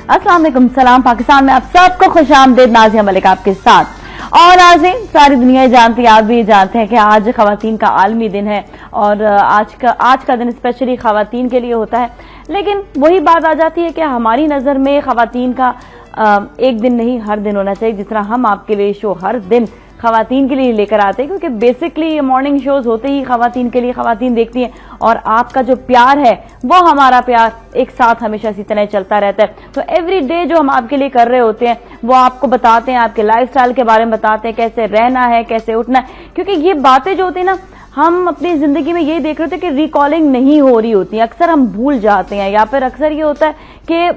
अस्सलाम वालेकुम, सलाम पाकिस्तान में आप सबको खुशामदीद। नाज़िया मलिक आपके साथ। और नाज़रीन, सारी दुनिया जानती है, आप भी जानते हैं कि आज खवातीन का आलमी दिन है और आज का दिन स्पेशली खवातीन के लिए होता है। लेकिन वही बात आ जाती है कि हमारी नज़र में खवातीन का एक दिन नहीं हर दिन होना चाहिए। जिस तरह हम आपके लिए शो हर दिन खवातीन के लिए लेकर आते हैं, क्योंकि बेसिकली ये मॉर्निंग शोज होते ही खवातीन के लिए, खवातीन देखती हैं और आपका जो प्यार है वो हमारा प्यार एक साथ हमेशा इसी तरह चलता रहता है। तो एवरी डे जो हम आपके लिए कर रहे होते हैं वो आपको बताते हैं, आपके लाइफस्टाइल के बारे में बताते हैं, कैसे रहना है, कैसे उठना है। क्योंकि ये बातें जो होती है ना, हम अपनी जिंदगी में यही देख रहे थे कि रिकॉलिंग नहीं हो रही होती है, अक्सर हम भूल जाते हैं, या फिर अक्सर ये होता है कि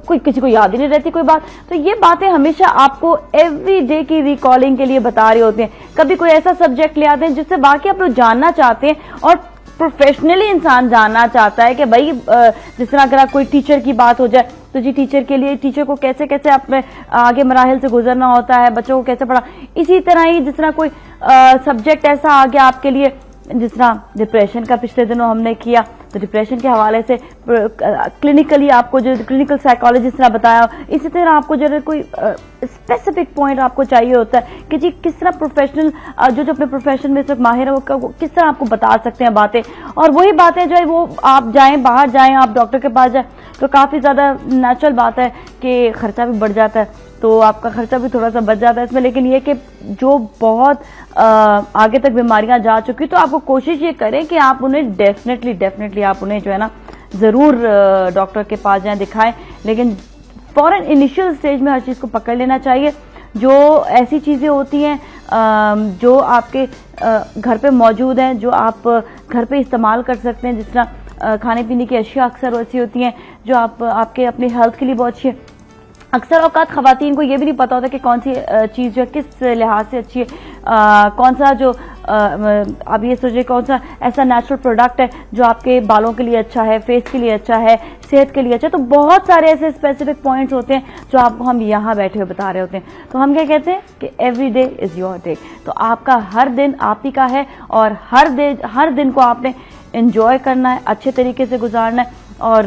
कोई किसी को याद ही नहीं रहती कोई बात। तो ये बातें हमेशा आपको एवरी डे की रिकॉलिंग के लिए बता रहे होते हैं। कभी कोई ऐसा सब्जेक्ट ले आते हैं जिससे बाकी आप लोग जानना चाहते हैं और प्रोफेशनली इंसान जानना चाहता है कि भाई जिस तरह अगर कोई टीचर की बात हो जाए तो जी टीचर के लिए, टीचर को कैसे कैसे अपने आगे मराहिल से गुजरना होता है, बच्चों को कैसे पढ़ा। इसी तरह ही जिस तरह कोई सब्जेक्ट ऐसा आ गया आपके लिए, जिस तरह डिप्रेशन का पिछले दिनों हमने किया, तो डिप्रेशन के हवाले से क्लिनिकली आपको जो क्लिनिकल साइकोलॉजिस्ट ने बताया, इसी तरह आपको जो कोई स्पेसिफिक पॉइंट आपको चाहिए होता है कि जी किस तरह प्रोफेशनल जो अपने प्रोफेशन में सिर्फ माहिर है वो किस तरह आपको बता सकते हैं बातें। और वही बातें जो है वो आप जाएं, बाहर जाएं, आप डॉक्टर के पास जाएं तो काफी ज्यादा नेचुरल बात है कि खर्चा भी बढ़ जाता है, तो आपका खर्चा भी थोड़ा सा बच जाता है इसमें। लेकिन ये कि जो बहुत आगे तक बीमारियां जा चुकी, तो आपको कोशिश ये करें कि आप उन्हें डेफिनेटली आप उन्हें जो है ना जरूर डॉक्टर के पास जाएं, दिखाएं। लेकिन फौरन इनिशियल स्टेज में हर चीज को पकड़ लेना चाहिए। जो ऐसी चीजें होती हैं जो आपके घर पे मौजूद हैं, जो आप घर पे इस्तेमाल कर सकते हैं, जिस तरह खाने पीने की अशिया अक्सर ऐसी होती हैं जो आपके अपने हेल्थ के लिए बहुत अच्छी है। अक्सर औकात खवातीन को ये भी नहीं पता होता कि कौन सी चीज जो किस लिहाज से अच्छी है, कौन सा जो आप ये सोचिए कौन सा ऐसा नेचुरल प्रोडक्ट है जो आपके बालों के लिए अच्छा है, फेस के लिए अच्छा है, सेहत के लिए अच्छा है। तो बहुत सारे ऐसे स्पेसिफिक पॉइंट्स होते हैं जो आपको हम यहाँ बैठे हुए बता रहे होते हैं। तो हम क्या कहते हैं कि every day is your day. तो आपका हर दिन आप ही का है और हर दिन को आपने एंजॉय करना है, अच्छे तरीके से गुजारना है। और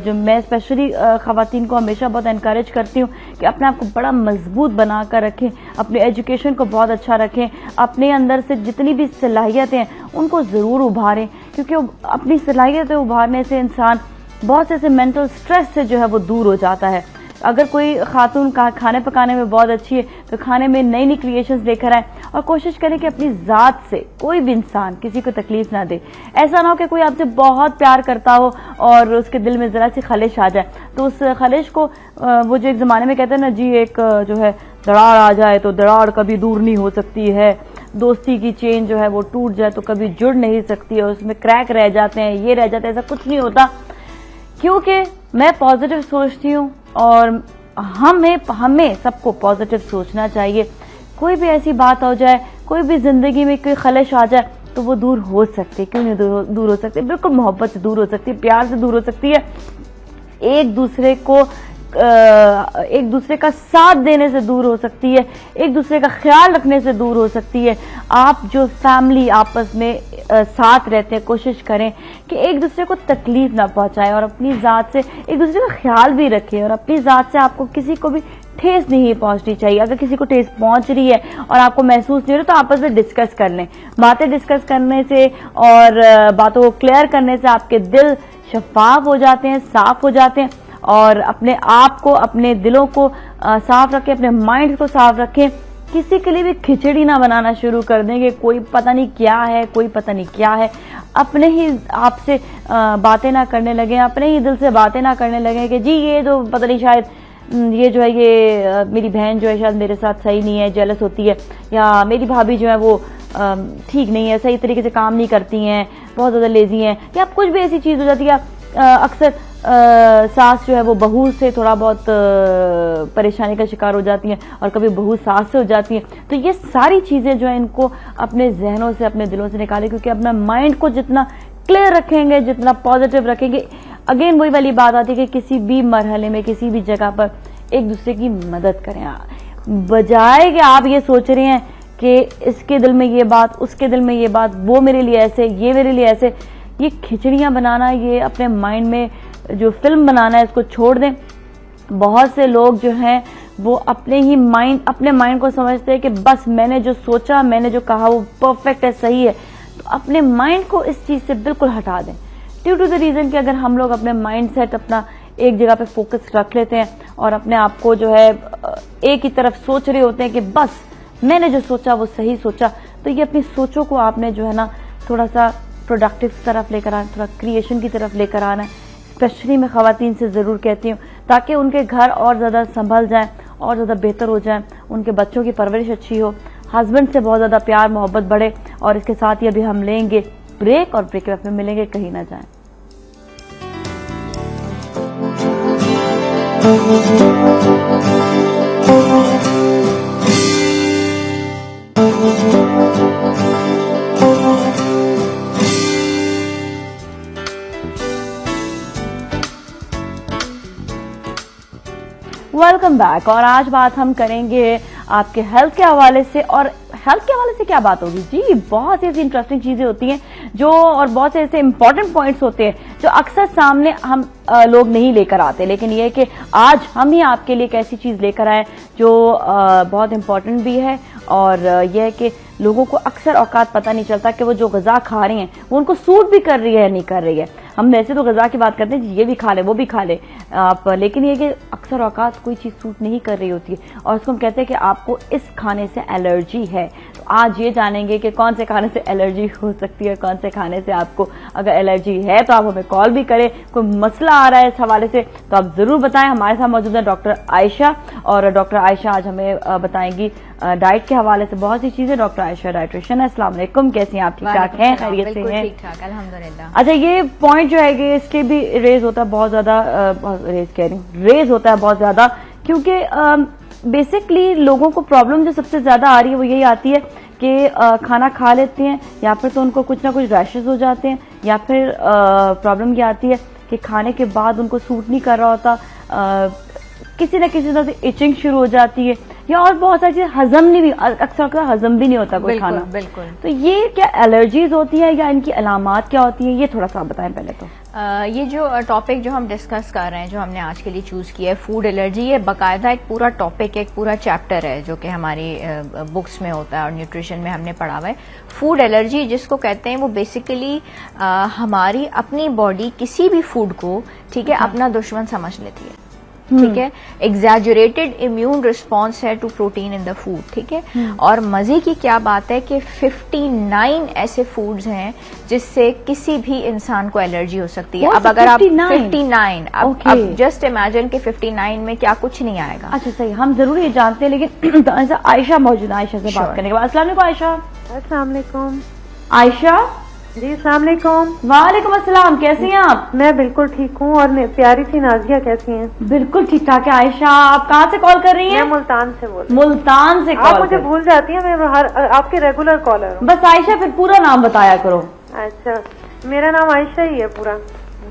जो मैं स्पेशली खवातीन को हमेशा बहुत एनकरेज करती हूँ कि अपने आप को बड़ा मजबूत बनाकर रखें, अपने एजुकेशन को बहुत अच्छा रखें, अपने अंदर से जितनी भी सलाहियतें हैं उनको ज़रूर उभारें, क्योंकि अपनी सलाहियतें उभारने से इंसान बहुत से ऐसे मेंटल स्ट्रेस से जो है वो दूर हो जाता है। अगर कोई खातून खाने पकाने में बहुत अच्छी है तो खाने में नई नई क्रिएशंस लेकर आए और कोशिश करें कि अपनी ज़ात से कोई भी इंसान किसी को तकलीफ ना दे। ऐसा ना हो कि कोई आपसे बहुत प्यार करता हो और उसके दिल में ज़रा सी खलिश आ जाए, तो उस खलिश को वो जो एक ज़माने में कहते हैं ना जी, एक जो है दरार आ जाए तो दरार कभी दूर नहीं हो सकती है, दोस्ती की चेन जो है वो टूट जाए तो कभी जुड़ नहीं सकती है, उसमें क्रैक रह जाते हैं, ये रह जाता है। ऐसा कुछ नहीं होता, क्योंकि मैं पॉजिटिव सोचती हूँ और हमें सबको पॉजिटिव सोचना चाहिए। कोई भी ऐसी बात हो जाए, कोई भी जिंदगी में कोई खलिश आ जाए तो वो दूर हो सकती है। क्यों नहीं दूर हो सकती? बिल्कुल मोहब्बत से दूर हो सकती है, प्यार से दूर हो सकती है, एक दूसरे का साथ देने से दूर हो सकती है, एक दूसरे का ख्याल रखने से दूर हो सकती है। आप जो फैमिली आपस में साथ रहते हैं, कोशिश करें कि एक दूसरे को तकलीफ ना पहुंचाएं और अपनी ज़ात से एक दूसरे का ख्याल भी रखें। और अपनी ज़ात से आपको किसी को भी ठेस नहीं पहुंचनी चाहिए। अगर किसी को ठेस पहुंच रही है और आपको महसूस नहीं हो रहा तो आपस में डिस्कस कर लें। बातें डिस्कस करने से और बातों को क्लियर करने से आपके दिल शफाफ हो जाते हैं, साफ हो जाते हैं। और अपने आप को, अपने दिलों को साफ रखें, अपने माइंड को साफ रखें। किसी के लिए भी खिचड़ी ना बनाना शुरू कर देंगे, कोई पता नहीं क्या है, कोई पता नहीं क्या है। अपने ही आपसे बातें ना करने लगे, अपने ही दिल से बातें ना करने लगे कि जी ये तो पता नहीं, शायद ये जो है ये मेरी बहन जो है शायद मेरे साथ सही नहीं है, जेलस होती है, या मेरी भाभी जो है वो ठीक नहीं है, सही तरीके से काम नहीं करती हैं, बहुत ज़्यादा लेजी हैं, या कुछ भी ऐसी चीज़ हो जाती है। अक्सर सास जो है वो बहू से थोड़ा बहुत परेशानी का शिकार हो जाती हैं और कभी बहू सास से हो जाती है। तो ये सारी चीज़ें जो है इनको अपने जहनों से, अपने दिलों से निकालें, क्योंकि अपना माइंड को जितना क्लियर रखेंगे, जितना पॉजिटिव रखेंगे, अगेन वही वाली बात आती है कि किसी भी मरहले में, किसी भी जगह पर एक दूसरे की मदद करें। बजाय कि आप ये सोच रहे हैं कि इसके दिल में ये बात, उसके दिल में ये बात, वो मेरे लिए ऐसे, ये मेरे लिए ऐसे, ये खिचड़ियां बनाना, ये अपने माइंड में जो फिल्म बनाना है इसको छोड़ दें बहुत से लोग जो हैं वो अपने माइंड को समझते हैं कि बस मैंने जो सोचा, मैंने जो कहा वो परफेक्ट है, सही है। तो अपने माइंड को इस चीज से बिल्कुल हटा दें, ड्यू टू द रीजन कि अगर हम लोग अपने माइंड सेट अपना एक जगह पे फोकस रख लेते हैं और अपने आप को जो है एक ही तरफ सोच रहे होते हैं कि बस मैंने जो सोचा वो सही सोचा, तो ये अपनी सोचों को आपने जो है ना थोड़ा सा प्रोडक्टिव तरफ लेकर आना, थोड़ा क्रिएशन की तरफ लेकर आना है। स्पेशली मैं खवातीन से जरूर कहती हूँ, ताकि उनके घर और ज्यादा संभल जाए और ज्यादा बेहतर हो जाए, उनके बच्चों की परवरिश अच्छी हो, हस्बैंड से बहुत ज्यादा प्यार मोहब्बत बढ़े। और इसके साथ ही अभी हम लेंगे ब्रेक और ब्रेक में मिलेंगे, कहीं ना जाएं। Welcome back. और आज बात हम करेंगे आपके हेल्थ के हवाले से। और हेल्थ के हवाले से क्या बात होगी जी, बहुत सी ऐसी इंटरेस्टिंग चीजें होती हैं जो, और बहुत से ऐसे इंपॉर्टेंट पॉइंट्स होते हैं जो अक्सर सामने हम लोग नहीं लेकर आते। लेकिन यह है कि आज हम ही आपके लिए एक ऐसी चीज लेकर आए जो बहुत इंपॉर्टेंट भी है, और यह है कि लोगों को अक्सर औकात पता नहीं चलता कि वो जो गजा खा रहे हैं वो उनको सूट भी कर रही है या नहीं कर रही है। हम वैसे तो गजा की बात करते हैं, ये भी खा ले वो भी खा ले आप, लेकिन ये कि अक्सर औकात कोई चीज सूट नहीं कर रही होती है और उसको हम कहते हैं कि आपको इस खाने से एलर्जी है। तो आज ये जानेंगे कि कौन से खाने से एलर्जी हो सकती है, कौन से खाने से आपको अगर एलर्जी है तो आप हमें कॉल भी करें। कोई मसला आ रहा है इस हवाले से तो आप जरूर बताएं। हमारे साथ मौजूद है डॉक्टर आयशा, और डॉक्टर आयशा आज हमें बताएंगी डाइट के हवाले से बहुत सी चीजें। डॉक्टर आयशा डाइट्रिशियन है। अस्सलाम वालेकुम, कैसी हैं आप? ठीक ठाक हैं? खैरियत से हैं? ठीक ठाक अल्हम्दुलिल्लाह। अच्छा, ये पॉइंट जो है कि इसके भी रेज होता है बहुत ज्यादा, रेज होता है बहुत ज्यादा, क्योंकि बेसिकली लोगों को प्रॉब्लम जो सबसे ज्यादा आ रही है वो यही आती है कि खाना खा लेते हैं या फिर तो उनको कुछ ना कुछ रैशेज हो जाते हैं, या फिर प्रॉब्लम ये आती है कि खाने के बाद उनको सूट नहीं कर रहा होता, किसी न किसी तरह से इचिंग शुरू हो जाती है, या और बहुत सारी चीजें हजम नहीं भी, अक्सर हजम भी नहीं होता कोई खाना। बिल्कुल। तो ये क्या एलर्जीज होती है या इनकी अलामात क्या होती है, ये थोड़ा सा बताएं पहले तो। ये जो टॉपिक जो हम डिस्कस कर रहे हैं, जो हमने आज के लिए चूज किया है, फूड एलर्जी, ये बाकायदा एक पूरा टॉपिक, एक पूरा चैप्टर है जो कि हमारी बुक्स में होता है और न्यूट्रिशन में हमने पढ़ा हुआ है। फूड एलर्जी जिसको कहते हैं वो बेसिकली हमारी अपनी बॉडी किसी भी फूड को, ठीक है, अपना दुश्मन समझ लेती है। ठीक है, एग्जैजुरेटेड इम्यून रिस्पॉन्स है to protein in the food. ठीक है, और मजे की क्या बात है कि 59 ऐसे फूड्स हैं जिससे किसी भी इंसान को एलर्जी हो सकती है। अब अगर आप 59 अब जस्ट इमेजिन कि 59 में क्या कुछ नहीं आएगा। अच्छा सही, हम जरूर ये जानते हैं, लेकिन आयशा मौजूद है, आयशा से बात करने के बाद। अस्सलाम वालेकुम आयशा। अस्सलाम वालेकुम आयशा। जी अस्सलाम वालेकुम। वालेकुम अस्सलाम, कैसी हैं आप? मैं बिल्कुल ठीक हूँ। और प्यारी सी नाजिया कैसी हैं? बिल्कुल ठीक ठाक है। आयशा, आप कहाँ से कॉल कर रही हैं? मैं मुल्तान से बोल रही हूँ। मुल्तान से कॉल। आप मुझे भूल जाती हैं, मैं आपके रेगुलर कॉलर हूँ। बस आयशा फिर पूरा नाम बताया करो। अच्छा, मेरा नाम आयशा ही है पूरा।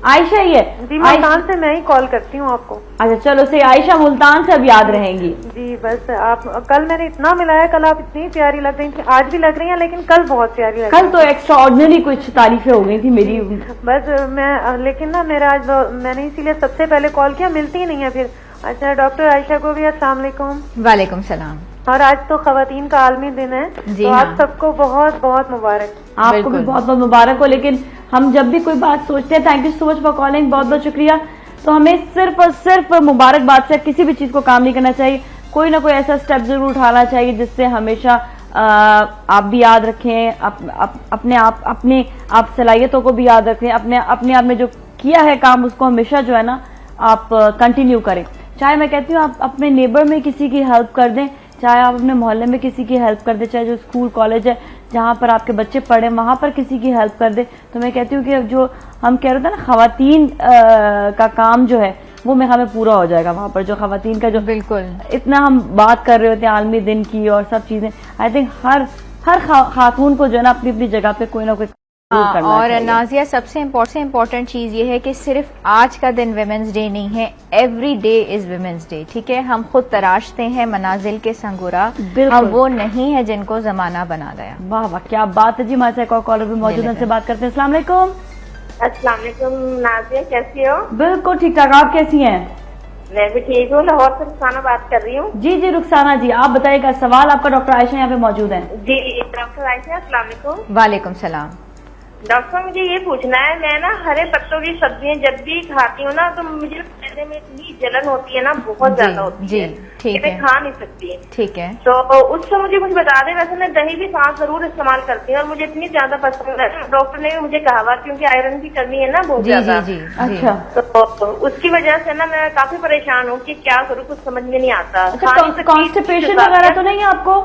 आयशा ही है जी, मुल्तान से मैं ही कॉल करती हूँ आपको। अच्छा चलो सही, आयशा मुल्तान से अब याद रहेंगी। जी बस आप, कल मैंने इतना मिलाया, कल आप इतनी प्यारी लग रही थी, आज भी लग रही हैं, लेकिन कल बहुत प्यारी लग रही। कल तो एक्स्ट्रा ऑर्डिनरी कुछ तारीफें हो गई थी मेरी। बस मैं, लेकिन ना मेरा आज, मैंने इसीलिए सबसे पहले कॉल किया, मिलती ही नहीं है फिर। अच्छा, डॉक्टर आयशा को भी अस्सलाम वालेकुम। वालेकुम सलाम। और आज तो खवातीन का आलमी दिन है, तो आप सबको बहुत बहुत मुबारक। आपको भी बहुत बहुत मुबारक हो। लेकिन हम जब भी कोई बात सोचते हैं, thank you so much for calling, बहुत बहुत शुक्रिया, तो हमें सिर्फ और सिर्फ मुबारकबाद से किसी भी चीज को काम नहीं करना चाहिए। कोई ना कोई ऐसा स्टेप जरूर उठाना चाहिए जिससे हमेशा आप भी याद रखें, अपने आप सलाहियतों को भी याद रखें, अपने आप में जो किया है काम उसको हमेशा जो है ना आप कंटिन्यू करें। चाहे मैं कहती हूँ आप अपने नेबर में किसी की हेल्प कर दें, चाहे आप अपने मोहल्ले में किसी की हेल्प कर दे, चाहे जो स्कूल कॉलेज है जहां पर आपके बच्चे पढ़े वहां पर किसी की हेल्प कर दे। तो मैं कहती हूँ कि जो हम कह रहे थे ना खवातीन का काम जो है वो में हमें पूरा हो जाएगा। वहां पर जो खवातीन का जो बिल्कुल इतना हम बात कर रहे होते हैं आलमी दिन की और सब चीजें, आई थिंक हर खातून को जो है ना अपनी अपनी जगह पे कोई ना कोई और नाजिया सबसे इम्पोर्टेंट चीज ये है कि सिर्फ आज का दिन विमेंस डे नहीं है, every day is women's day. ठीक है, हम खुद तराशते हैं मनाजिल के संगुरा, हम वो नहीं है जिनको जमाना बना गया। वाह वाह क्या बात है जी। हमारे साथ कॉलर भी मौजूद है, उनसे बात करते हैं। अस्सलाम वालेकुम। अस्सलाम वालेकुम नाजिया, कैसी हो? बिल्कुल ठीक ठाक, आप कैसी हैं? मैं भी ठीक हूँ, लाहौर से रुखसाना बात कर रही हूँ। जी जी रुखसाना जी, आप बताइएगा सवाल आपका, डॉक्टर आयशा यहाँ पे मौजूद है। जी डॉक्टर आयशा, अस्सलाम वालेकुम। वालेकुम सलाम। डॉक्टर साहब मुझे ये पूछना है, मैं ना हरे पत्तों की सब्जियां जब भी खाती हूँ ना तो मुझे पैसे में इतनी जलन होती है ना, बहुत ज्यादा होती जी, है, ठीक मैं है। खा नहीं सकती। ठीक है। तो उससे मुझे कुछ बता दें। वैसे मैं दही भी साथ जरूर इस्तेमाल करती हूँ और मुझे इतनी ज्यादा पसंद है, डॉक्टर ने भी मुझे कहा हुआ, क्योंकि आयरन की कमी है ना बहुत जी ज्यादा। जी जी। अच्छा, तो उसकी वजह से ना मैं काफी परेशान हूँ कि क्या करूँ, कुछ समझ में नहीं आता। अच्छा कॉन्स्टिपेशन वगैरह तो नहीं है आपको?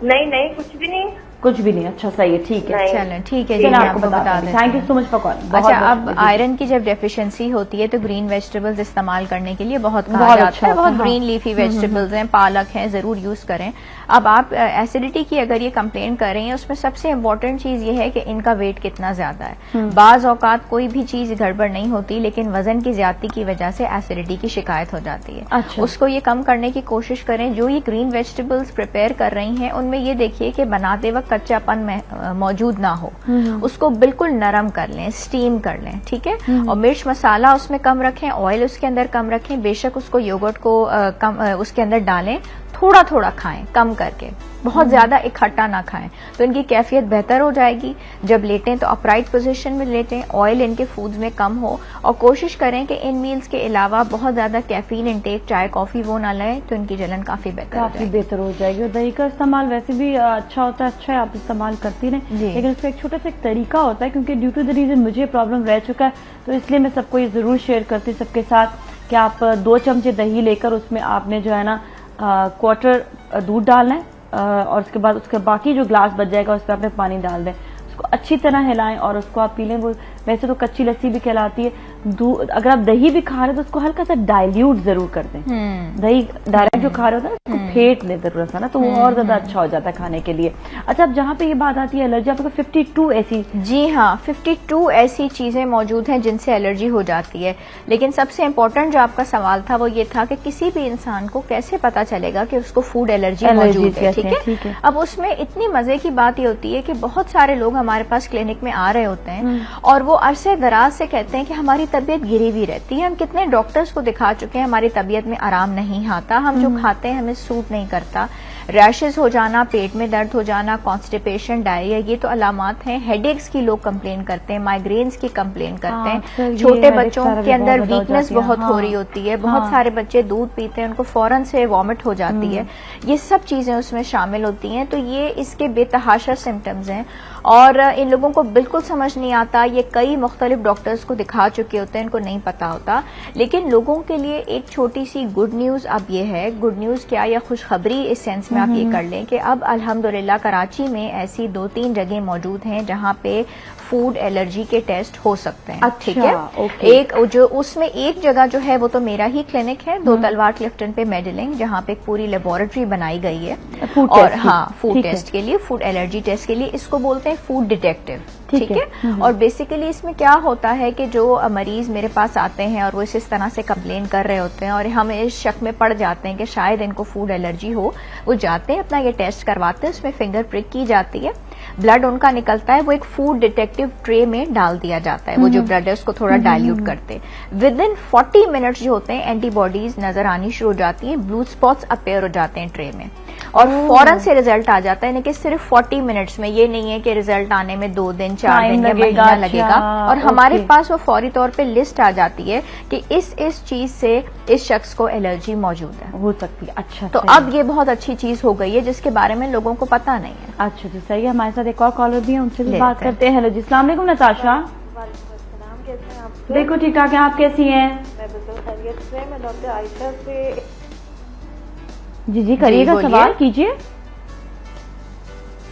नहीं, कुछ भी नहीं। कुछ भी नहीं। अच्छा सही है, ठीक है। चलो ठीक है जी, चलिए, मैं आपको आपको बता देती थैंक यू हूँ। So much for calling. अच्छा, अब आयरन की जब डेफिशिएंसी होती है तो ग्रीन वेजिटेबल्स इस्तेमाल करने के लिए बहुत कहा बहुत जाता अच्छा है। होता बहुत है, ग्रीन लीफी वेजिटेबल्स हैं, पालक हैं, जरूर यूज करें। अब आप एसिडिटी की अगर ये कंप्लेन कर रही हैं, उसमें सबसे इम्पोर्टेंट चीज ये है कि इनका वेट कितना ज्यादा है। बाज औकात कोई भी चीज गड़बड़ नहीं होती, लेकिन वजन की ज्यादती की वजह से एसिडिटी की शिकायत हो जाती है। अच्छा। उसको ये कम करने की कोशिश करें। जो ये ग्रीन वेजिटेबल्स प्रिपेयर कर रही हैं उनमें ये देखिए कि बनाते वक्त कच्चापन मौजूद ना हो, उसको बिल्कुल नरम कर लें, स्टीम कर लें, ठीक है। और मिर्च मसाला उसमें कम रखें, ऑयल उसके अंदर कम रखें। बेशक उसको योगर्ट को उसके अंदर डालें, थोड़ा थोड़ा खाएं, कम करके, बहुत ज्यादा इकट्ठा ना खाएं, तो इनकी कैफियत बेहतर हो जाएगी। जब लेटें तो अपराइट पोजीशन में लेटें, ऑयल इनके फूड्स में कम हो, और कोशिश करें कि इन मील्स के अलावा बहुत ज्यादा कैफीन इंटेक, चाय कॉफी वो ना लें, तो इनकी जलन काफी बेहतर हो जाएगी। और दही का इस्तेमाल वैसे भी अच्छा होता है, अच्छा है, आप इस्तेमाल करती रहें, लेकिन उसका एक छोटा सा एक तरीका होता है, क्योंकि ड्यू टू द रीजन मुझे प्रॉब्लम रह चुका है, तो इसलिए मैं सबको ये जरूर शेयर करती हूँ सबके साथ कि आप 2 चमचे दही लेकर उसमें आपने जो है ना क्वार्टर दूध डालना है, और उसके बाद उसके बाकी जो ग्लास बच जाएगा उस पर आपने पानी डाल दें, उसको अच्छी तरह हिलाएं और उसको आप पी लें। वो वैसे तो कच्ची लस्सी भी कहलाती है। अगर आप दही भी खा रहे हैं तो उसको हल्का सा डाइल्यूट जरूर कर दें। दही डायरेक्ट जो खा रहे होता है उसको फेंट लें जरूर सा ना, तो वो और ज्यादा अच्छा हो जाता है खाने के लिए। अच्छा, अब जहाँ पे ये बात आती है एलर्जी, आपको 52 ऐसी, जी हाँ, 52 ऐसी चीजें मौजूद हैं जिनसे एलर्जी हो जाती है। लेकिन सबसे इम्पोर्टेंट जो आपका सवाल था वो ये था कि किसी भी इंसान को कैसे पता चलेगा कि उसको फूड एलर्जी मौजूद है, ठीक है। अब उसमें इतनी मजे की बात ये होती है कि बहुत सारे लोग हमारे पास क्लिनिक में आ रहे होते हैं और वो अरसे दराज से कहते हैं कि हमारी तबीयत गिरी हुई रहती है, हम कितने डॉक्टर्स को दिखा चुके हैं, हमारी तबीयत में आराम नहीं आता, हम जो खाते हैं हमें सूट नहीं करता। रैशेज हो जाना, पेट में दर्द हो जाना, कॉन्स्टिपेशन, डायरिया, ये तो अलामात हैं। हेडेक्स की लोग कंप्लेन करते हैं, माइग्रेन्स की कंप्लेन करते हैं। छोटे बच्चों के अंदर वीकनेस बहुत हो रही होती है, बहुत सारे बच्चे दूध पीते हैं, उनको फौरन से वॉमिट हो जाती है। ये सब चीजें उसमें शामिल होती हैं। तो ये इसके बेतहाशा सिम्टम्स हैं और इन लोगों को बिल्कुल समझ नहीं आता। ये कई मुख्तलिफ डॉक्टर्स को दिखा चुके होते हैं, इनको नहीं पता होता। लेकिन लोगों के लिए एक छोटी सी गुड न्यूज अब ये है, गुड न्यूज क्या या खुशखबरी इस सेंस में आप ये कर लें कि अब अल्हम्दुलिल्लाह कराची में ऐसी 2-3 जगह मौजूद हैं जहां पे फूड एलर्जी के टेस्ट हो सकते हैं। ठीक है, एक जो उसमें एक जगह जो है वो तो मेरा ही क्लिनिक है, 2 तलवार क्लिफ्टन पे मेडलिंग, जहां पे एक पूरी लेबोरेटरी बनाई गई है और हाँ, फूड टेस्ट के लिए, फूड एलर्जी टेस्ट के लिए। इसको बोलते हैं फूड डिटेक्टिव, ठीक है। और बेसिकली इसमें क्या होता है कि जो मरीज मेरे पास आते हैं और वो इस तरह से कंप्लेन कर रहे होते हैं और हम इस शक में पड़ जाते हैं कि शायद इनको फूड एलर्जी हो, वो जाते हैं अपना ये टेस्ट करवाते हैं, उसमें फिंगर प्रिक की जाती है, ब्लड उनका निकलता है, वो एक फूड डिटेक्टिव ट्रे में डाल दिया जाता है। वो जो ब्लड है उसको थोड़ा डाइल्यूट करते हैं। विद इन 40 मिनट्स जो होते हैं एंटीबॉडीज नजर आनी शुरू हो जाती हैं, ब्लू स्पॉट्स अपीयर हो जाते हैं ट्रे में और फौरन से रिजल्ट आ जाता है। यानी कि सिर्फ 40 मिनट्स में, ये नहीं है कि रिजल्ट आने में 2 दिन 4 दिन या महीना लगेगा। और हमारे पास वो फौरी तौर पे लिस्ट आ जाती है कि इस चीज से इस शख्स को एलर्जी मौजूद है, हो सकती है। अच्छा, तो अब ये बहुत अच्छी चीज हो गई है जिसके बारे में लोगों को पता नहीं है। अच्छा जी, सही है। हमारे साथ एक और कॉलर भी है, उनसे भी बात करते हैं। हेलो जी, अस्सलाम वालेकुम नताशा। कैसे हैं आप? बिल्कुल ठीक ठाक है, आप कैसी हैं? मैं बिल्कुल खैरियत से। मैं डॉक्टर आयशा से। जी करिएगा, सवाल कीजिए।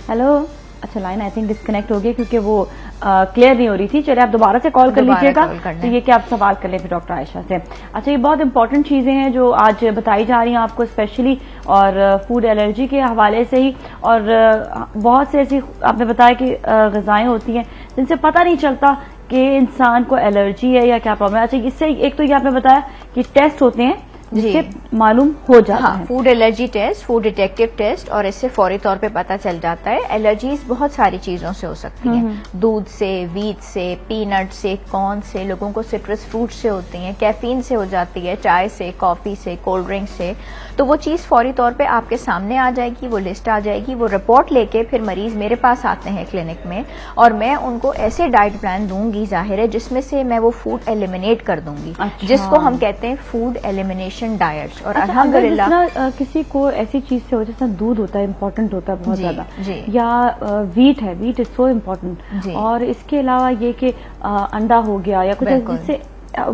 हेलो, अच्छा लाइन आई थिंक डिस्कनेक्ट हो गई क्योंकि वो क्लियर नहीं हो रही थी। चलिए आप दोबारा से कॉल कर लीजिएगा, तो ये कि आप सवाल कर लें फिर डॉक्टर आयशा से। अच्छा, ये बहुत इंपॉर्टेंट चीजें हैं जो आज बताई जा रही हैं आपको स्पेशली, और फूड एलर्जी के हवाले से ही। और बहुत से ऐसी आपने बताया कि ग़िज़ाएं होती हैं जिनसे पता नहीं चलता कि इंसान को एलर्जी है या क्या प्रॉब्लम है। अच्छा, इससे एक तो ये आपने बताया कि टेस्ट होते हैं जिससे मालूम हो जाता है। Food allergy test, food detective test, और इससे फौरी तौर पे पता चल जाता है। एलर्जीज बहुत सारी चीजों से हो सकती हैं, दूध से, व्हीट से, पीनट से, कॉर्न से, लोगों को सिट्रस फ्रूट से होती हैं, कैफीन से हो जाती है, चाय से, कॉफी से, कोल्ड ड्रिंक से। तो वो चीज फौरी तौर पे आपके सामने आ जाएगी, वो लिस्ट आ जाएगी, वो रिपोर्ट लेके फिर मरीज मेरे पास आते हैं क्लिनिक में, और मैं उनको ऐसे डाइट प्लान दूंगी, जाहिर है, जिसमें से मैं वो फूड एलिमिनेट कर दूंगी। अच्छा। जिसको हम कहते हैं फूड एलिमिनेशन डाइट। और अल्हम्दुलिल्लाह किसी को ऐसी चीज से हो, जैसा दूध होता है, इम्पोर्टेंट होता है बहुत ज्यादा, या व्हीट है, व्हीट इज सो इम्पोर्टेंट, और इसके अलावा ये कि अंडा हो गया या कुछ जिससे,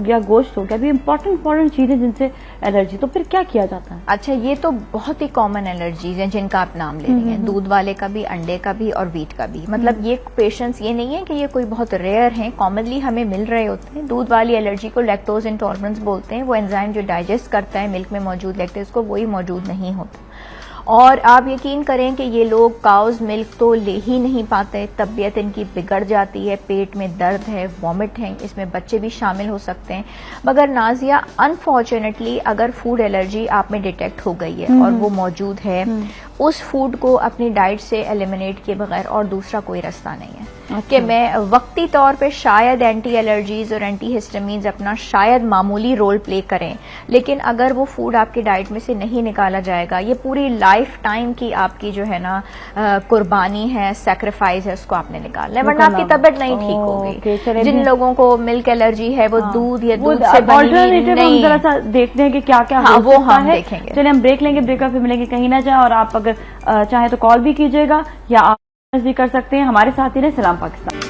या गोश्त हो गया, भी इम्पोर्टेंट चीजें जिनसे एलर्जी, तो फिर क्या किया जाता है? अच्छा, ये तो बहुत ही कॉमन एलर्जीज हैं जिनका आप नाम ले रही हैं, दूध वाले का भी, अंडे का भी और व्हीट का भी। मतलब ये पेशेंट्स, ये नहीं है कि ये कोई बहुत रेयर हैं, कॉमनली हमें मिल रहे होते हैं। दूध वाली एलर्जी को लैक्टोज इंटॉलरेंस बोलते हैं। वो एंजाइम जो डाइजेस्ट करता है मिल्क में मौजूद लैक्टेज को, वही मौजूद नहीं होता। और आप यकीन करें कि ये लोग काउज मिल्क तो ले ही नहीं पाते, तबीयत इनकी बिगड़ जाती है, पेट में दर्द है, वॉमिट है, इसमें बच्चे भी शामिल हो सकते हैं। मगर नाजिया, अनफॉर्चुनेटली अगर फूड एलर्जी आप में डिटेक्ट हो गई है और वो मौजूद है, उस फूड को अपनी डाइट से एलिमिनेट किए बगैर और दूसरा कोई रास्ता नहीं है। कि मैं वक्ती तौर पे शायद एंटी एलर्जीज और एंटी हिस्टामीन्स अपना शायद मामूली रोल प्ले करें, लेकिन अगर वो फूड आपकी डाइट में से नहीं निकाला जाएगा, ये पूरी लाइफ टाइम की आपकी जो है ना कुर्बानी है, सैक्रिफाइस है, उसको आपने निकालना है, वरना आपकी तबीयत नहीं ठीक होगी। जिन लोगों को मिल्क एलर्जी है वो दूध या दूध से बनी नहीं, जरा सा देखते हैं कि क्या क्या वो हम देखेंगे। चलिए हम ब्रेक लेंगे, ब्रेक फिर मिलेंगे। कहीं ना जाए, और आप अगर चाहे तो कॉल भी कीजिएगा या आप भी कर सकते हैं। हमारे साथ ही रहे सलाम पाकिस्तान।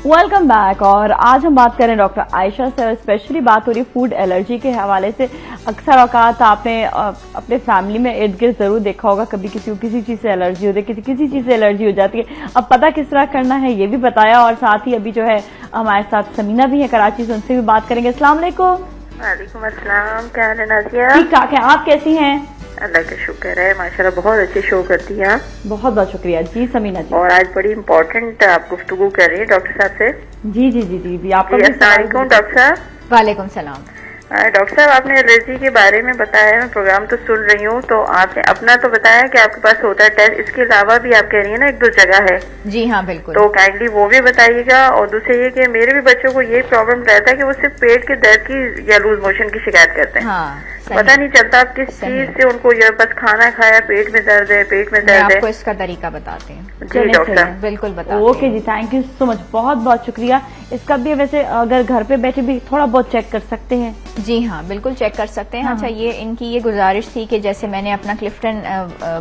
Welcome back. और आज हम बात करें डॉक्टर आयशा से, स्पेशली बात हो रही है फूड एलर्जी के हवाले से। अक्सर औकात आपने अपने फैमिली में इर्द गिर्द जरूर देखा होगा, कभी किसी को किसी चीज से एलर्जी होती है, किसी चीज से एलर्जी हो जाती है। अब पता किस तरह करना है ये भी बताया, और साथ ही अभी जो है हमारे साथ समीना भी है कराची से, उनसे भी बात करेंगे। अस्सलाम वालेकुम। वालेकुम अस्सलाम, क्या हाल है नाजिया? ठीक ठाक है, आप कैसी हैं? अल्लाह का शुक्र है, माशाल्लाह बहुत अच्छे शो करती हैं आप। बहुत बहुत शुक्रिया जी समीना जी। और आज बड़ी इम्पोर्टेंट आप गुफ्तगू कर रही है डॉक्टर साहब से। जी जी जी जी, आपका डॉक्टर साहब। वालेकुम सलाम। डॉक्टर साहब, आपने एलर्जी के बारे में बताया, मैं प्रोग्राम तो सुन रही हूँ, तो आपने अपना तो बताया कि आपके पास होता है टेस्ट, इसके अलावा भी आप कह रही है ना एक दो जगह है। जी हाँ बिल्कुल, तो काइंडली वो भी बताइएगा। और दूसरे ये कि मेरे भी बच्चों को ये प्रॉब्लम रहता है कि वो सिर्फ पेट के दर्द की या लूज मोशन की शिकायत करते हैं। हाँ, पता नहीं चलता आप किस चीज से उनको, ये बस खाना खाया पेट में दर्द है, पेट में दर्द है। आपको इसका तरीका बताते हैं। जी डॉक्टर, बिल्कुल बताते ओके जी, थैंक यू सो मच, बहुत बहुत शुक्रिया। इसका भी वैसे अगर घर पे बैठे भी थोड़ा बहुत चेक कर सकते हैं। जी हाँ बिल्कुल चेक कर सकते हैं। हाँ। अच्छा, ये इनकी ये गुजारिश थी कि जैसे मैंने अपना क्लिफ्टन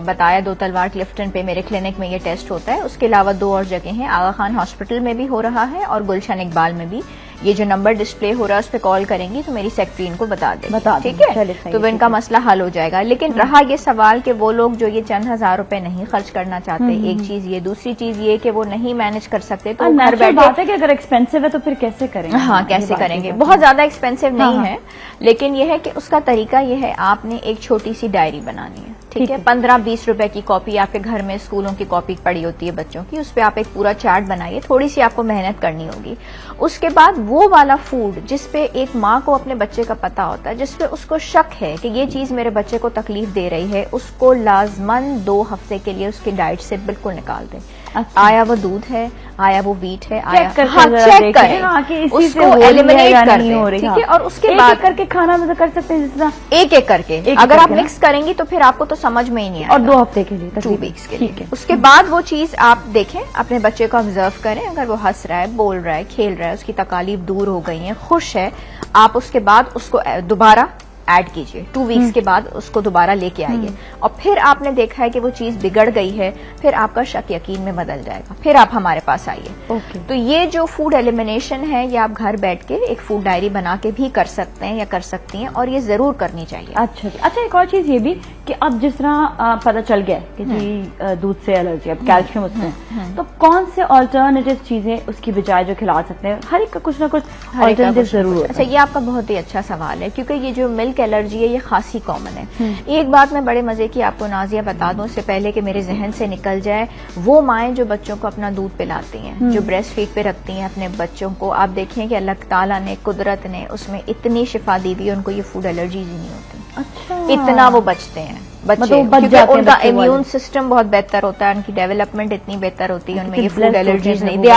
बताया, दो तलवार क्लिफ्टन पे मेरे क्लिनिक में ये टेस्ट होता है, उसके अलावा दो और जगह हैं, आगा खान हॉस्पिटल में भी हो रहा है और गुलशन इकबाल में भी। ये जो नंबर डिस्प्ले हो रहा है उस पर कॉल करेंगी तो मेरी सेक्रेटरी इनको बता देगी, ठीक है, तो इनका मसला हल हो जाएगा। लेकिन रहा ये सवाल कि वो लोग जो ये चंद हजार रुपए नहीं खर्च करना चाहते, एक चीज ये, दूसरी चीज ये कि वो नहीं मैनेज कर सकते, तो घर बैठे बात है कि अगर एक्सपेंसिव है तो फिर कैसे करेंगे? हाँ, कैसे करेंगे? बहुत ज्यादा एक्सपेंसिव नहीं है, लेकिन यह है कि उसका तरीका यह है, आपने एक छोटी सी डायरी बनानी है, ठीक है, 15-20 रुपए की कॉपी, आपके घर में स्कूलों की कॉपी पड़ी होती है बच्चों की, उस पर आप एक पूरा चार्ट बनाइए, थोड़ी सी आपको मेहनत करनी होगी। उसके बाद वो वाला फूड जिसपे एक माँ को अपने बच्चे का पता होता है, जिसपे उसको शक है कि ये चीज मेरे बच्चे को तकलीफ दे रही है, उसको लाजमन 2 हफ्ते के लिए उसकी डाइट से बिल्कुल निकाल दें। अच्छा। आया वो दूध है, आया वो व्हीट है, आया चेक करें, उसको एलिमिनेट कर दें, ठीक है। और उसके बाद करके खाना मतलब कर सकते हैं, जिस तरह एक एक करके अगर आप मिक्स करेंगी तो फिर आपको तो समझ में ही नहीं आएगा। और 2 हफ्ते के लिए, 2 वीक्स के लिए। उसके बाद वो चीज आप देखें, अपने बच्चे को ऑब्जर्व करें, अगर वो हंस रहा है, बोल रहा है, खेल रहा है, उसकी तकलीफ दूर हो गई है, खुश है, आप उसके बाद उसको दोबारा ऐड कीजिए, 2 वीक्स के बाद उसको दोबारा लेके आइए, और फिर आपने देखा है कि वो चीज बिगड़ गई है, फिर आपका शक यकीन में बदल जाएगा, फिर आप हमारे पास आइए। तो ये जो फूड एलिमिनेशन है ये आप घर बैठ के एक फूड डायरी बना के भी कर सकते हैं या कर सकती हैं, और ये जरूर करनी चाहिए। अच्छा जी। अच्छा, एक और चीज ये भी कि अब जिस तरह पता चल गया कि जी दूध से एलर्जी, अब कैल्शियम उसमें, तो कौन से ऑल्टरनेटिव चीजें उसकी बजाय जो खिला सकते हैं? हर एक का कुछ ना कुछ ऑल्टरनेटिव जरूर है। अच्छा, ये आपका बहुत ही अच्छा सवाल है, क्योंकि ये जो मिल्क एलर्जी है ये खासी कॉमन है। एक बात मैं बड़े मजे की आपको नाजिया बता दूं इससे पहले कि मेरे जहन से निकल जाए, वो माएं जो बच्चों को अपना दूध पिलाती हैं, जो ब्रेस्ट फीड पे रखती हैं अपने बच्चों को, आप देखें कि अल्लाह ताला ने, कुदरत ने उसमें इतनी शिफा दी हुई है, उनको ये फूड एलर्जीज ही नहीं होती। अच्छा, इतना वो बचते हैं बच्चे, मतलब क्योंकि उनका इम्यून सिस्टम बहुत बेहतर होता है, उनकी डेवलपमेंट इतनी बेहतर होती है, उनमें ये फूड एलर्जीज नहीं। दे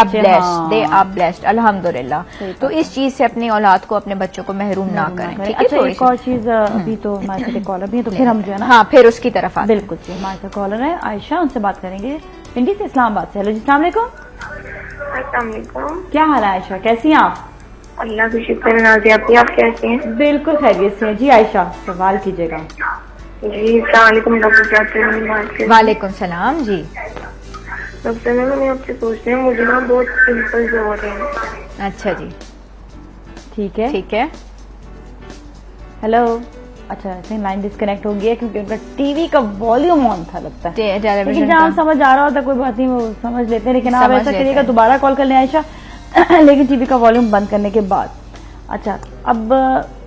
आर ब्लेस्ड अल्हम्दुलिल्लाह। तो इस चीज से अपनी औलाद को, अपने बच्चों को महरूम ना करें। ठीक है। अच्छा, एक और चीज, अभी तो हमारे साथ कॉलर भी है, तो फिर हम जो है ना, हाँ, फिर उसकी तरफ आते हैं। बिल्कुल जी, हमारे साथ कॉलर है आयशा, उनसे बात करेंगे, पिंडी से, इस्लामाबाद से। हेलो जी, अस्सलाम वालेकुम। क्या हाल है आयशा, कैसी हैं आप? अल्लाह की शुक्र है नाज़िया, आप कैसे हैं? बिल्कुल खैरियत से हैं जी। आयशा, सवाल कीजिएगा। जी अस्सलाम डॉक्टर। वालेकुम सलाम जी। डॉक्टर मैं आपसे पूछ रही हूँ, मुझे ना बहुत पिंपल्स हो रहे हैं। अच्छा जी, ठीक है ठीक है। हेलो। अच्छा, आई थिंक लाइन डिस्कनेक्ट हो गई है क्योंकि उनका टीवी का वॉल्यूम ऑन था लगता है, लेकिन जहाँ समझ आ रहा होता कोई बात नहीं, वो समझ लेते हैं। लेकिन आप ऐसा करिएगा, दोबारा कॉल कर लें आयशा, लेकिन टीवी का वॉल्यूम बंद करने के बाद। अच्छा, अब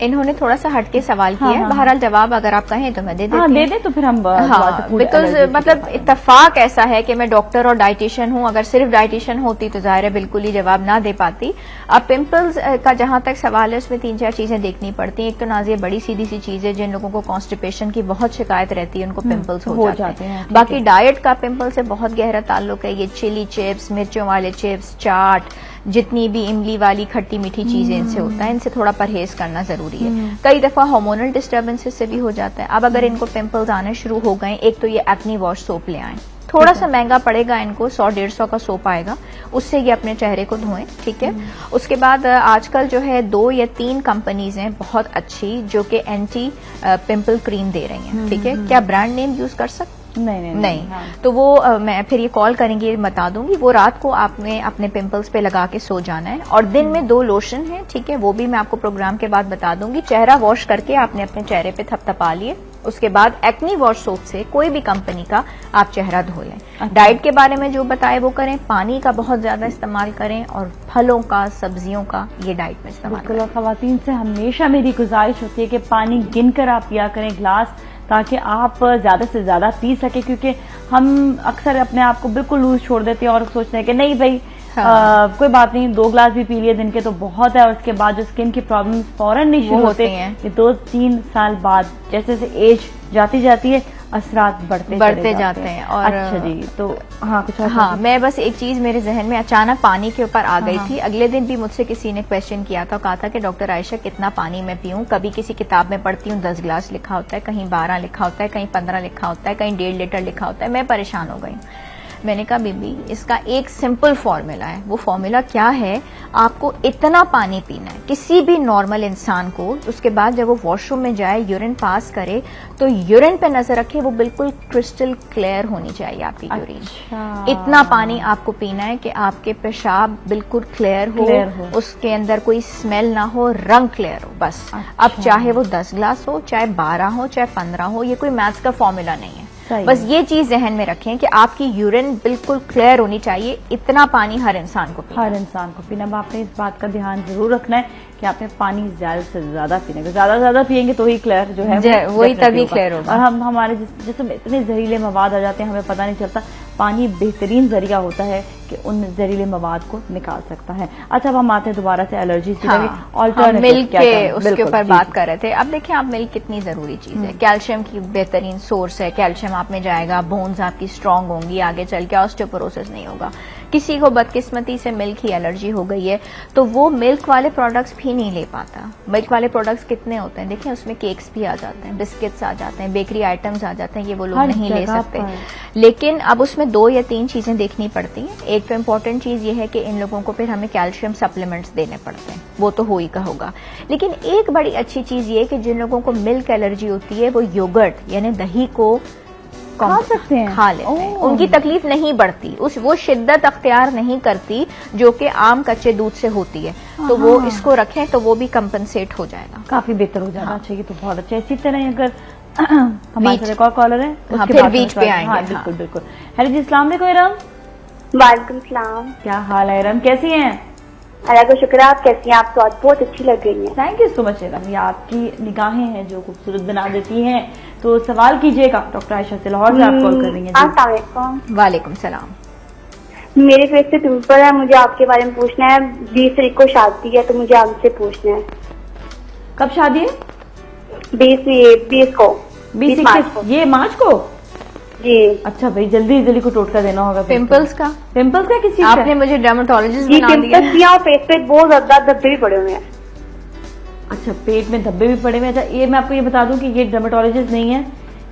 इन्होंने थोड़ा सा हटके सवाल किया है, बहरहाल जवाब अगर आप कहें तो मैं दे देती हूँ। दे दे तो फिर हम बिकॉज मतलब इत्तेफाक ऐसा है कि मैं डॉक्टर और डाइटिशियन हूँ, अगर सिर्फ डाइटिशियन होती तो जाहिर है बिल्कुल ही जवाब ना दे पाती। अब पिंपल्स का जहां तक सवाल है उसमें 3-4 चीजें देखनी पड़ती हैं। एक तो नाज़िया बड़ी सीधी सी चीज है, जिन लोगों को कॉन्स्टिपेशन की बहुत शिकायत रहती है उनको पिंपल्स हो जाते हैं। बाकी डाइट का पिंपल से बहुत गहरा ताल्लुक है। ये चिली चिप्स, मिर्चों वाले चिप्स, चाट, जितनी भी इमली वाली खट्टी मीठी चीजें इनसे होता है, इनसे थोड़ा परहेज करना जरूरी है। कई दफा हार्मोनल डिस्टर्बेंसेस से भी हो जाता है। अब अगर इनको पिंपल्स आने शुरू हो गए, एक तो ये एक्नी वॉश सोप ले आएं, थोड़ा सा महंगा पड़ेगा इनको, 100-150 का सोप आएगा, उससे ये अपने चेहरे को धोएं। ठीक है। उसके बाद आजकल जो है 2 या 3 कंपनीज हैं बहुत अच्छी जो कि एंटी पिंपल क्रीम दे रही हैं। ठीक है। क्या ब्रांड नेम यूज कर सकते? नहीं। हाँ। तो वो मैं फिर ये कॉल करेंगी, बता दूंगी। वो रात को आपने अपने पिंपल्स पे लगा के सो जाना है, और दिन में 2 लोशन है। ठीक है, वो भी मैं आपको प्रोग्राम के बाद बता दूंगी। चेहरा वॉश करके आपने अपने चेहरे पे थपथपा लिए, उसके बाद एक्नी वॉश सोप से कोई भी कंपनी का आप चेहरा धो लें। अच्छा। डाइट के बारे में जो बताए वो करें, पानी का बहुत ज्यादा इस्तेमाल करें, और फलों का, सब्जियों का ये डाइट में इस्तेमाल करें। खवातीन से हमेशा मेरी गुजारिश होती है कि पानी गिनकर आप पिया करें ग्लास, ताकि आप ज्यादा से ज्यादा पी सके, क्योंकि हम अक्सर अपने आप को बिल्कुल लूज छोड़ देते हैं और सोचते हैं कि नहीं भाई कोई बात नहीं, 2 ग्लास भी पी लिए दिन के तो बहुत है। और उसके बाद जो स्किन की प्रॉब्लम्स फौरन नहीं शुरू होते हैं, ये 2-3 साल बाद जैसे जैसे एज जाती है असरात बढ़ते जाते हैं। और अच्छा जी, तो हाँ कुछ हाँ, मैं बस एक चीज मेरे जहन में अचानक पानी के ऊपर आ गई थी। अगले दिन भी मुझसे किसी ने क्वेश्चन किया था, कहा था कि डॉक्टर आयशा कितना पानी मैं पीऊं? कभी किसी किताब में पढ़ती हूँ 10 गिलास लिखा होता है, कहीं 12 लिखा होता है, कहीं 15 लिखा होता है, कहीं 1.5 लीटर लिखा होता है। मैं परेशान हो गई। मैंने कहा बीबी, इसका एक सिंपल फॉर्मूला है। वो फॉर्मूला क्या है? आपको इतना पानी पीना है किसी भी नॉर्मल इंसान को। उसके बाद जब वो वॉशरूम में जाए, यूरिन पास करे, तो यूरिन पे नजर रखे, वो बिल्कुल क्रिस्टल क्लियर होनी चाहिए आपकी यूरिन। अच्छा। इतना पानी आपको पीना है कि आपके पेशाब बिल्कुल क्लियर हो, उसके अंदर कोई स्मेल ना हो, रंग क्लियर हो, बस। अच्छा। अब चाहे वो 10 ग्लास हो, चाहे 12 हो, चाहे 15 हो, ये कोई मैथ्स का फॉर्मूला नहीं है। बस ये चीज जहन में रखें कि आपकी यूरिन बिल्कुल क्लियर होनी चाहिए। इतना पानी हर इंसान को पीना, अब आपने इस बात का ध्यान जरूर रखना है कि आपने पानी ज्यादा से ज्यादा पीने को, ज्यादा पियेंगे तो ही क्लियर जो है वही तभी क्लियर होगा। और हम हमारे जिसमें इतने जहरीले मवाद आ जाते हैं, हमें पता नहीं चलता। पानी बेहतरीन जरिया होता है कि उन जहरीले मवाद को निकाल सकता है। अच्छा, अब हम आते हैं दोबारा से एलर्जी से। मिल्क के उसके ऊपर बात कर रहे थे। अब देखिए, आप मिल्क कितनी जरूरी चीज है। कैल्शियम की बेहतरीन सोर्स है। कैल्शियम आप में जाएगा, बोन्स आपकी स्ट्रांग होंगी, आगे चल के ऑस्टियोपोरोसिस नहीं होगा। किसी को बदकिस्मती से मिल्क की एलर्जी हो गई है तो वो मिल्क वाले प्रोडक्ट्स भी नहीं ले पाता। मिल्क वाले प्रोडक्ट्स कितने होते हैं, देखिए उसमें केक्स भी आ जाते हैं, बिस्किट्स आ जाते हैं, बेकरी आइटम्स आ जाते हैं, ये वो लोग नहीं ले सकते। लेकिन अब उसमें 2 या 3 चीजें देखनी पड़ती हैं। एक तो इम्पोर्टेंट चीज ये है कि इन लोगों को फिर हमें कैल्शियम सप्लीमेंट्स देने पड़ते हैं, वो तो हो ही का होगा। लेकिन एक बड़ी अच्छी चीज ये कि जिन लोगों को मिल्क एलर्जी होती है वो योगर्ट यानी दही को खा सकते हैं, खा लेते हैं, उनकी तकलीफ नहीं बढ़ती, वो शिद्दत अख्तियार नहीं करती जो कि आम कच्चे दूध से होती है। तो वो इसको रखें तो वो भी कंपनसेट हो जाएगा, काफी बेहतर हो जाएगा। अच्छा, ये तो बहुत अच्छा है। इसी तरह अगर हमारे साथ एक और कॉलर है, फिर बीच पे आएंगे। हाँ, बिल्कुल बिल्कुल। हेलो जी, अस्सलाम वालेकुम इरम। वालेकुम सलाम। क्या हाल है इरम, कैसी हैं? अल्लाह का शुक्र, आप कैसी हैं? आप तो आज बहुत अच्छी लग रही हैं। Thank you so much Iram, ये आपकी निगाहें हैं जो खूबसूरत बना देती हैं। तो सवाल कीजिएगा, डॉक्टर आयशा से लाहौर से आप कॉल कर रही हैं। अस्सलाम वालेकुम। वालेकुम सलाम। मेरे फेस से पिंपल है, मुझे आपके बारे में पूछना है। 20 तारीख को शादी है तो मुझे आपसे पूछना है। कब शादी है? 20 को, 20 मार्च को। ये मार्च को जी। अच्छा भाई, जल्दी जल्दी को टोटका देना होगा। पिंपल्स का किस चीज आपने मुझे डर्मेटोलॉजिस्ट जी, बना दिया। पिंपल्स और फेस पे बहुत ज्यादा धब्बे भी पड़े हुए हैं। अच्छा, पेट में धब्बे भी पड़े हुए हैं। अच्छा, ये मैं आपको ये बता दूं कि ये डर्मेटोलॉजिस्ट नहीं है,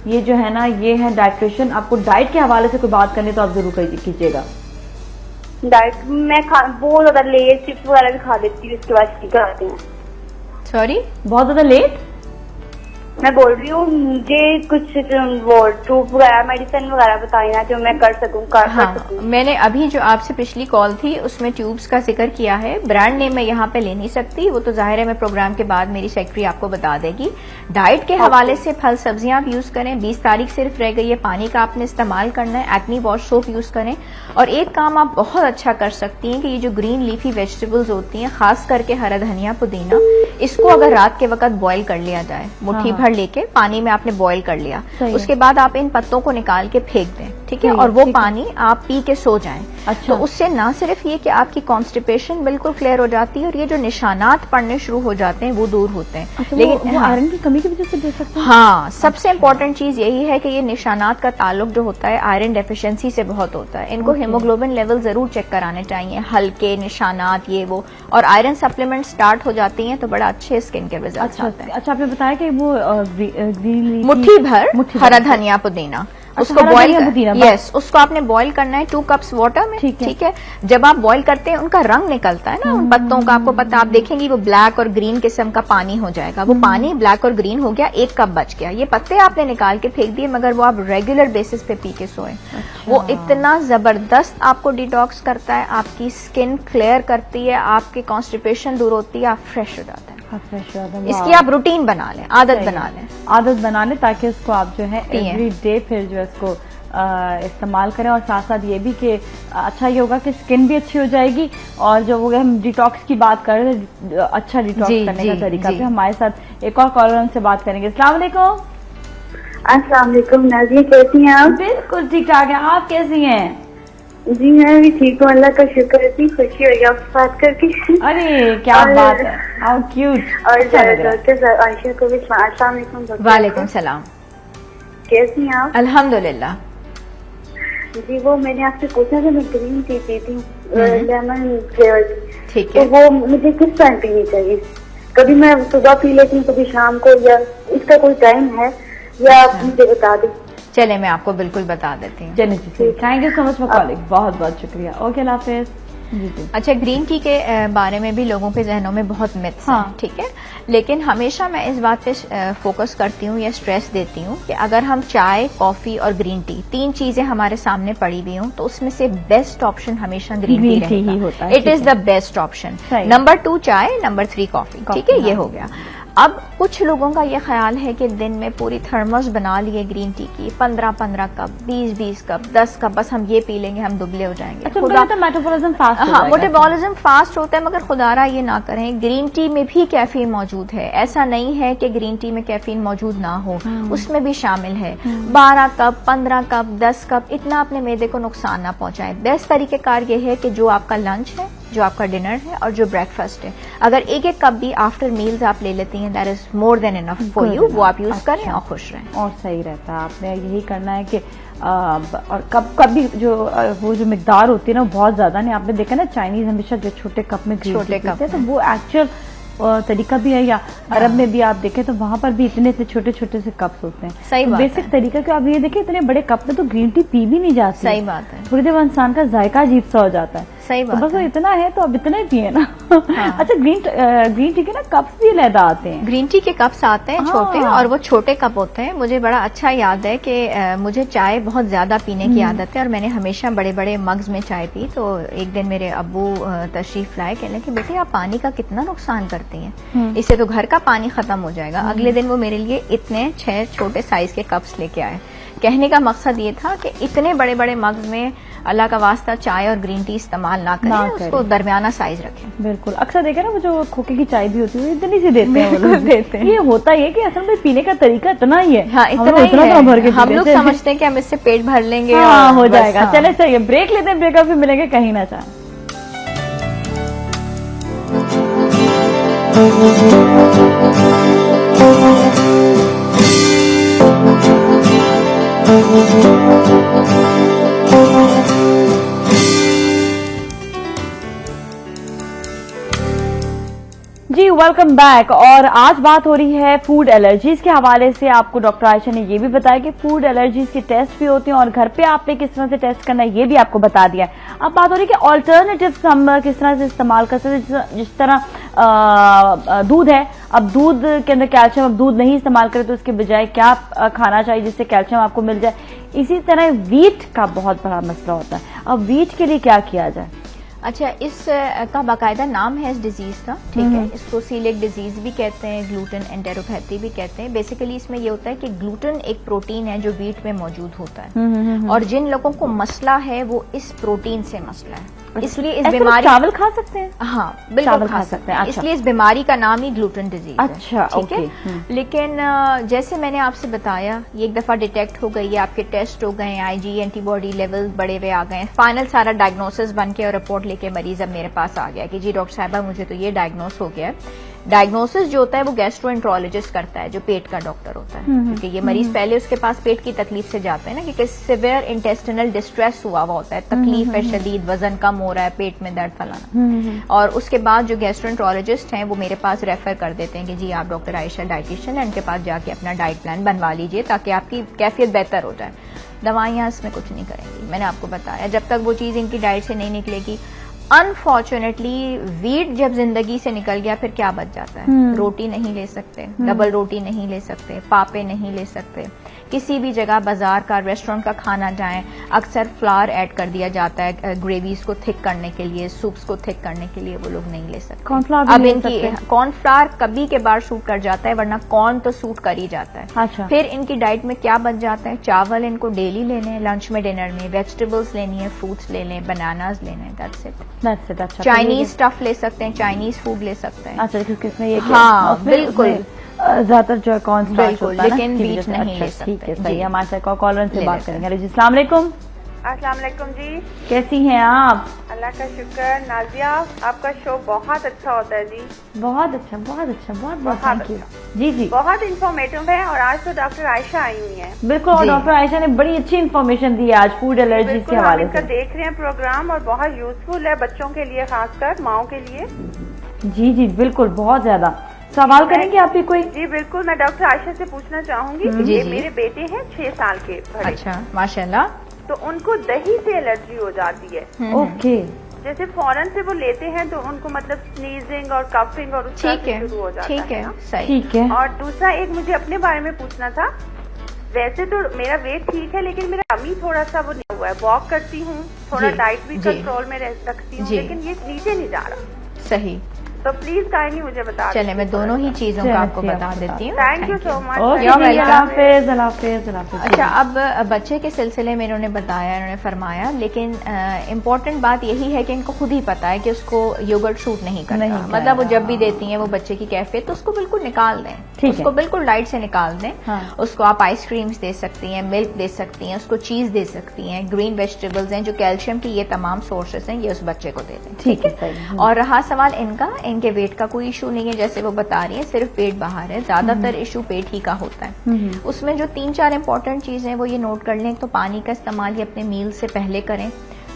ये जो है ना ये है डाइट्रिशियन। आपको डाइट के हवाले से कोई बात करनी तो आप जरूर कीजिएगा। डाइट मैं बहुत ज्यादा लेट चिप्स वगैरह भी खा लेती हूँ, इसके बाद ठीक आते हैं। सॉरी, बहुत ज्यादा लेट? मैं बोल रही हूँ मुझे कुछ वो ट्रूप वगैरह मेडिसिन वगैरह बताई ना जो मैं कर सकूँ कर सकूँ। मैंने अभी जो आपसे पिछली कॉल थी उसमें ट्यूब्स का जिक्र किया है। ब्रांड नेम मैं यहाँ पे ले नहीं सकती, वो तो जाहिर है मैं प्रोग्राम के बाद मेरी सेक्रेटरी आपको बता देगी। डाइट के हवाले से फल सब्जियां आप यूज करें। 20 तारीख सिर्फ रह गई है, पानी का आपने इस्तेमाल करना है। एक्नी वॉश सोप यूज करें। और एक काम आप बहुत अच्छा कर सकती हैं कि ये जो ग्रीन लीफी वेजिटेबल्स होती हैं, खास करके हरा धनिया पुदीना, इसको अगर रात के वक्त बॉईल कर लिया जाए, मुट्ठी भर लेके पानी में आपने बॉईल कर लिया, उसके बाद आप इन पत्तों को निकाल के फेंक दें, ठीक है, और वो पानी आप पी के सो जाएं। अच्छा। तो उससे ना सिर्फ ये कि आपकी कॉन्स्टिपेशन बिल्कुल क्लियर हो जाती है और ये जो निशानात पड़ने शुरू हो जाते हैं वो दूर होते हैं। अच्छा, लेकिन वो आयरन की कमी की वजह से दे सकते हैं? हाँ, सबसे इम्पोर्टेंट चीज यही है कि ये निशानात का ताल्लुक जो होता है आयरन डेफिशिएंसी से बहुत होता है। इनको हीमोग्लोबिन लेवल जरूर चेक कराने चाहिए, हल्के निशानात ये वो, और आयरन सप्लीमेंट स्टार्ट हो जाती हैं तो बड़ा अच्छे स्किन के रिजल्ट आते हैं। अच्छा, आपने बताया कि वो ग्रीन मुट्ठी भर हरा धनिया पुदीना, उसको बॉईल, यस, उसको आपने बॉईल करना है 2 कप्स वाटर में, ठीक है। जब आप बॉईल करते हैं उनका रंग निकलता है ना उन पत्तों का, आपको पता, आप देखेंगे वो ब्लैक और ग्रीन किस्म का पानी हो जाएगा। वो पानी ब्लैक और ग्रीन हो गया, 1 कप बच गया। ये पत्ते आपने निकाल के फेंक दिए, मगर वो आप रेगुलर बेसिस पे पी के सोए। वो इतना जबरदस्त आपको डिटॉक्स करता है, आपकी स्किन क्लियर करती है, आपकी कॉन्स्टिपेशन दूर होती है, आप फ्रेश हो जाते हैं। इसकी आप रूटीन बना लें, आदत बना लें ताकि उसको आप जो है एवरी डे फिर जो है इसको इस्तेमाल करें। और साथ साथ ये भी कि अच्छा ये होगा कि स्किन भी अच्छी हो जाएगी। और जो वो हम डिटॉक्स की बात कर रहे थे, अच्छा डिटॉक्स करने का तरीका, फिर हमारे साथ एक और कॉलर हमसे बात करेंगे। अस्सलाम वालेकुम। अस्सलाम वालेकुम नाज़िया, कैसी हैं आप? बिल्कुल ठीक ठाक है, आप कैसी हैं? जी मैं भी ठीक हूँ, अल्लाह का शुक्र। इतनी खुशी हुई आपसे बात करके। अरे क्या बात है, हाउ क्यूट। और डॉक्टर आयशा को भी अस्सलाम वालेकुम। वालेकुम सलाम, कैसी हैं आप? अल्हम्दुलिल्लाह। जी वो मैंने आपसे पूछा था, मैं ग्रीन टी पीती हूँ लेमन फ्लेवर, ठीक है, तो वो मुझे किस टाइम पीनी चाहिए? कभी मैं सुबह पी लेती हूँ, कभी शाम को, या इसका कोई टाइम है या आप मुझे बता दें? चले मैं आपको बिल्कुल बता देती हूँ। चलिए, thank you so much for calling, बहुत बहुत शुक्रिया। ओके, अल्लाह हाफिज़। अच्छा, ग्रीन टी के बारे में भी लोगों के जहनों में बहुत मिथ्स हैं, ठीक है, लेकिन हमेशा मैं इस बात पे फोकस करती हूँ या स्ट्रेस देती हूँ कि अगर हम चाय, कॉफी और ग्रीन टी 3 चीजें हमारे सामने पड़ी हुई हों तो उसमें से बेस्ट ऑप्शन हमेशा ग्रीन टी ही होता है। It is the best option. Number 2 चाय, नंबर 3 कॉफी, ठीक है, ये हो गया। अब कुछ लोगों का ये ख्याल है कि दिन में पूरी थर्मस बना लिए ग्रीन टी की, 15-15 कप, 20-20 कप, 10 कप, बस हम ये पी लेंगे, हम दुबले हो जाएंगे। अच्छा, तो मेटाबॉलिज्म फास्ट होता है। हाँ, मेटाबॉलिज्म फास्ट होता है, मगर खुदारा ये ना करें, ग्रीन टी में भी कैफीन मौजूद है। ऐसा नहीं है कि ग्रीन टी में कैफीन मौजूद ना हो, उसमें भी शामिल है। 12 कप, 15 कप, 10 कप, इतना अपने मैदे को नुकसान ना पहुंचाएं। बेस्ट तरीकेकार ये है कि जो आपका लंच है जो आपका डिनर है और जो ब्रेकफास्ट है। अगर एक एक कप भी आफ्टर मील्स आप ले लेती हैं, that is more than enough for you. वो आप यूज करें और खुश रहें। और सही रहता है। आपने यही करना है कि और कब भी जो वो जो मिकदार होती है ना, वो बहुत ज्यादा नहीं। आपने देखा ना, चाइनीज हमेशा जो छोटे कप में छोटे कप तो वो एक्चुअल तरीका भी है, या अरब में भी आप देखें तो वहां पर भी इतने से छोटे छोटे से कप्स होते हैं। सही तो बात बेसिक है। तरीका कि आप ये देखें, इतने बड़े कप में तो ग्रीन टी पी भी नहीं जाती। सही बात है। थोड़ी देर इंसान का जायका अजीब सा हो जाता है। सही तो बात बस है। इतना है तो अब इतना ही पिए ना। हाँ। अच्छा, ग्रीन टी के ना कप्स भी अलहदा आते हैं। ग्रीन टी के कप्स आते हैं छोटे, हाँ। और वो छोटे कप होते हैं। मुझे बड़ा अच्छा याद है कि मुझे चाय बहुत ज्यादा पीने की आदत है और मैंने हमेशा बड़े बड़े मग्स में चाय पी। तो एक दिन मेरे अब्बू तशरीफ लाए, कहने लगे बेटे आप पानी का कितना नुकसान करती हैं, इससे तो घर का पानी खत्म हो जाएगा। अगले दिन वो मेरे लिए इतने 6 छोटे साइज के कप्स लेके आए। कहने का मकसद ये था कि इतने बड़े बड़े मग्स में अल्लाह का वास्ता चाय और ग्रीन टी इस्तेमाल ना करें, उसको दरमियाना साइज रखें। बिल्कुल। अक्सर देखे ना, वो जो खोखे की चाय भी होती है इतनी सी देते हैं, वो बिल्कुल लोग देते हैं। ये होता ही है कि असल में पीने का तरीका इतना ही है। हाँ, हम इतना लोग ही है। तो भर के हम पी लोग लेते हैं। समझते हैं कि हम इससे पेट भर लेंगे हाँ, और हो बस, जाएगा। हाँ। चले चलिए ब्रेक लेते हैं, ब्रेकअप फिर मिलेंगे कहीं ना चाहें। जी वेलकम बैक। और आज बात हो रही है फूड एलर्जीज के हवाले से। आपको डॉक्टर आयशा ने ये भी बताया कि फूड एलर्जीज के टेस्ट भी होते हैं और घर पे आपने किस तरह से टेस्ट करना है ये भी आपको बता दिया है। अब बात हो रही है कि ऑल्टरनेटिव्स हम किस तरह से इस्तेमाल कर सकते हैं। जिस तरह दूध है, अब दूध के अंदर कैल्शियम, अब दूध नहीं इस्तेमाल करें तो उसके बजाय क्या खाना चाहिए जिससे कैल्शियम आपको मिल जाए। इसी तरह वीट का बहुत बड़ा मसला होता है। अब वीट के लिए क्या किया जाए? अच्छा, इस का बाकायदा नाम है इस डिजीज का, ठीक है। इसको सीलिक डिजीज भी कहते हैं, ग्लूटेन एंटेरोपैथी भी कहते हैं। बेसिकली इसमें ये होता है कि ग्लूटेन एक प्रोटीन है जो वीट में मौजूद होता है, और जिन लोगों को मसला है वो इस प्रोटीन से मसला है, इसलिए इस बीमारी चावल खा सकते हैं। हाँ बिल्कुल खा सकते हैं। अच्छा। इसलिए इस बीमारी का नाम ही ग्लूटेन डिजीज है। अच्छा, ठीक है। लेकिन जैसे मैंने आपसे बताया, ये एक दफा डिटेक्ट हो गई है, आपके टेस्ट हो गए, आईजी एंटीबॉडी लेवल बड़े हुए आ गए, फाइनल सारा डायग्नोसिस बन के और रिपोर्ट लेके मरीज अब मेरे पास आ गया कि जी डॉक्टर साहिबा मुझे तो ये डायग्नोस हो गया है। डायग्नोसिस जो होता है वो गैस्ट्रोएंट्रोलॉजिस्ट करता है, जो पेट का डॉक्टर होता है, क्योंकि ये मरीज पहले उसके पास पेट की तकलीफ से जाते हैं ना, क्योंकि सिवियर इंटेस्टिनल डिस्ट्रेस हुआ होता है, तकलीफ है शदीद, वजन कम हो रहा है, पेट में दर्द फलाना, और उसके बाद जो गैस्ट्रोएंट्रोलॉजिस्ट हैं वो मेरे पास रेफर कर देते हैं कि जी आप डॉक्टर आयशा डाइटिशियन है, उनके पास जाके अपना डाइट प्लान बनवा लीजिए ताकि आपकी कैफियत बेहतर हो जाए। दवाइयां इसमें कुछ नहीं करेंगी, मैंने आपको बताया। जब तक वो चीज इनकी डाइट से नहीं निकलेगी, अनफॉर्चुनेटली वीट जब जिंदगी से निकल गया फिर क्या बच जाता है? रोटी नहीं ले सकते, डबल रोटी नहीं ले सकते, पापे नहीं ले सकते, किसी भी जगह बाजार का रेस्टोरेंट का खाना जाएं, अक्सर फ्लावर ऐड कर दिया जाता है ग्रेवीज को थिक करने के लिए, सूप्स को थिक करने के लिए, वो लोग नहीं ले सकते। कॉर्नफ्लावर अब इनकी कॉर्नफ्लावर कभी के बार सूट कर जाता है, वरना कॉर्न तो सूट कर ही जाता है। अच्छा। फिर इनकी डाइट में क्या बच जाता है? चावल इनको डेली लेने हैं, लंच में, डिनर में, वेजिटेबल्स लेनी है, फ्रूट्स ले लें, बनानाज लेने हैं, दैट्स इट। अच्छा, चाइनीज स्टफ ले सकते हैं, चाइनीज फूड ले सकते हैं। अच्छा, क्योंकि इसमें ये हाँ, बिल्कुल। ज्यादातर जो है कौन बिल्कुल, लेकिन बीट नहीं ले सकते। ठीक है, सही है। हमारे कॉलर से बात करेंगे। जी अस्सलाम वालेकुम। अस्सलाम वालेकुम जी। कैसी हैं आप? अल्लाह का शुक्र। नाजिया, आपका शो बहुत अच्छा होता है जी। बहुत अच्छा, बहुत अच्छा, बहुत बहुत थैंक यू। जी जी, बहुत इंफॉर्मेटिव है, और आज तो डॉक्टर आयशा आई हुई है। बिल्कुल। और डॉक्टर आयशा ने बड़ी अच्छी इन्फॉर्मेशन दी है आज फूड एलर्जी के हवाले इनका से। देख रहे हैं प्रोग्राम, और बहुत यूजफुल है बच्चों के लिए, खासकर माओ के लिए। जी जी बिल्कुल, बहुत ज्यादा। सवाल करेंगे आप भी कोई? जी बिल्कुल, मैं डॉक्टर आयशा से पूछना चाहूंगी। जी, ये जी। मेरे बेटे हैं 6 साल के बड़े। अच्छा, माशाल्लाह। तो उनको दही से एलर्जी हो जाती है। ओके। जैसे फौरन से वो लेते हैं तो उनको मतलब स्नीजिंग और कफिंग और उस तरह ठीक से है, शुरू हो जाता ठीक है, ना। सही। ठीक है। और दूसरा एक मुझे अपने बारे में पूछना था। वैसे तो मेरा वेट ठीक है, लेकिन मेरा अमी थोड़ा सा वो नहीं हुआ है। वॉक करती हूँ, थोड़ा जी, डाइट भी जी, कंट्रोल में रखती हूँ, जी। लेकिन ये नीचे नहीं जा रहा। सही। तो प्लीज काइंडली मुझे बता। चले मैं दोनों ही चीजों का आपको बता देती हूँ। Thank you so much. अच्छा, अब बच्चे के सिलसिले में इन्होंने बताया, इन्होंने फरमाया, लेकिन इम्पोर्टेंट बात यही है कि इनको खुद ही पता है कि उसको योगर्ट सूट नहीं करता। मतलब वो जब भी देती हैं वो बच्चे की कैफियत, तो उसको बिल्कुल निकाल दें, उसको बिल्कुल डाइट से निकाल दें। उसको आप आइसक्रीम्स दे सकती हैं, मिल्क दे सकती हैं, उसको चीज दे सकती हैं, ग्रीन वेजिटेबल्स हैं जो कैल्शियम की, ये तमाम सोर्सेस हैं, ये उस बच्चे को दे दें। ठीक है। और रहा सवाल इनके वेट का कोई इशू नहीं है, जैसे वो बता रही है, सिर्फ पेट बाहर है। ज्यादातर इशू पेट ही का होता है। उसमें जो 3-4 इंपॉर्टेंट चीजें वो ये नोट कर लें। तो पानी का इस्तेमाल ये अपने मील से पहले करें।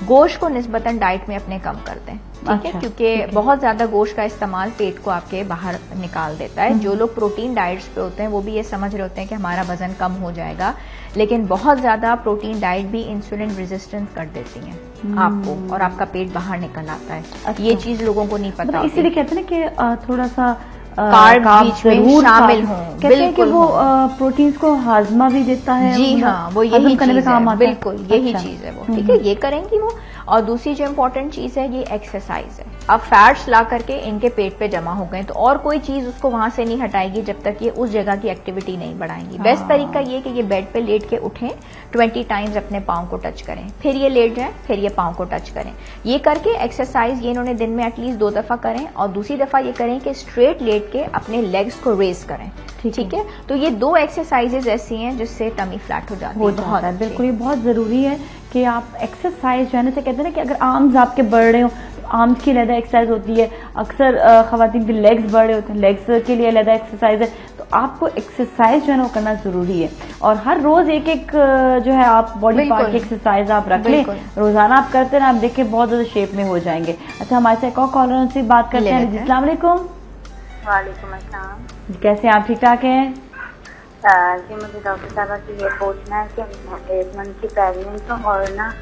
गोश्त को निस्बतन डाइट में अपने कम कर दें, ठीक है, क्योंकि बहुत ज्यादा गोश्त का इस्तेमाल पेट को आपके बाहर निकाल देता है। जो लोग प्रोटीन डाइट्स पे होते हैं वो भी ये समझ रहे होते हैं कि हमारा वजन कम हो जाएगा, लेकिन बहुत ज्यादा प्रोटीन डाइट भी इंसुलिन रेजिस्टेंस कर देती है आपको, और आपका पेट बाहर निकल आता है। ये चीज लोगों को नहीं पता। इसीलिए कहते हैं ना कि थोड़ा सा कार्ब बीच में शामिल हों। बिल्कुल, वो प्रोटीन्स को हाजमा भी देता है। जी हाँ, वो यही चीज है, बिल्कुल यही चीज है वो। ठीक है, ये करेंगी वो। और दूसरी जो इम्पोर्टेंट चीज है ये एक्सरसाइज है। अब फैट्स ला करके इनके पेट पे जमा हो गए तो और कोई चीज उसको वहां से नहीं हटाएगी जब तक ये उस जगह की एक्टिविटी नहीं बढ़ाएंगी। बेस्ट तरीका ये कि ये बेड पे लेट के उठें, 20 टाइम्स अपने पाँव को टच करें, फिर ये लेट जाएं, फिर ये पाँव को टच करें। ये करके एक्सरसाइज ये इन्होंने दिन में एटलीस्ट 2 दफा करें, और दूसरी दफा ये करें कि स्ट्रेट लेट के अपने लेग्स को रेज करें। ठीक है, तो ये 2 एक्सरसाइजेज ऐसी हैं जिससे टमी फ्लैट हो जाती है। बिल्कुल, ये बहुत जरूरी है कि आप एक्सरसाइज जो है ना, कहते हैं ना कि अगर आर्म्स आपके बढ़ रहे हो तो आर्म्स की अलग एक्सरसाइज होती है। अक्सर खवातीन के लेग्स बढ़ रहे होते हैं, लेग्स के लिए अलग एक्सरसाइज है। तो आपको एक्सरसाइज जो है ना वो करना जरूरी है, और हर रोज एक जो है आप बॉडी पार्ट की एक्सरसाइज आप रख लें, रोजाना आप करते हैं, आप देखिए बहुत ज्यादा शेप में हो जाएंगे। अच्छा, हमारे से एक और कॉलर से बात करते हैं। अस्सलाम वालेकुम। वालेकुम अस्सलाम। कैसे आप? ठीक ठाक हैं जी, मुझे डॉक्टर साहब से ये पूछना है कि 1 मंथ की प्रेगनेंट हूँ और ना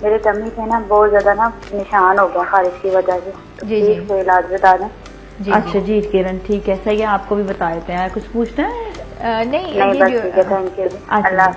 मेरे टमी पे ना बहुत ज्यादा ना निशान हो गया खारिश की वजह से। जी, तो इलाज बता दें। अच्छा जी किरण, ठीक है, सही है, आपको भी बता देते हैं। कुछ पूछना है? नहीं, बस ठीक है, thank you.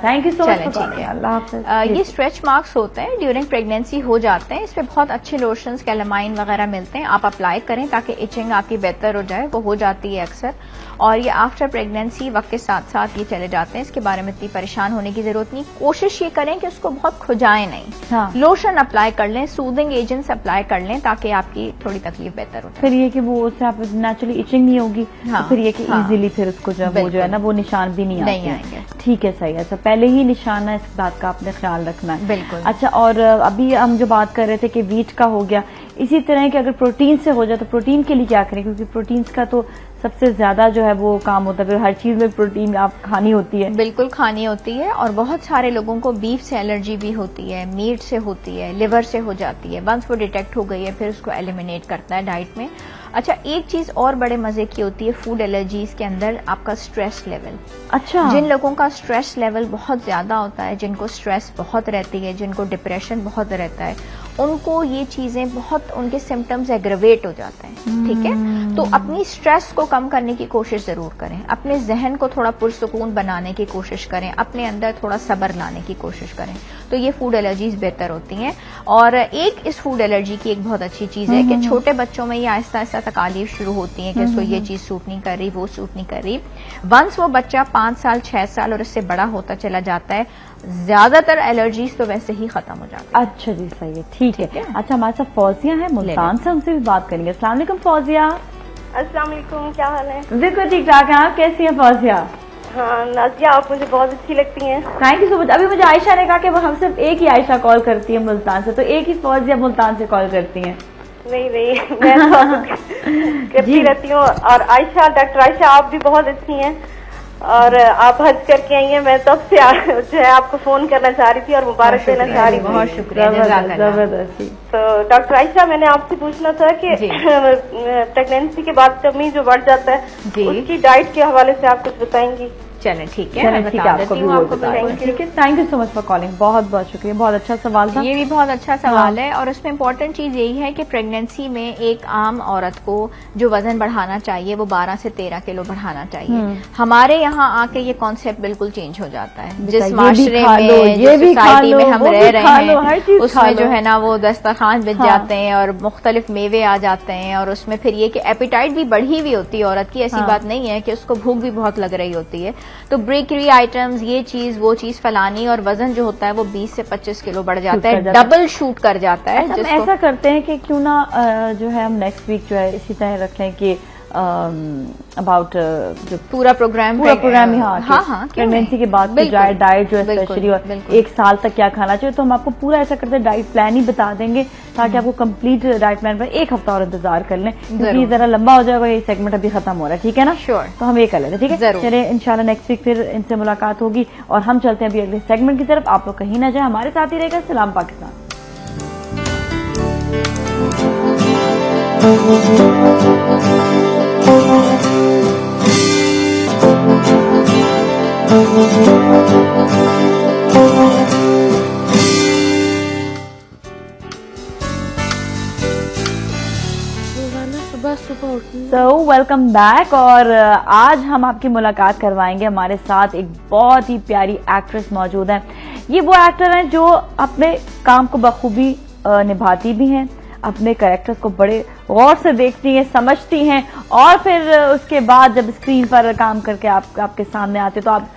Thank you so much. ठीक है, अल्लाह हाफ़िज़। ये स्ट्रेच मार्क्स होते हैं, ड्यूरिंग प्रेगनेंसी हो जाते हैं। इस पे बहुत अच्छे लोशंस, कैलामाइन वगैरह मिलते हैं, आप अप्लाई करें ताकि इचिंग आपकी बेहतर हो जाए। वो हो जाती है अक्सर, और ये आफ्टर प्रेगनेंसी वक्त के साथ साथ ये चले जाते हैं। इसके बारे में इतनी परेशान होने की जरूरत नहीं। कोशिश ये करें कि उसको बहुत खुजाएं नहीं। लोशन अप्लाई कर लें, सूदिंग एजेंट्स अप्लाई कर लें ताकि आपकी थोड़ी तकलीफ बेहतर हो। फिर ये कि वो उससे आप नेचुरली इचिंग नहीं होगी, तो फिर ये कि इजीली फिर उसको जब वो जो है ना वो निशान भी नहीं आएंगे। ठीक है, सही है। अच्छा, पहले ही निशान है, इस बात का आपने ख्याल रखना है। बिल्कुल। अच्छा, और अभी हम जो बात कर रहे थे कि वीट का हो गया, इसी तरह के अगर प्रोटीन से हो जाए तो प्रोटीन के लिए क्या करें? क्योंकि प्रोटीन का तो सबसे ज्यादा जो है वो काम होता है, फिर हर चीज में प्रोटीन आप खानी होती है। बिल्कुल खानी होती है, और बहुत सारे लोगों को बीफ से एलर्जी भी होती है, मीट से होती है, लिवर से हो जाती है। वंस वो डिटेक्ट हो गई है फिर उसको एलिमिनेट करता है डाइट में। अच्छा, एक चीज और बड़े मजे की होती है फूड एलर्जीज के अंदर, आपका स्ट्रेस लेवल। अच्छा, जिन लोगों का स्ट्रेस लेवल बहुत ज्यादा होता है, जिनको स्ट्रेस बहुत रहती है, जिनको डिप्रेशन बहुत रहता है, उनको ये चीजें बहुत, उनके सिम्टम्स एग्रवेट हो जाते हैं। ठीक है, तो अपनी स्ट्रेस को कम करने की कोशिश जरूर करें, अपने जहन को थोड़ा पुरसुकून बनाने की कोशिश करें, अपने अंदर थोड़ा सब्र लाने की कोशिश करें, तो ये फूड एलर्जीज बेहतर होती हैं। और एक इस फूड एलर्जी की एक बहुत अच्छी चीज है कि छोटे बच्चों में ये आहिस्ता आहिस्ता तकालीफ शुरू होती है कि इसको ये चीज सूट नहीं कर रही, वो सूट नहीं कर रही। वंस वो बच्चा 5 साल 6 साल और इससे बड़ा होता चला जाता है, ज्यादातर एलर्जीज तो वैसे ही खत्म हो जाती है। अच्छा जी, सही है, ठीक है। अच्छा, हमारे साथ फौजिया है मुल्तान से, उनसे भी बात करेंगे। अस्सलाम वालेकुम फौजिया। अस्सलाम वालेकुम, क्या हाल है? बिल्कुल ठीक ठाक है, आप कैसी हैं फौजिया? हाँ नाजिया, आप मुझे बहुत अच्छी लगती हैं। Thank you so much. अभी मुझे आयशा ने कहा कि वो हम सिर्फ एक ही आयशा कॉल करती है मुल्तान से, तो एक ही फौजिया मुल्तान से कॉल करती हैं। नहीं मैं करती रहती हूँ। और आयशा, डॉक्टर आयशा, आप भी बहुत अच्छी हैं, और आप हज करके आई हैं। मैं तब से जो है आपको फोन करना चाह रही थी और मुबारक देना चाह रही थी। बहुत शुक्रिया, जबरदस्ती। तो डॉक्टर आयशा, मैंने आपसे पूछना था कि प्रेगनेंसी के बाद टमी जो बढ़ जाता है, उसकी डाइट के हवाले से आप कुछ बताएंगी? चलें ठीक है, चलें, मैं ठीक बता है, आपको देती भी हूँ वो आपको बता बिल्कुल। दें। ठीक है, thank you so much for calling, बहुत बहुत शुक्रिया, बहुत अच्छा सवाल था। ये भी बहुत अच्छा सवाल है और उसमें इम्पोर्टेंट चीज यही है कि प्रेगनेंसी में एक आम औरत को जो वजन बढ़ाना चाहिए वो 12 से 13 किलो बढ़ाना चाहिए। हमारे यहाँ आके ये कॉन्सेप्ट बिल्कुल चेंज हो जाता है। जिस माशरे में, जिस सोसाइटी में हम रह रहे हैं, उसमें जो है ना वो दस्तरखान बिछ जाते हैं और मुख्तलिफ मेवे आ जाते हैं और उसमें फिर ये कि एपिटाइट भी बढ़ी हुई होती है औरत की, ऐसी बात नहीं है कि उसको भूख भी बहुत लग रही होती है। तो बेकरी आइटम्स, ये चीज वो चीज फलानी, और वजन जो होता है वो 20 से 25 किलो बढ़ जाता है, डबल शूट कर जाता है। हम ऐसा करते हैं कि क्यों ना जो है हम नेक्स्ट वीक जो है इसी तरह रख लें कि अबाउट जो पूरा प्रोग्राम हाँ प्रेगनेंसी के बाद की डाइट जो है स्पेशली, और एक साल तक क्या खाना चाहिए, तो हम आपको पूरा ऐसा करते हैं डाइट प्लान ही बता देंगे ताकि आपको कंप्लीट डाइट प्लान पर एक हफ्ता और इंतजार कर लें, क्योंकि जरा लंबा हो जाएगा, ये सेगमेंट अभी खत्म हो रहा है। ठीक है ना? श्योर। तो हम ये कर लेते हैं, ठीक है? चलिए इंशाल्लाह नेक्स्ट वीक फिर इनसे मुलाकात होगी और हम चलते हैं अभी अगले सेगमेंट की तरफ। आप लोग कहीं ना जाए, हमारे साथ ही रहेगा सलाम पाकिस्तान। So welcome back. और आज हम आपकी मुलाकात करवाएंगे, हमारे साथ एक बहुत ही प्यारी एक्ट्रेस मौजूद है। ये वो एक्टर हैं जो अपने काम को बखूबी निभाती भी हैं, अपने कैरेक्टर्स को बड़े गौर से देखती हैं, समझती हैं, और फिर उसके बाद जब स्क्रीन पर काम करके आपके सामने आते तो आप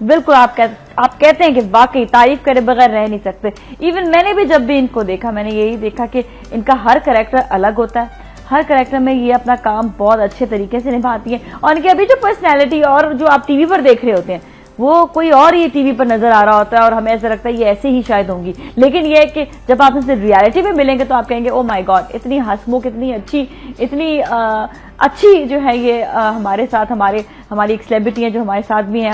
बिल्कुल आप कहते हैं कि वाकई तारीफ करे बगैर रह नहीं सकते। इवन मैंने भी जब भी इनको देखा, मैंने यही देखा कि इनका हर कैरेक्टर अलग होता है, हर कैरेक्टर में ये अपना काम बहुत अच्छे तरीके से निभाती है, और इनकी अभी जो पर्सनैलिटी और जो आप टीवी पर देख रहे होते हैं वो कोई और ये टीवी पर नजर आ रहा होता है और हमें ऐसा लगता है ये ऐसे ही शायद होंगी, लेकिन ये है कि जब आप इनसे रियलिटी में मिलेंगे तो आप कहेंगे ओ माय गॉड, इतनी हंसमुख, इतनी अच्छी, इतनी अच्छी जो है ये हमारे साथ, हमारी एक सेलिब्रिटी है जो हमारे साथ भी हैं,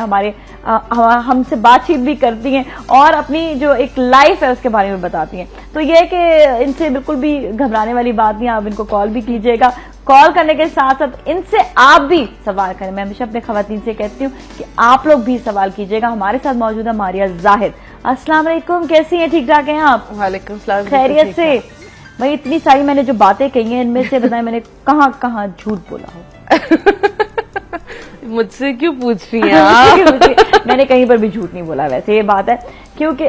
हमसे बातचीत भी करती हैं और अपनी जो एक लाइफ है उसके बारे में बताती हैं। तो ये है कि इनसे बिल्कुल भी घबराने वाली बात नहीं, आप इनको कॉल भी कीजिएगा, कॉल करने के साथ साथ इनसे आप भी सवाल करें। मैं हमेशा अपने खवातीन से कहती हूँ कि आप लोग भी सवाल कीजिएगा। हमारे साथ मौजूद है मारिया जाहिद। अस्सलाम वालेकुम, कैसी हैं? ठीक ठाक हैं आप? वालेकुम सलाम, खैरियत से? भाई इतनी सारी मैंने जो बातें कही हैं इनमें से बताएं मैंने कहाँ कहाँ झूठ बोला हो? मुझसे क्यों पूछ रही हैं आप? मैंने कहीं पर भी झूठ नहीं बोला, वैसे ये बात है, क्योंकि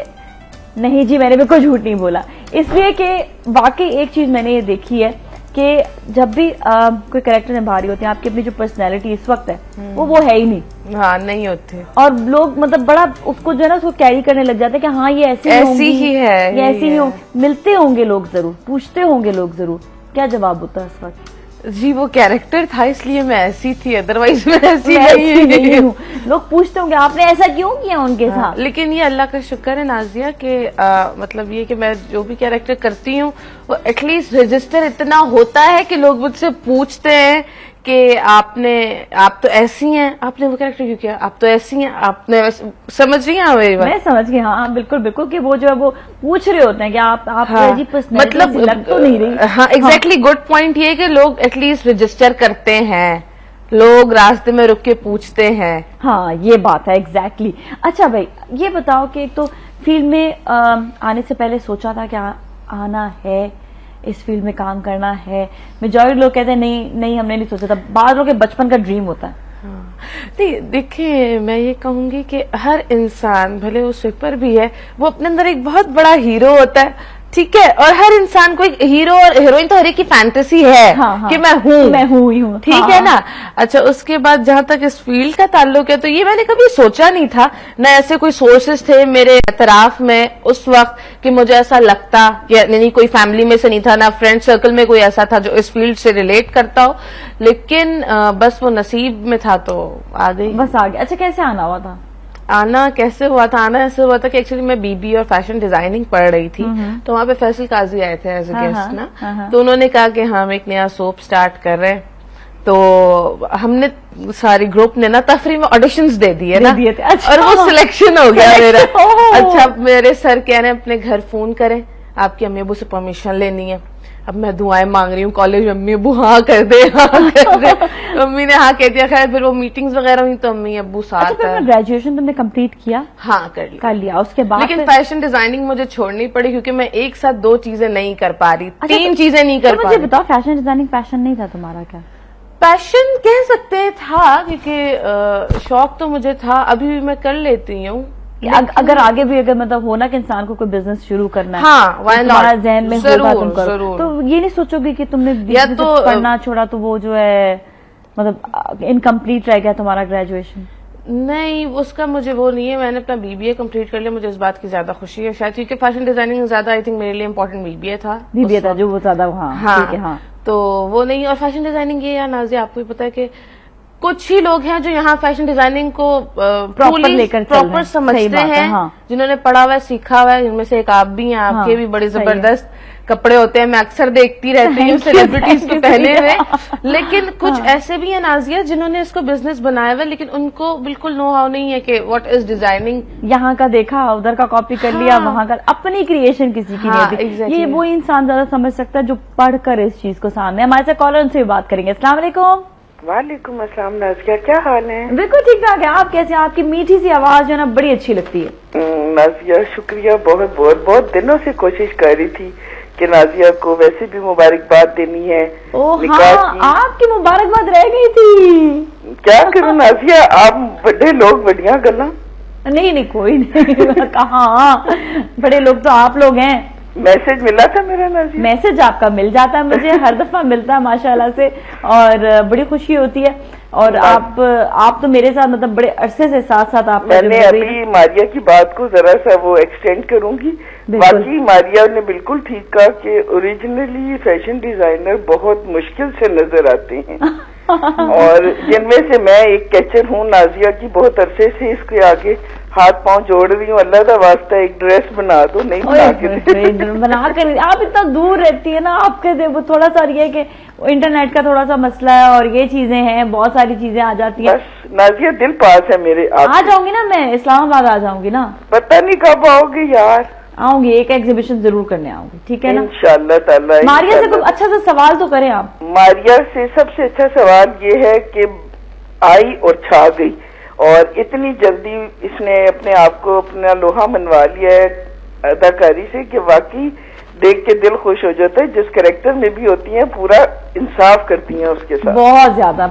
नहीं जी मैंने बिल्कुल झूठ नहीं बोला, इसलिए कि वाकई एक चीज मैंने ये देखी है कि जब भी कोई कैरेक्टर निभा रही होती है, आपकी अपनी जो पर्सनैलिटी इस वक्त है वो है ही नहीं। हाँ, नहीं होते, और लोग मतलब बड़ा उसको जो है ना उसको कैरी करने लग जाते हैं कि हाँ ये ऐसी ही है, ये ऐसी ही हो। मिलते होंगे लोग जरूर, पूछते होंगे लोग जरूर, क्या जवाब होता है इस वक्त? जी वो कैरेक्टर था इसलिए मैं ऐसी थी, अदरवाइज मैं ऐसी नहीं हूँ। लोग पूछते होंगे आपने ऐसा क्यों किया उनके साथ। लेकिन ये अल्लाह का शुक्र है नाजिया कि मतलब ये कि मैं जो भी कैरेक्टर करती हूँ वो एटलीस्ट रजिस्टर इतना होता है कि लोग मुझसे पूछते हैं कि आप तो ऐसी हैं, आपने वो कैरेक्टर क्यों किया, आप तो ऐसी हैं, आपने समझ रही हैं? मैं समझ गई, हाँ बिल्कुल बिल्कुल, कि वो जो है वो पूछ रहे होते हैं कि आप हाँ, मतलब लग तो नहीं रही। हाँ एग्जैक्टली, गुड पॉइंट ये कि लोग एटलीस्ट रजिस्टर करते हैं, लोग रास्ते में रुक के पूछते हैं। हाँ ये बात है एग्जैक्टली। अच्छा भाई ये बताओ कि एक तो फील्ड में आने से पहले सोचा था क्या आना है, इस फील्ड में काम करना है? मेजॉरिटी लोग कहते हैं नहीं हमने नहीं सोचा था, बाद लोगों के बचपन का ड्रीम होता है। नहीं देखिए, मैं ये कहूंगी कि हर इंसान भले वो स्वीपर भी है, वो अपने अंदर एक बहुत बड़ा हीरो होता है, ठीक है, और हर इंसान को एक हीरो और हीरोइन तो हर एक की फैंटेसी है कि मैं हूँ, ठीक है ना। अच्छा, उसके बाद जहां तक इस फील्ड का ताल्लुक है तो ये मैंने कभी सोचा नहीं था, ना ऐसे कोई सोर्सेस थे मेरे इतराफ में उस वक्त कि मुझे ऐसा लगता, यानी कोई फैमिली में से नहीं था, ना फ्रेंड सर्कल में कोई ऐसा था जो इस फील्ड से रिलेट करता हो, लेकिन बस वो नसीब में था तो आ गई, बस आ गया। अच्छा, कैसे आना हुआ था? आना कैसे हुआ था? आना ऐसे हुआ था कि एक्चुअली मैं बीबी और फैशन डिजाइनिंग पढ़ रही थी, तो वहां पे फैसल काजी आए थे एज ए गेस्ट ना, तो उन्होंने कहा कि हम एक नया सोप स्टार्ट कर रहे हैं, तो हमने सारी ग्रुप ने ना तफरी में ऑडिशंस दे दिए ना, अच्छा, और वो सिलेक्शन हो गया मेरा। अच्छा, मेरे सर कह रहे हैं अपने घर फोन करें, आपकी अम्मी अबू से परमिशन लेनी है, अब मैं दुआएं मांग रही हूँ कॉलेज में, अम्मी अबू हाँ कर दे, हाँ कर दे। अम्मी ने हाँ कह दिया। खैर फिर वो मीटिंग्स वगैरह हुई तो अम्मी अबू साथ। अच्छा, फिर ग्रेजुएशन तुमने कंप्लीट किया? हाँ कर लिया। उसके बाद लेकिन फैशन डिजाइनिंग मुझे छोड़नी पड़ी क्योंकि मैं एक साथ 2 चीजें नहीं कर पा रही, 3 चीजें नहीं कर पा रही। मुझे बताओ, फैशन डिजाइनिंग पैशन नहीं था तुम्हारा क्या? पैशन कह सकते था, क्योंकि शौक तो मुझे था, अभी भी मैं कर लेती हूँ। अगर आगे भी अगर मतलब हो ना कि इंसान को कोई बिजनेस शुरू करना है, हाँ, तो तुम्हारा जहन में होगा तुम करो, तो ये नहीं सोचोगे कि तुमने या तो पढ़ना छोड़ा तो वो जो है मतलब इनकम्प्लीट रह गया तुम्हारा ग्रेजुएशन? नहीं, उसका मुझे वो नहीं है। मैंने अपना बीबीए कंप्लीट कर लिया, मुझे इस बात की ज्यादा खुशी है शायद, क्योंकि फैशन डिजाइनिंग ज्यादा आई थिंक मेरे लिए इम्पोर्टेंट बीबीए था जो वो ज्यादा। हाँ ठीक है। हाँ तो वो नहीं। और फैशन डिजाइनिंग ये, या नाज़िया आपको भी पता है कि कुछ ही लोग हैं जो यहाँ फैशन डिजाइनिंग को प्रॉपर समझते हैं, हाँ। जिन्होंने पढ़ा हुआ है, सीखा हुआ है, जिनमें से एक आप भी हैं। आपके भी बड़े जबरदस्त कपड़े होते हैं, मैं अक्सर देखती रहती हूँ सेलिब्रिटीज को पहने हुए। लेकिन कुछ ऐसे भी हैं नाज़िया जिन्होंने इसको बिजनेस बनाया हुआ है, लेकिन उनको बिल्कुल नो हाउ नहीं है कि व्हाट इज डिजाइनिंग। यहाँ का देखा, उधर का कॉपी कर लिया, वहाँ का अपनी क्रिएशन किसी की नहीं थी। ये वो इंसान ज्यादा समझ सकता है जो पढ़कर इस चीज को सामने। हमारे साथ कॉलर, उनसे भी बात करेंगे। अस्सलाम वालेकुम। वालेकुम अस्सलाम नाज़िया, क्या हाल है? बिल्कुल ठीक ठाक है। आप कैसे? आपकी मीठी सी आवाज जो है ना बड़ी अच्छी लगती है। नाज़िया शुक्रिया, बहुत दिनों से कोशिश कर रही थी कि नाज़िया को वैसे भी मुबारकबाद देनी है। ओह हाँ, आपकी मुबारकबाद रह गई थी। क्या करूं नाज़िया, आप बड़े लोग बढ़िया गला। नहीं कोई नहीं। कहाँ बड़े लोग, तो आप लोग हैं। मैसेज मिला था मेरा नाज़िया? मैसेज आपका मिल जाता है मुझे, हर दफा मिलता है माशाल्लाह से, और बड़ी खुशी होती है। और आप तो मेरे साथ मतलब बड़े अरसे से साथ आप। मैंने अभी मारिया की बात को जरा सा वो एक्सटेंड करूंगी। बाकी मारिया ने बिल्कुल ठीक कहा कि ओरिजिनली फैशन डिजाइनर बहुत मुश्किल से नजर आते हैं और जिनमें से मैं एक कैचर हूँ नाज़िया की। बहुत अरसे से इसके आगे हाथ पांव जोड़ रही हूँ, अल्लाह का वास्ता एक ड्रेस बना दो। नहीं बना कर आप इतना दूर रहती है ना, आपके वो थोड़ा सा ये कि इंटरनेट का थोड़ा सा मसला है और ये चीजें हैं, बहुत सारी चीजें आ जाती है। बस नाज़िया दिल पास है मेरे। आ जाऊंगी ना मैं, इस्लामाबाद आ जाऊंगी ना। पता नहीं कब आओगे यार। आऊंगी, एक एग्जीबिशन जरूर करने आऊंगी, ठीक है ना? इंशाल्लाह ताला। मारिया से कुछ अच्छा सा सवाल तो करें आप। मारिया से सबसे अच्छा सवाल ये है कि आई और छा गई, और इतनी जल्दी इसने अपने आप को अपना लोहा मनवा लिया है अदाकारी से कि वाकई देख के दिल खुश हो जाता है। जिस कैरेक्टर में भी होती हैं पूरा इंसाफ करती हैं उसके साथ। बहुत ज्यादा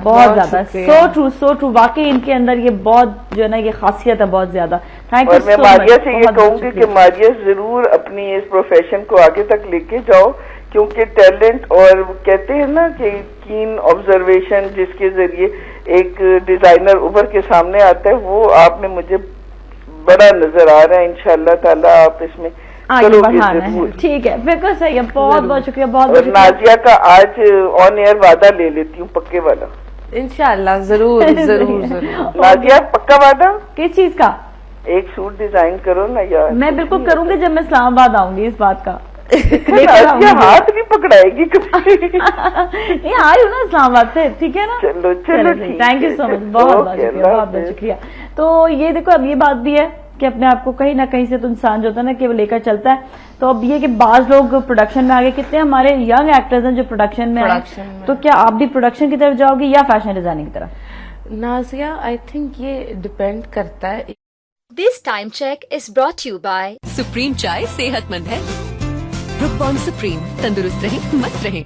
सो ट्रू। वाकई इनके अंदर ये बहुत जो है ना ये खासियत है, बहुत ज्यादा। Thank you. और मैं मारिया से ये कहूंगी कि मारिया जरूर अपनी इस प्रोफेशन को आगे तक लेके जाओ, क्योंकि टैलेंट और कहते हैं ना कि कीन ऑब्जर्वेशन जिसके जरिए एक डिजाइनर उभर के सामने आता है, वो आप में मुझे बड़ा नजर आ रहा है। इंशाल्लाह ताला आप इसमें ठीक है, बिल्कुल सही है। बहुत शुक्रिया। बहुत नाज़िया का आज ऑन एयर वादा ले लेती हूँ, पक्के वाला। इंशाल्लाह जरूर। नाज़िया पक्का वादा? किस चीज का? एक सूट डिजाइन करो ना यार। मैं बिल्कुल करूंगी जब मैं इस्लामाबाद आऊंगी, इस बात का हाथ भी पकड़ाएगी कभी। नहीं आ रही हूँ ना इस्लामाबाद से, ठीक है ना? चलो थैंक यू सो मच। बहुत शुक्रिया। तो ये देखो, अब ये बात भी है कि अपने आप को कहीं ना कहीं से तो इंसान जो होता है ना कि वो लेकर चलता है। तो अब ये कि बाज लोग प्रोडक्शन में आगे, कितने हमारे यंग एक्टर्स हैं जो प्रोडक्शन में हैं, तो क्या आप भी प्रोडक्शन की तरफ जाओगी या फैशन डिजाइनिंग की तरफ? नाज़िया आई थिंक ये डिपेंड करता है। This time check is brought you by supreme chai सेहतमंद है। ब्रुक बॉन्ड सुप्रीम, तंदुरुस्त रहें मस्त रहें।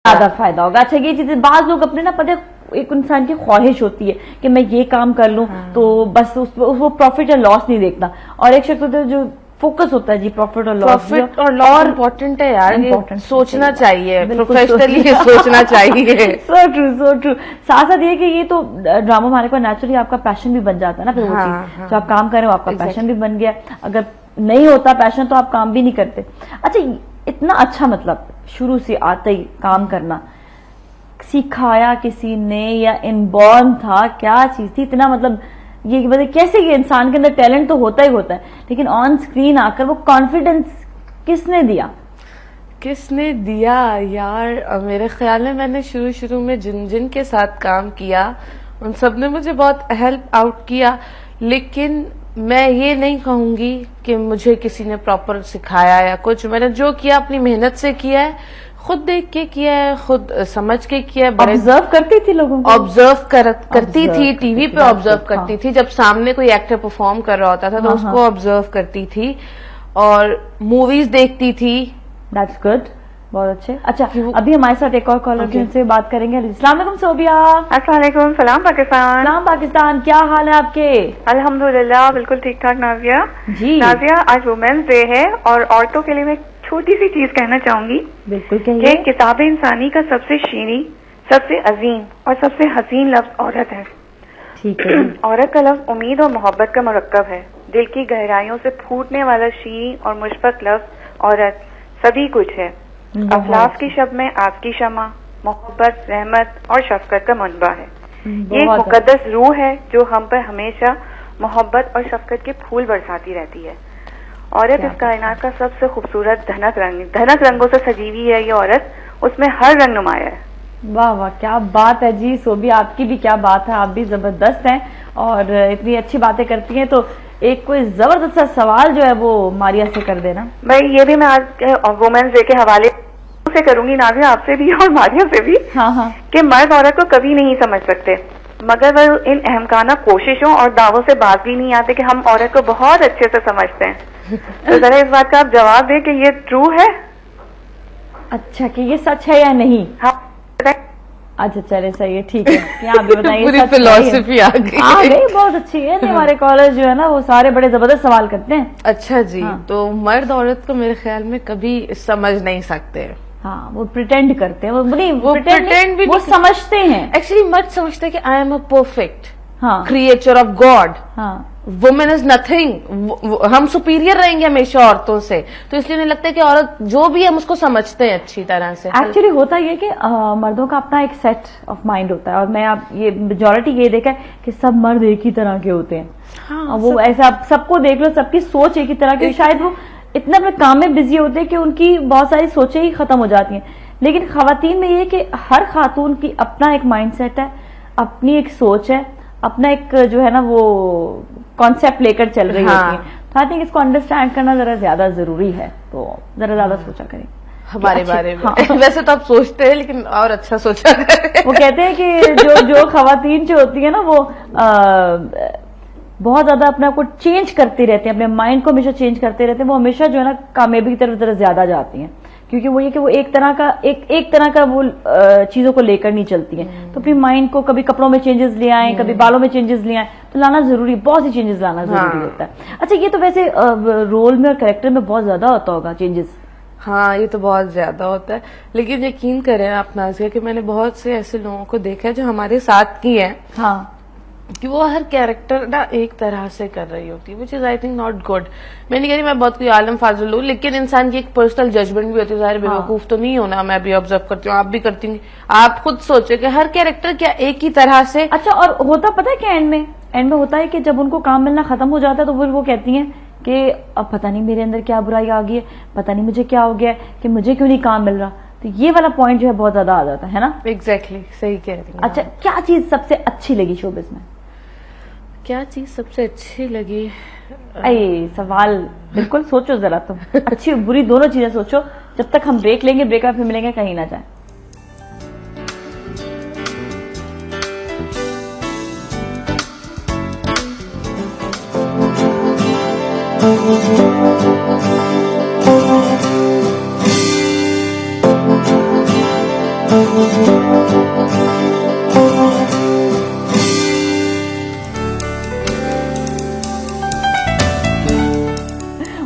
ज्यादा फायदा होगा। अच्छा ये चीजें बाज लोग अपने ना पता एक इंसान की ख्वाहिश होती है कि मैं ये काम कर लूं, तो बस वो प्रॉफिट और लॉस नहीं देखता। और एक शख्स होता है जो फोकस होता है जी प्रॉफिट और लॉस इम्पोर्टेंट है यार, सोचना चाहिए, प्रोफेशनली सोचना चाहिए। So true. साथ साथ ये कि ये तो ड्रामा हमारे को नेचुरली आपका पैशन भी बन जाता है ना, फिर वो चीज जो आप काम कर रहे हो आपका पैशन भी बन गया। अगर नहीं होता पैशन तो आप काम भी नहीं करते। अच्छा इतना अच्छा मतलब शुरू से आते ही काम करना सिखाया किसी ने या इनबॉर्न था, क्या चीज थी इतना मतलब ये मतलब कैसे ये इंसान के अंदर टैलेंट तो होता ही होता है, लेकिन ऑन स्क्रीन आकर वो कॉन्फिडेंस किसने दिया यार? मेरे ख्याल में मैंने शुरू में जिन के साथ काम किया उन सब ने मुझे बहुत हेल्प आउट किया, लेकिन मैं ये नहीं कहूंगी कि मुझे किसी ने प्रॉपर सिखाया या कुछ। मैंने जो किया अपनी मेहनत से किया है, खुद देख के किया है, खुद समझ के किया है। ऑब्जर्व करती थी लोगों को? ऑब्जर्व करती थी, टीवी पे ऑब्जर्व करती थी। जब सामने कोई एक्टर परफॉर्म कर रहा होता था तो उसको ऑब्जर्व करती थी और मूवीज देखती थी। दैट्स गुड, बहुत अच्छे। अच्छा, अभी हमारे साथ एक और कॉलर की उनसे बात करेंगे। अस्सलाम वालेकुम सोबिया। अस्सलाम वालेकुम, सलाम पाकिस्तान। सलाम पाकिस्तान, क्या हाल है आपके? अल्हम्दुलिल्लाह बिल्कुल ठीक ठाक। नाजिया जी, नाजिया आज वुमेन्स डे है और औरतों के लिए मैं छोटी सी चीज कहना चाहूंगी। बिल्कुल कहिए। कि किताब इंसानी का सबसे शीनी, सबसे अजीम और सबसे हसीन लफ्ज औरत है। ठीक है। औरत का लफ्ज उम्मीद और मोहब्बत का मुरक्कब है। दिल की गहराइयों से फूटने वाला शीनी और मुशफक लफ्ज औरत सभी कुछ है। अफलास की शब में आपकी शमा, मोहब्बत, रहमत और शफकत का मनबा है। ये मुकद्दस रूह है जो हम पर हमेशा मोहब्बत और शफकत के फूल बरसाती रहती है। औरत इस कायनात का सबसे खूबसूरत धनक रंगों से सजी हुई है। ये औरत, उसमें हर रंग नुमाया है। वाह वाह, क्या बात है जी सोबी, आपकी भी क्या बात है, आप भी जबरदस्त हैं और इतनी अच्छी बातें करती हैं। तो एक कोई जबरदस्त सा सवाल जो है वो मारिया से कर देना। भाई ये भी मैं आज वुमेन्स डे के हवाले से करूंगी नाजिया, आपसे भी और मारिया से भी। हाँ। कि मर्द औरत को कभी नहीं समझ सकते, मगर वह इन अहमकाना कोशिशों और दावों से बाज भी नहीं आते कि हम औरत को बहुत अच्छे से समझते हैं। तो जरा इस बात का आप जवाब दें कि ये ट्रू है? अच्छा, कि ये सच है या नहीं? हाँ। अच्छा चले, सही है, ठीक है। यहाँ भी बताइए। पूरी फिलॉसफी आ गई, बहुत अच्छी है। हमारे कॉलेज जो है ना वो सारे बड़े जबरदस्त सवाल करते हैं। अच्छा जी। तो मर्द औरत को मेरे ख्याल में कभी समझ नहीं सकते। हाँ, वो प्रिटेंड करते हैं। वो प्रिटेंड भी वो समझते हैं। एक्चुअली मर्द समझते हैं कि I am a perfect creature of God. हाँ, वुमेन इज नथिंग, हम सुपीरियर रहेंगे हमेशा औरतों से। तो इसलिए उन्हें लगता है कि औरत जो भी हम उसको समझते हैं अच्छी तरह से। एक्चुअली होता ये कि मर्दों का अपना एक सेट ऑफ माइंड होता है और मैं आप ये मेजॉरिटी ये देखा है कि सब मर्द एक ही तरह के होते हैं। हाँ, वो ऐसा सबको देख लो, सबकी सोच एक ही तरह की। शायद वो इतना अपने काम में बिजी होते हैं कि उनकी बहुत सारी सोचें ही खत्म हो जाती हैं। लेकिन खवातीन में ये कि हर खातून की अपना एक माइंड सेट है, अपनी एक सोच है, अपना एक जो है ना वो कॉन्सेप्ट लेकर चल रही होती है। तो आई थिंक इसको अंडरस्टैंड करना जरा ज्यादा जरूरी है। तो जरा ज्यादा सोचा करें हमारे बारे में। हाँ। वैसे तो आप सोचते हैं लेकिन और अच्छा सोचा करें। वो कहते हैं कि जो खवातीन जो होती है ना वो बहुत ज्यादा अपने आप को चेंज करती रहती हैं, अपने माइंड को हमेशा चेंज करते रहते हैं। वो हमेशा जो है ना कामयाबी की तरफ जरा ज्यादा जाती हैं, क्योंकि वो ये कि वो एक तरह का वो चीजों को लेकर नहीं चलती हैं। तो अपनी माइंड को कभी कपड़ों में चेंजेस ले आए, कभी बालों में चेंजेस ले आए, तो लाना जरूरी, बहुत सी चेंजेस लाना जरूरी होता है। अच्छा, ये तो वैसे रोल में और कैरेक्टर में बहुत ज्यादा होता होगा चेंजेस। हाँ, ये तो बहुत ज्यादा होता है। लेकिन यकीन करें आप नाज़िया कि मैंने बहुत से ऐसे लोगों को देखा है जो हमारे साथ की है। हाँ, कि वो हर कैरेक्टर ना एक तरह से कर रही होती है, which is I think not good. मैं नहीं कह रही मैं बहुत कोई आलम फाजुल हूँ, लेकिन इंसान की एक पर्सनल जजमेंट भी होती है। ज़ाहिर बेवकूफ तो नहीं होना, मैं भी ऑब्जर्व करती हूँ, आप भी करती हूँ। आप खुद सोचे कि हर कैरेक्टर क्या एक ही तरह से। अच्छा, और होता पता है क्या एंड में होता है कि जब उनको काम मिलना खत्म हो जाता है तो फिर वो कहती हैं कि अब पता नहीं मेरे अंदर क्या बुराई आ गई है, पता नहीं मुझे क्या हो गया है कि मुझे क्यों नहीं काम मिल रहा। तो ये वाला पॉइंट जो है बहुत ज्यादा आ जाता है ना। एग्जैक्टली, सही कह रही हैं। अच्छा, क्या चीज सबसे अच्छी लगी शोबिज़ में? क्या चीज सबसे अच्छी लगी? सवाल बिल्कुल सोचो जरा तुम। अच्छी बुरी दोनों चीजें सोचो। जब तक हम ब्रेक लेंगे, ब्रेक में फिर मिलेंगे, कहीं ना जाए।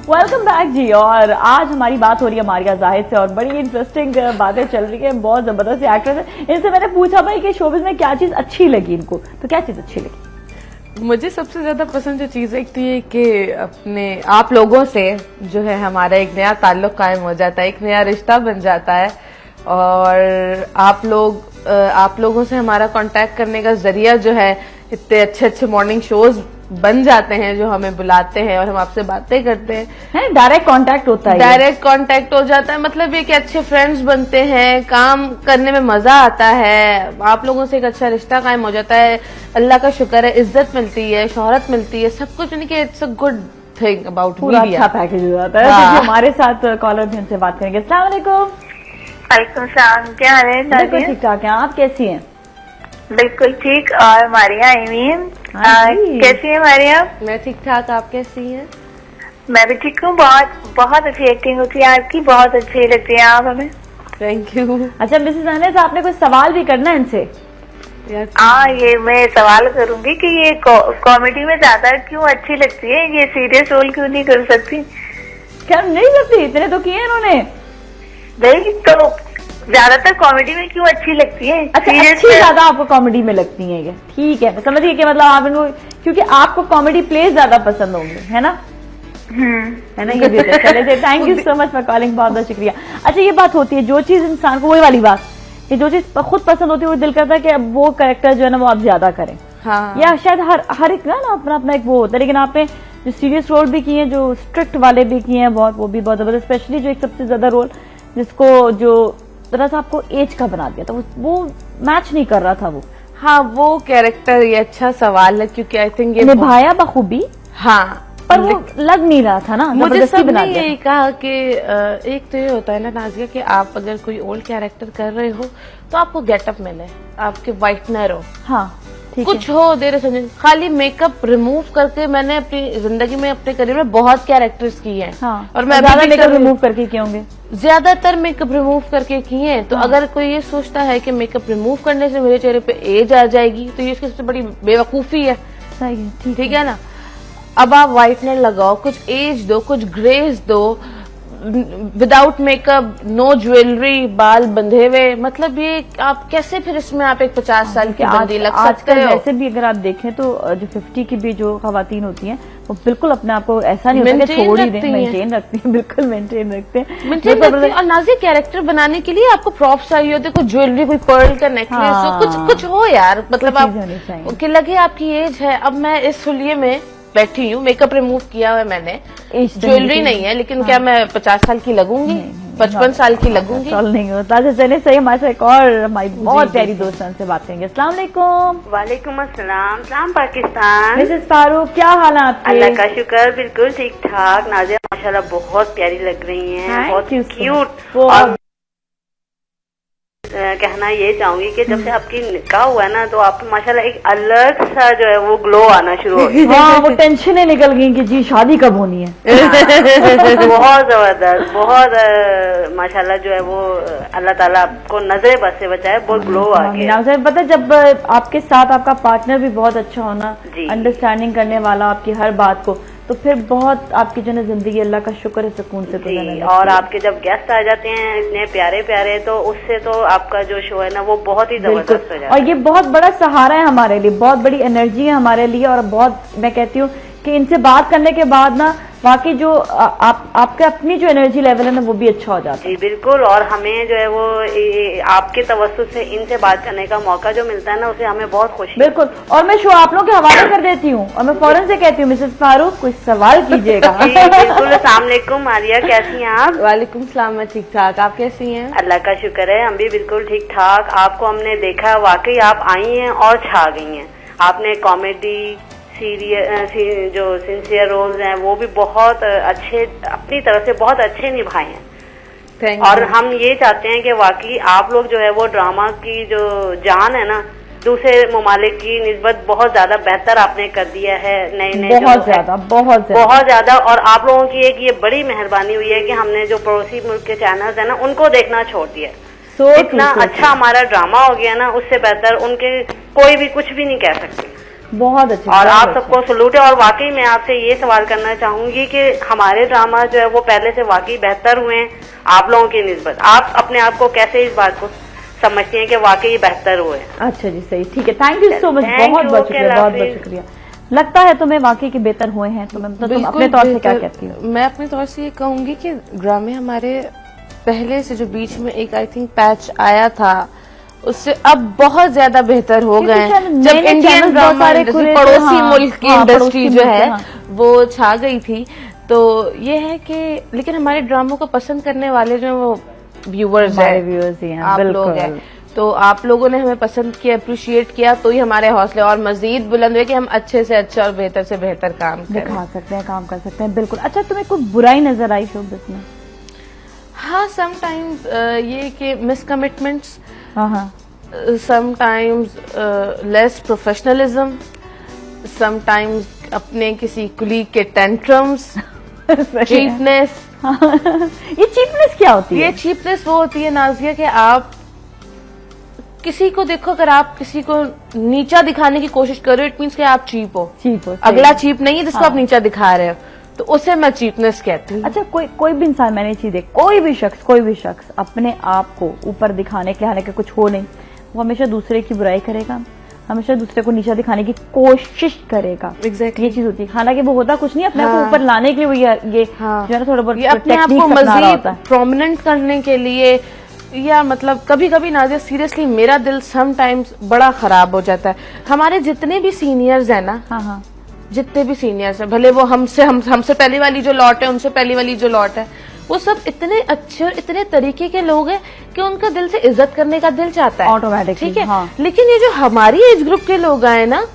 वेलकम बैक जी। और आज हमारी बात हो रही है मारिया जाहिद से और बड़ी इंटरेस्टिंग बातें चल रही है। बहुत जबरदस्त एक्ट्रेस है। इनसे मैंने पूछा भाई कि शोबिज़ में क्या चीज अच्छी लगी इनको, तो क्या चीज अच्छी लगी? मुझे सबसे ज्यादा पसंद जो चीज एक तो ये कि अपने आप लोगों से जो है हमारा एक नया ताल्लुक कायम हो जाता है, एक नया रिश्ता बन जाता है और आप लोगों से हमारा कांटेक्ट करने का जरिया जो है इतने अच्छे अच्छे मॉर्निंग शोज बन जाते हैं जो हमें बुलाते हैं और हम आपसे बातें करते हैं। डायरेक्ट कांटेक्ट होता है, डायरेक्ट कांटेक्ट हो जाता है। मतलब ये कि अच्छे फ्रेंड्स बनते हैं, काम करने में मजा आता है, आप लोगों से एक अच्छा रिश्ता कायम हो जाता है। अल्लाह का शुक्र है, इज्जत मिलती है, शोहरत मिलती है, सब कुछ। यानी कि it's a good thing about पूरा अच्छा पैकेज हो जाता है। हाँ। हमारे साथ कॉलर भी, उनसे बात करेंगे। अस्सलाम वालेकुम। वालेकुम सलाम, क्या हाल है? बिल्कुल ठीक ठाक है, आप कैसी हैं? बिल्कुल ठीक। और मारिया आईमीन, कैसी है मारिया? मैं ठीक ठाक, आप कैसी हैं? मैं भी ठीक हूँ। बहुत अच्छी एक्टिंग होती है आपकी, बहुत अच्छी लगती है आप हमें। Thank you. अच्छा मिसेस अनस, आपने कुछ सवाल भी करना है इनसे? हाँ, ये मैं सवाल करूंगी कि ये कॉमेडी में ज्यादा क्यों अच्छी लगती है, ये सीरियस रोल क्यों नहीं कर सकती? क्या नहीं सकती? इतने तो किए इन्होंने। नहीं तो ज्यादातर कॉमेडी में क्यों अच्छी लगती है? अच्छा, अच्छी ज्यादा आपको कॉमेडी में लगती है ये? ठीक है, समझिए कि मतलब आप इनको, क्योंकि आपको कॉमेडी प्लेज ज्यादा पसंद होंगे, है ना? है ना? ये भी चले। Thank you so much for calling, बहुत बहुत शुक्रिया। अच्छा, ये बात होती है, जो चीज इंसान को, वही वाली बात कि जो चीज खुद पसंद होती है वो दिल करता है कि अब वो कैरेक्टर जो है ना वो आप ज्यादा करें। हाँ। या शायद हर एक ना अपना अपना एक वो होता है, लेकिन आपने जो सीरियस रोल भी किए हैं, जो स्ट्रिक्ट वाले भी किए हैं, बहुत, वो भी बहुत जबरदस्त। स्पेशली जो एक सबसे ज्यादा रोल जिसको जो तरह से आपको एज का बना दिया था, वो मैच नहीं कर रहा था वो। हाँ, वो कैरेक्टर, ये अच्छा सवाल है क्योंकि आई थिंक ये निभाया बखूबी, हाँ, पर वो लग नहीं रहा था ना, मुझे सबने यही कहा कि एक तो ये होता है ना नाजिया कि आप अगर कोई ओल्ड कैरेक्टर कर रहे हो तो आपको गेटअप मिले, आपके वाइटनर हो, हाँ, कुछ हो देर समझ। खाली मेकअप रिमूव करके मैंने अपनी जिंदगी में, अपने करियर में बहुत कैरेक्टर्स किए हैं। हाँ, और मैं ज्यादा मेकअप रिमूव करके किए होंगे? ज्यादातर मेकअप रिमूव करके किए हैं। तो अगर कोई ये सोचता है कि मेकअप रिमूव करने से मेरे चेहरे पे एज आ जाएगी तो ये इसकी सबसे बड़ी बेवकूफी है। सही है, ठीक है ना? अब आप व्हाइटनर लगाओ, कुछ एज दो, कुछ ग्रेस दो, विदाउट मेकअप, नो ज्वेलरी, बाल बंधे हुए, मतलब ये आप कैसे फिर इसमें आप एक 50 साल की बंदी लग सकते हो? वैसे भी अगर आप देखें तो जो 50 की भी जो खवातीन होती हैं वो बिल्कुल अपने आप को ऐसा नहीं होता कि छोड़ ही दें, मेंटेन रखती हैं, बिल्कुल मेंटेन रखते हैं। और नाज़िया, कैरेक्टर बनाने के लिए आपको प्रॉप्स चाहिए होते, कोई ज्वेलरी, कोई पर्ल का नेकलेस हो, कुछ हो यार, मतलब आप कि लगे आपकी एज है। अब मैं इस हुलिये में बैठी हूँ, मेकअप रिमूव किया हुआ है मैंने, ज्वेलरी नहीं है, लेकिन क्या मैं 50 साल की लगूंगी? 55 साल की लगूंगी? नहीं होता। चले सही, हमारे साथ एक और हमारी बहुत प्यारी दोस्त से बात करेंगे। अस्सलाम वालेकुम। वालेकुम अस्सलाम। सलाम पाकिस्तान। मिसेस फारूक, क्या हाल है आपके? अल्लाह का शुक्र, बिल्कुल ठीक ठाक। नाज़िया माशाल्लाह बहुत प्यारी लग रही हैं, बहुत क्यूट। और कहना ये चाहूंगी कि जब से आपकी निकाह हुआ ना तो आप माशाल्लाह एक अलग सा जो है वो ग्लो आना शुरू हो गया। हाँ, वो टेंशनें निकल गई कि जी शादी कब होनी है। बहुत जबरदस्त, बहुत माशाल्लाह जो है वो अल्लाह ताला आपको नजरे बस से बचाए, बहुत ग्लो आ गया। पता है, जब आपके साथ आपका पार्टनर भी बहुत अच्छा होना, अंडरस्टैंडिंग करने वाला आपकी हर बात को, तो फिर बहुत आपकी जो है जिंदगी अल्लाह का शुक्र है सुकून से गुजरने लगती है। और आपके जब गेस्ट आ जाते हैं इतने प्यारे प्यारे, तो उससे तो आपका जो शो है ना वो बहुत ही जबरदस्त हो जाता है। और ये बहुत बड़ा सहारा है हमारे लिए, बहुत बड़ी एनर्जी है हमारे लिए। और बहुत मैं कहती हूँ कि इनसे बात करने के बाद ना बाकी जो आपके अपनी जो एनर्जी लेवल है ना वो भी अच्छा हो जाता है। जी बिल्कुल। और हमें जो है वो आपके तवज्जुह से इनसे बात करने का मौका जो मिलता है ना, उसे हमें बहुत खुशी। बिल्कुल। और मैं शो आप लोगों के हवाले कर देती हूँ और मैं फौरन से कहती हूँ मिसेस फारूक कुछ सवाल कीजिएगा। बिल्कुल। अस्सलाम वालेकुम मारिया, कैसी हैं आप? वालेकुम सलाम, मैं ठीक ठाक, आप कैसी हैं? अल्लाह का शुक्र है, हम भी बिल्कुल ठीक ठाक। आपको हमने देखा, वाकई आप आई हैं और छा गई हैं। आपने कॉमेडी, सीरियल, जो सिंसियर रोल्स हैं वो भी बहुत अच्छे, अपनी तरफ से बहुत अच्छे निभाए हैं। और हम ये चाहते हैं कि वाकई आप लोग जो है वो ड्रामा की जो जान है ना, दूसरे ममालिक की निस्बत बहुत ज्यादा बेहतर आपने कर दिया है। नए बहुत ज्यादा। और आप लोगों की एक ये बड़ी मेहरबानी हुई है कि हमने जो पड़ोसी मुल्क के चैनल्स है ना उनको देखना छोड़ दिया। इतना अच्छा हमारा ड्रामा हो गया ना, उससे बेहतर उनके कोई भी कुछ भी नहीं कह सकते। बहुत अच्छे। और आप सबको सलूट है। और वाकई मैं आपसे ये सवाल करना चाहूंगी कि हमारे ड्रामा जो है वो पहले से वाकई बेहतर हुए हैं आप लोगों की निस्बत। आप अपने आप को कैसे इस बात को समझती हैं कि वाकई बेहतर हुए? अच्छा जी, सही, ठीक है, थैंक यू सो मच, बहुत बहुत शुक्रिया, बहुत बहुत शुक्रिया। लगता है तुम्हें वाकई के बेहतर हुए हैं, तो मैं तुम अपने तौर से क्या कहती हो? मैं अपने तौर से ये कहूंगी कि ड्रामे हमारे पहले से जो बीच में एक आई थिंक पैच आया था उससे अब बहुत ज्यादा बेहतर हो गए हैं। जब नए इंडियन ड्रामा पड़ोसी मुल्क की इंडस्ट्री जो है वो छा गई थी, तो ये है कि लेकिन हमारे ड्रामों को पसंद करने वाले जो वो व्यूवर्स हैं, आप लोग हैं, तो आप लोगों ने हमें पसंद किया, अप्रिशिएट किया, तो ही हमारे हौसले और मजीद बुलंद हुए कि हम अच्छे से अच्छा और बेहतर से बेहतर काम दिखा सकते हैं, काम कर सकते हैं। बिल्कुल। अच्छा, तुम्हें कोई बुराई नजर आई शोबिज़ में? हाँ, समटाइम्स ये कि मिसकमिटमेंट्स, हाँ, समटाइम्स लेस प्रोफेशनलिज्म, समटाइम्स अपने किसी कुलीग के टेंट्रम्स, चीपनेस। ये चीपनेस क्या होती है? ये चीपनेस वो होती है नाजिया कि आप किसी को देखो, अगर आप किसी को नीचा दिखाने की कोशिश कर रहे हो, इट मीन्स कि आप चीप हो। अगला चीप नहीं है जिसको आप नीचा दिखा रहे हो, तो उसे मैं चीपनेस कहती हूँ। अच्छा, कोई भी इंसान, मैंने चीज देखी, कोई भी शख्स अपने आप को ऊपर दिखाने के लिए, कुछ हो नहीं, वो हमेशा दूसरे की बुराई करेगा, हमेशा दूसरे को नीचा दिखाने की कोशिश करेगा। Exactly. ये चीज होती है। हालांकि वो होता कुछ नहीं, अपने आप को ऊपर लाने के लिए वो ये जो है ना थोड़ा बहुत अपने आप को मजीद प्रोमिनेंट करने के लिए, या मतलब कभी कभी नाजिया सीरियसली मेरा दिल समटाइम्स बड़ा खराब हो जाता है। हमारे जितने भी सीनियर्स हैं ना, हाँ, जितने भी सीनियर्स हैं, भले वो हमसे पहली वाली जो लॉट है, उनसे पहली वाली जो लॉट है, वो सब इतने अच्छे और इतने तरीके के लोग हैं कि उनका दिल से इज्जत करने का दिल चाहता है ऑटोमेटिक। ठीक है, हाँ। लेकिन ये जो हमारी एज ग्रुप के लोग आए ना,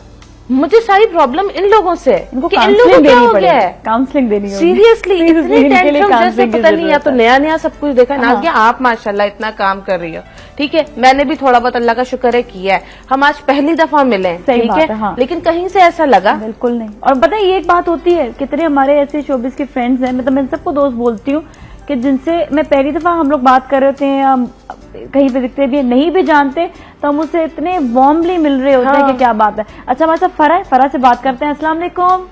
मुझे सारी प्रॉब्लम इन लोगों से, इनको कि इन लोगों को क्या हो गया है, काउंसलिंग देनी होगी। सीरियसली इतने टेंशन जैसे पता नहीं, या तो नया सब कुछ देखा ना। हाँ। आप माशाल्लाह इतना काम कर रही हो, ठीक है, मैंने भी थोड़ा बहुत अल्लाह का शुक्र है किया है, हम आज पहली दफा मिले, ठीक है, हाँ। लेकिन कहीं से ऐसा लगा बिल्कुल नहीं। और पता है, ये एक बात होती है, कितने हमारे ऐसे शोबिज़ के फ्रेंड्स हैं, मतलब मैं सबको दोस्त बोलती हूँ कि जिनसे मैं पहली दफा हम लोग बात कर रहे होते हैं, हम कहीं पे दिखते भी नहीं भी जानते, तो हम उससे इतने वार्मली मिल रहे होते हैं कि क्या बात है। अच्छा, हमारे साथ फरा से बात करते हैं। अस्सलाम वालेकुम।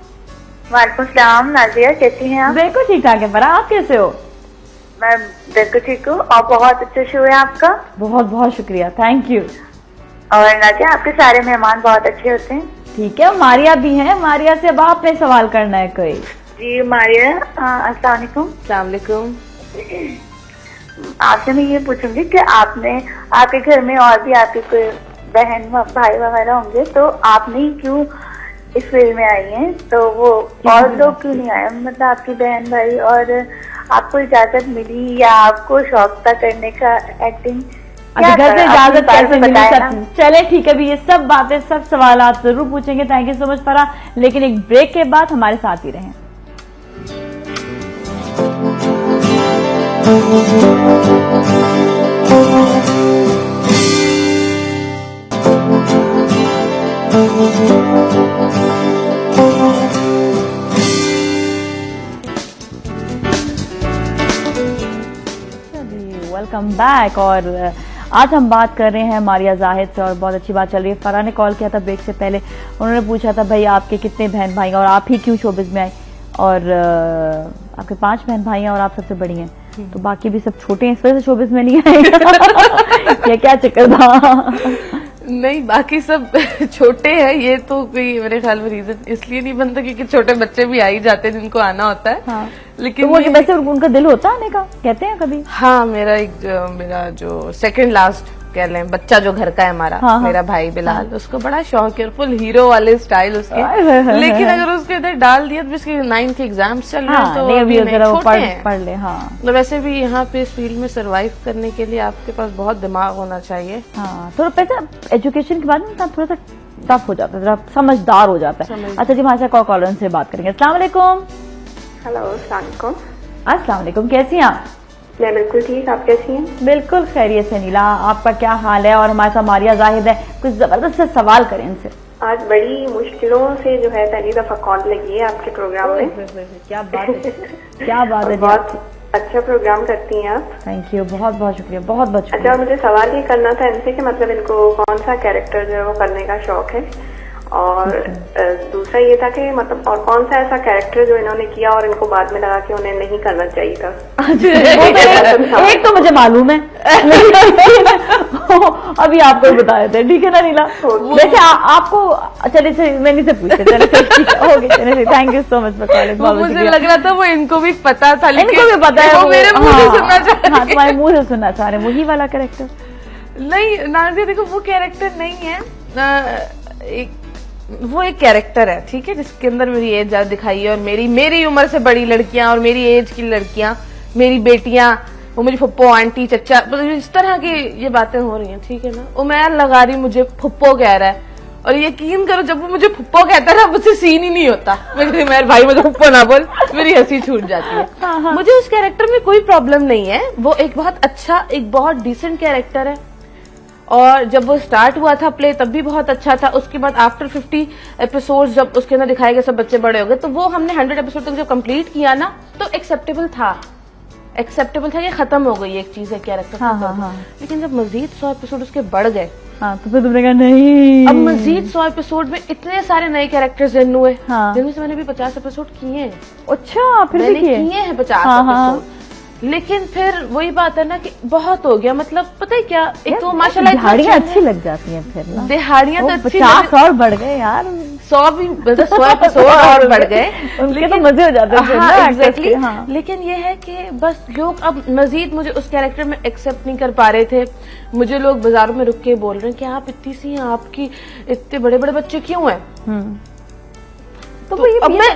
वालेकुम सलाम। नाजिया, कैसी हैं आप? बिल्कुल ठीक ठाक है। फरा, आप कैसे हो? मैं बिल्कुल ठीक हूँ, और बहुत अच्छा शो है आपका। बहुत बहुत शुक्रिया, थैंक यू। और नाजिया, आपके सारे मेहमान बहुत अच्छे होते हैं। ठीक है, मारिया भी है, मारिया से अब आपने सवाल करना है कोई। जी मारिया, अस्सलाम वालेकुम। आपसे मैं ये पूछूंगी कि आपके घर में और भी आपके कोई बहन भाई वगैरह होंगे, तो आपने क्यों इस फील्ड में आई हैं? तो वो और लोग क्यों नहीं आए, मतलब आपकी बहन भाई, और आपको इजाजत मिली या आपको शौक था करने का एक्टिंग? अच्छा, घर से इजाजत कैसे मिली? चले ठीक है, अभी ये सब बातें, सब सवाल आप जरूर पूछेंगे। थैंक यू सो मच फरा, लेकिन एक ब्रेक के बाद हमारे साथ ही रहें। Welcome back. और आज हम बात कर रहे हैं मारिया जाहिद से, और बहुत अच्छी बात चल रही है। फरा ने कॉल किया था ब्रेक से पहले, उन्होंने पूछा था भाई आपके कितने बहन भाई हैं और आप ही क्यों शोबिज़ में आए, और आपके 5 बहन भाई हैं और आप सबसे बड़ी हैं, तो बाकी भी सब छोटे हैं, इस वजह से शोबिज़ में नहीं आए। क्या चक्कर था? नहीं, बाकी सब छोटे हैं, ये तो कोई मेरे ख्याल में रीजन इसलिए नहीं बनता क्योंकि छोटे बच्चे भी आ ही जाते हैं जिनको आना होता है। हाँ। लेकिन तो वो वैसे उनका दिल होता है आने का, कहते हैं कभी? हाँ, मेरा जो सेकंड लास्ट कह लें बच्चा जो घर का है हमारा, हाँ, मेरा भाई बिलाल, उसको बड़ा शौक है, फुल हीरो वाले स्टाइल उसके। लेकिन अगर उसके इधर डाल दिया तो उसके 9th के एग्जाम्स चल रहे हैं, तो अभी पढ़ ले। हाँ, तो वैसे भी यहाँ पे इस फील्ड में सरवाइव करने के लिए आपके पास बहुत दिमाग होना चाहिए। हाँ, थोड़ा पैसा एजुकेशन के बाद में थोड़ा सा टफ हो जाता है, जरा समझदार हो जाता है। अच्छा जी, हमारे साथ कॉलर से बात करेंगे। अस्सलाम वालेकुम। हेलो, अस्सलाम वालेकुम। कैसी हैं आप? मैं बिल्कुल ठीक, आप कैसी हैं? बिल्कुल खैरियत से। नीला, आपका क्या हाल है? और हमारे साथ मारिया जाहिद है, कुछ जबरदस्त से सवाल करें इनसे। आज बड़ी मुश्किलों से जो है पहली दफा कॉल लगी है आपके प्रोग्राम में। क्या बात है, क्या बात है। बहुत अच्छा प्रोग्राम करती हैं आप। थैंक यू, बहुत बहुत शुक्रिया, बहुत बहुत शुक्रिया। अच्छा, मुझे सवाल ये करना था इनसे कि मतलब इनको कौन सा कैरेक्टर जो है वो करने का शौक है, और दूसरा ये था कि मतलब और कौन सा ऐसा कैरेक्टर जो इन्होंने किया और इनको बाद में लगा कि उन्हें नहीं करना चाहिए था। एक तो मुझे मालूम है, अभी आपको बता देते हैं, ठीक है ना नीला? वैसे आपको चले से मैंने से पूछे, चले चले, thank you so much for calling. मुझे लग रहा था वो इनको भी पता था, इनको भी पता है, वो मेरे मुंह से सुनना चाह रहे हैं। हाँ, तुम्हारे मुंह से सुनना चाह रहे हैं वही वाला कैरेक्टर। नहीं नाज़िया देखो वो कैरेक्टर नहीं है, वो एक कैरेक्टर है, ठीक है, जिसके अंदर मेरी एज ज्यादा दिखाई है और मेरी उम्र से बड़ी लड़कियां और मेरी एज की लड़कियां, मेरी बेटियां, वो मेरी फुप्पो आंटी चचा, मतलब इस तरह की ये बातें हो रही हैं, ठीक है ना। उमैर लगारी मुझे फुप्पो कह रहा है और यकीन करो जब वो मुझे फुप्पो कहता है ना मुझसे सीन ही नहीं होता। मैं मेरे भाई मुझे फुप्पो ना बोल, मेरी हंसी छूट जाती है। मुझे उस कैरेक्टर में कोई प्रॉब्लम नहीं है, वो एक बहुत अच्छा, एक बहुत डिसेंट कैरेक्टर है और जब वो स्टार्ट हुआ था प्ले तब भी बहुत अच्छा था। उसके बाद आफ्टर 50 एपिसोड्स जब उसके अंदर दिखाए गए सब बच्चे बड़े हो गए, तो वो हमने 100 एपिसोड तक जब कंप्लीट किया ना तो एक्सेप्टेबल था कि खत्म हो गई एक चीज है कैरेक्टर। लेकिन जब मजीद 100 एपिसोड उसके बढ़ गए तो फिर तुमने कहा नहीं, अब मजीद 100 एपिसोड में इतने सारे नए कैरेक्टर्स जन्म हुए, जिनमें से मैंने भी 50 एपिसोड किए हैं। अच्छा, फिर मैंने किए हैं 50 एपिसोड। लेकिन फिर वही बात है ना कि बहुत हो गया, मतलब पता है क्या, एक तो माशाल्लाह दिहाड़ियाँ अच्छी लग जाती हैं फिर ना, दिहाड़ियाँ तो अच्छी, 50 और बढ़ गए यार, 100 भी 100 एपिसोड और बढ़ गए, उनके तो मजे हो जाते हैं। हाँ, एग्जैक्टली। लेकिन ये है कि बस लोग अब मजीद मुझे उस कैरेक्टर में एक्सेप्ट नहीं कर पा रहे थे। मुझे लोग बाजारों में रुक के बोल रहे हैं कि आप इतनी सी हैं, आपकी इतने बड़े बड़े बच्चे क्यों हैं? तो अब मैं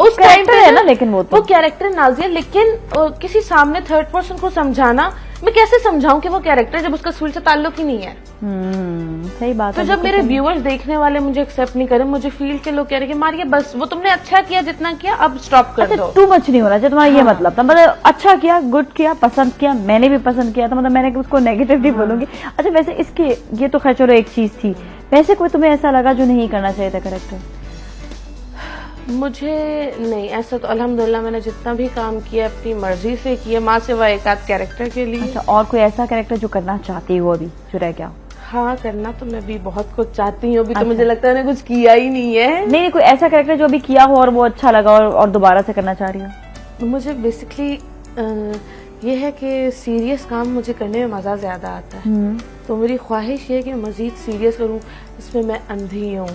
उस टाइम पे है ना, लेकिन वो कैरेक्टर नाज़िया, लेकिन किसी सामने थर्ड पर्सन को समझाना, मैं कैसे समझाऊं कि वो कैरेक्टर जब उसका स्कूल से ताल्लुक ही नहीं है। सही बात है। तो जब मेरे व्यूअर्स देखने वाले मुझे एक्सेप्ट नहीं करें, मुझे फील के लोग कह रहे हैं कि मारिया बस वो तुमने अच्छा किया जितना किया, अब स्टॉप कर दो। टू मच नहीं हो रहा है तुम्हारा, ये मतलब था, मतलब अच्छा किया, गुड किया, पसंद किया, मैंने भी पसंद किया था, मतलब मैंने उसको नेगेटिव नहीं बोलूंगी। अच्छा वैसे इसके ये तो खैर चलो एक चीज थी, वैसे कोई तुम्हें ऐसा लगा जो नहीं करना चाहिए था कैरेक्टर? मुझे नहीं, ऐसा तो अल्हम्दुलिल्लाह मैंने जितना भी काम किया अपनी मर्जी से किया, माँ से एक आध कैरेक्टर के लिए। अच्छा, और कोई ऐसा कैरेक्टर जो करना चाहती हो अभी जो रह गया? हाँ, करना तो मैं भी बहुत कुछ चाहती हूँ, अभी तो मुझे लगता है मैंने कुछ किया ही नहीं है। नहीं, कोई ऐसा कैरेक्टर जो अभी किया हो और वो अच्छा लगा और दोबारा से करना चाह रही हो? मुझे बेसिकली ये है कि सीरियस काम मुझे करने में मजा ज्यादा आता है, तो मेरी ख्वाहिश ये है कि मजीद सीरियस करूँ। इसमें मैं अंधी हूँ,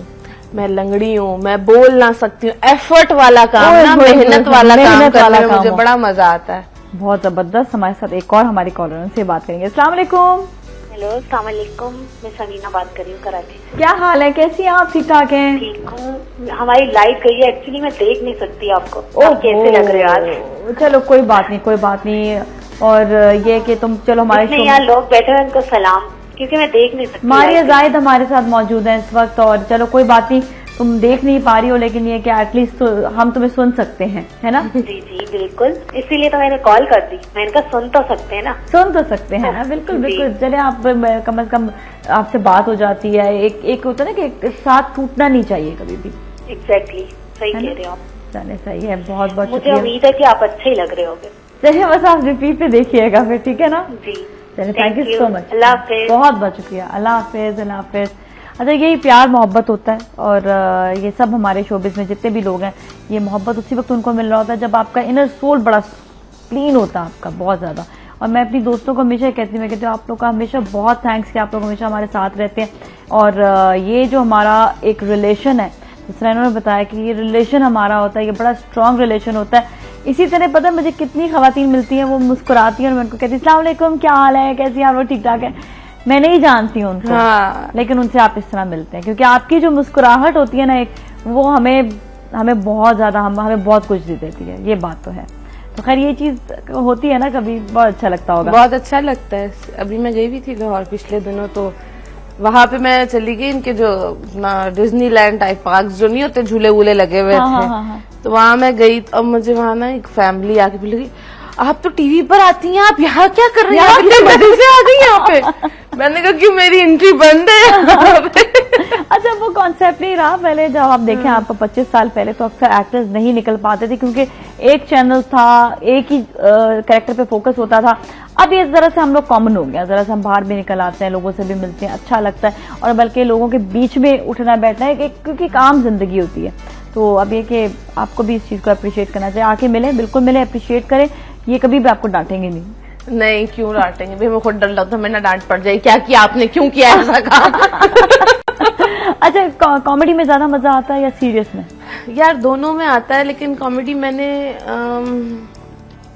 मैं लंगड़ी हूँ, मैं बोल ना सकती हूँ, एफर्ट वाला काम ना, मेहनत वाला काम करने में मुझे बड़ा मजा आता है। बहुत जबरदस्त। हमारे साथ एक और हमारी कॉलर से बात करेंगे। अस्सलाम वालेकुम। हेलो, अस्सलाम वालेकुम, मैं समीना बात कर रही हूँ कराची से। क्या हाल है, कैसी हैं आप? ठीक ठाक हैं? ठीक हूँ। हमारी लाइट गई है, एक्चुअली मैं देख नहीं सकती आपको, आप कैसे लग रहे हो आज? चलो कोई बात नहीं, कोई बात नहीं। और ये कि तुम चलो हमारे शो यहाँ लोग बैठे हैं, उनको सलाम, क्योंकि मैं देख नहीं सकती। मारिया जाहिद हमारे साथ मौजूद है इस वक्त, और चलो कोई बात नहीं, तुम देख नहीं पा रही हो, लेकिन ये कि एटलीस्ट तो हम तुम्हें सुन सकते हैं, है ना? जी जी बिल्कुल, इसीलिए तो मैंने कॉल कर दी। मैंने कहा सुन तो सकते हैं ना? सुन तो सकते हैं ना, बिल्कुल बिल्कुल। चले आप कम से कम आपसे बात हो जाती है, एक होता है ना कि साथ टूटना नहीं चाहिए कभी भी। एग्जैक्टली, सही कह रहे हो आप। चले सही है, बहुत बहुत मुझे उम्मीद है कि आप अच्छे ही लग रहे होगे। चलिए बस आप रिपीट पे देखिएगा फिर, ठीक है ना? जी चलिए, थैंक यू सो मच, अल्लाह हाफिज। बहुत बहुत शुक्रिया, अल्लाह हाफिज, अल्लाह हाफिज। अच्छा, यही प्यार मोहब्बत होता है, और ये सब हमारे शोबिस में जितने भी लोग हैं, ये मोहब्बत उसी वक्त उनको मिल रहा होता है जब आपका इनर सोल बड़ा क्लीन होता है आपका, बहुत ज्यादा। और मैं अपनी दोस्तों को हमेशा कहती हूँ, मैं कहती हूँ आप लोग का हमेशा बहुत थैंक्स कि आप लोग हमेशा हमारे साथ रहते हैं। और ये जो हमारा एक रिलेशन है, जिस तरह इन्होंने बताया कि ये रिलेशन हमारा होता है, ये बड़ा स्ट्रांग रिलेशन होता है। इसी तरह पता है मुझे कितनी खवातीन मिलती हैं, वो मुस्कुराती हैं और मैं उनको कहती हूँ अस्सलाम वालेकुम, क्या हाल है, कैसी हैं आप लोग, ठीक ठाक है? मैं नहीं जानती हूँ उनको, लेकिन उनसे आप इस तरह मिलते हैं, क्योंकि आपकी जो मुस्कुराहट होती है ना एक, वो हमें बहुत ज्यादा हमें बहुत कुछ दे देती है, ये बात तो है। तो खैर ये चीज होती है ना कभी, बहुत अच्छा लगता होगा। बहुत अच्छा लगता है। अभी मैं गई भी थी लाहौर पिछले दिनों, तो वहां पे मैं चली गई, इनके जो डिज्नीलैंड टाइप पार्क जो नहीं होते, झूले वूले लगे हुए थे, तो वहां मैं गई। अब मुझे वहां ना एक फैमिली आके बोल रही, आप तो टीवी पर आती हैं, आप यहाँ क्या कर रही हैं, आप कितने मजे से आ गई यहाँ पे? मैंने कहा कि मेरी एंट्री बंद है। अच्छा, वो कॉन्सेप्ट नहीं रहा पहले, जब आप देखें आपको 25 साल पहले तो अक्सर एक्टर्स नहीं निकल पाते थे, क्योंकि एक चैनल था, एक ही कैरेक्टर पे फोकस होता था। अब ये जरा से हम लोग कॉमन हो गया, जरा से हम बाहर भी निकल आते हैं, लोगों से भी मिलते हैं, अच्छा लगता है, और बल्कि लोगों के बीच में उठना बैठना है, क्योंकि एक आम जिंदगी होती है। तो अब ये कि आपको भी इस चीज को अप्रिशिएट करना चाहिए, आके मिले, बिल्कुल मिले, अप्रिशिएट करें, ये कभी भी आपको डांटेंगे नहीं। नहीं, क्यों डांटेंगे भाई, मैं खुद डर लगता है मैं ना डांट पड़ जाए, क्या किया आपने, क्यों किया ऐसा काम। अच्छा, कॉमेडी में ज्यादा मजा आता है या सीरियस में? यार दोनों में आता है, लेकिन कॉमेडी मैंने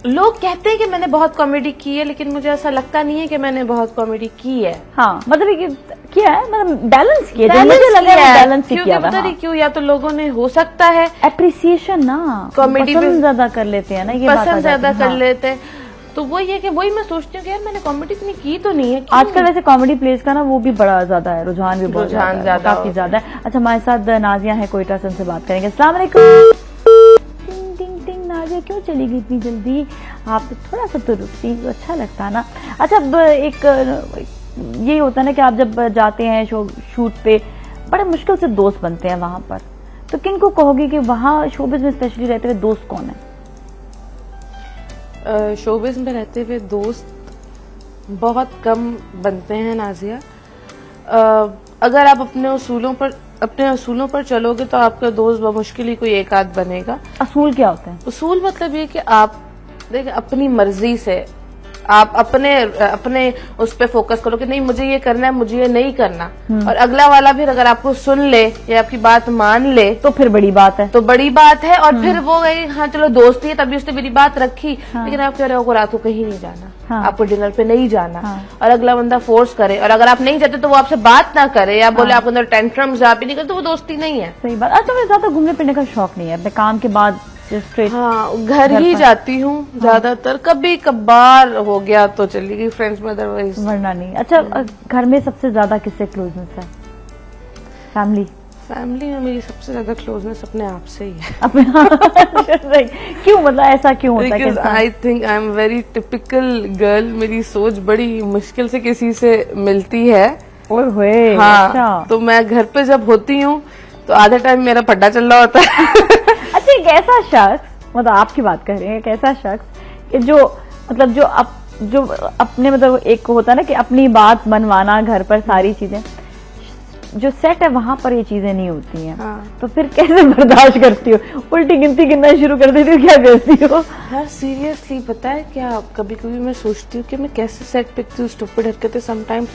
लोग कहते हैं कि मैंने बहुत कॉमेडी की है, लेकिन मुझे ऐसा लगता नहीं है कि मैंने बहुत कॉमेडी की है। हाँ, मतलब किया है, मतलब बैलेंस किया है, मुझे लगा बैलेंस किया है। पता नहीं क्यों, या तो लोगों ने हो सकता है एप्रिसिएशन ना कॉमेडी पसंद ज्यादा कर लेते हैं ना, ये पसंद ज्यादा कर लेते हैं, तो वही है कि वही मैं सोचती हूँ कि यार मैंने कॉमेडी इतनी की तो नहीं है। आजकल वैसे कॉमेडी प्लेस का ना वो भी बड़ा ज्यादा है, रुझान भी बहुत ज्यादा, काफी ज्यादा है। अच्छा, हमारे साथ नाजिया है कोयटा से, उनसे बात करेंगे। अस्सलाम वालेकुम। टिंग टिंग टिंग, नाजिया क्यों चली गई इतनी जल्दी? आप थोड़ा सा तो रुकती तो अच्छा लगता ना। अच्छा, एक ये होता है ना कि आप जब जाते हैं शूट पे, बड़े मुश्किल से दोस्त बनते हैं वहां पर, तो किन को कहोगे कि वहाँ शोबिज में स्पेशली रहते हुए दोस्त कौन है? शोबिज में रहते हुए दोस्त बहुत कम बनते हैं नाजिया। अगर आप अपने असूलों पर चलोगे तो आपका दोस्त बमुश्किल ही कोई एक आध बनेगा। असूल क्या होता है? उसूल मतलब ये कि आप देखिए अपनी मर्जी से आप अपने उस पे फोकस करो कि नहीं मुझे ये करना है, मुझे ये नहीं करना, और अगला वाला भी अगर आपको सुन ले या आपकी बात मान ले तो फिर बड़ी बात है, और फिर वो गई हाँ चलो दोस्ती है तभी उसने मेरी बात रखी, लेकिन आप कह रहे हो रात को कहीं नहीं जाना, आपको डिनर पे नहीं जाना, और अगला बंदा फोर्स करे, और अगर आप नहीं जाते तो वो आपसे बात ना करे या बोले आपके अंदर टेंट्रम्स आप ही नहीं करते, तो वो दोस्ती नहीं है। सही बात। अच्छा, मुझे ज्यादा घूमने फिरने का शौक नहीं है, अपने काम के बाद हाँ घर ही जाती हूँ ज्यादातर, कभी कभार हो गया तो चली गई फ्रेंड्स में, अदरवाइज वरना नहीं। अच्छा, घर में सबसे ज्यादा किससे क्लोजनेस है? फैमिली में मेरी सबसे ज्यादा क्लोजनेस अपने आप से ही है। क्यों, मतलब ऐसा क्यों होता है? I think I am very typical girl, मेरी सोच बड़ी मुश्किल से किसी से मिलती है। हाँ, अच्छा। तो मैं घर पे जब होती हूँ तो आधा टाइम मेरा पड्डा चल रहा होता है। अच्छा, एक ऐसा शख्स, मतलब आपकी बात कर रहे हैं, एक ऐसा शख्स कि जो अपने मतलब एक होता है ना कि अपनी बात मनवाना घर पर, सारी चीजें जो सेट है वहां पर ये चीजें नहीं होती हैं। तो फिर कैसे बर्दाश्त करती हो? उल्टी गिनती गिनना शुरू कर देती हो, क्या करती हो? यार सीरियसली पता है क्या, कभी कभी मैं सोचती हूँ कि मैं कैसे सेट पे इतनी स्टूपिड हरकतें समटाइम्स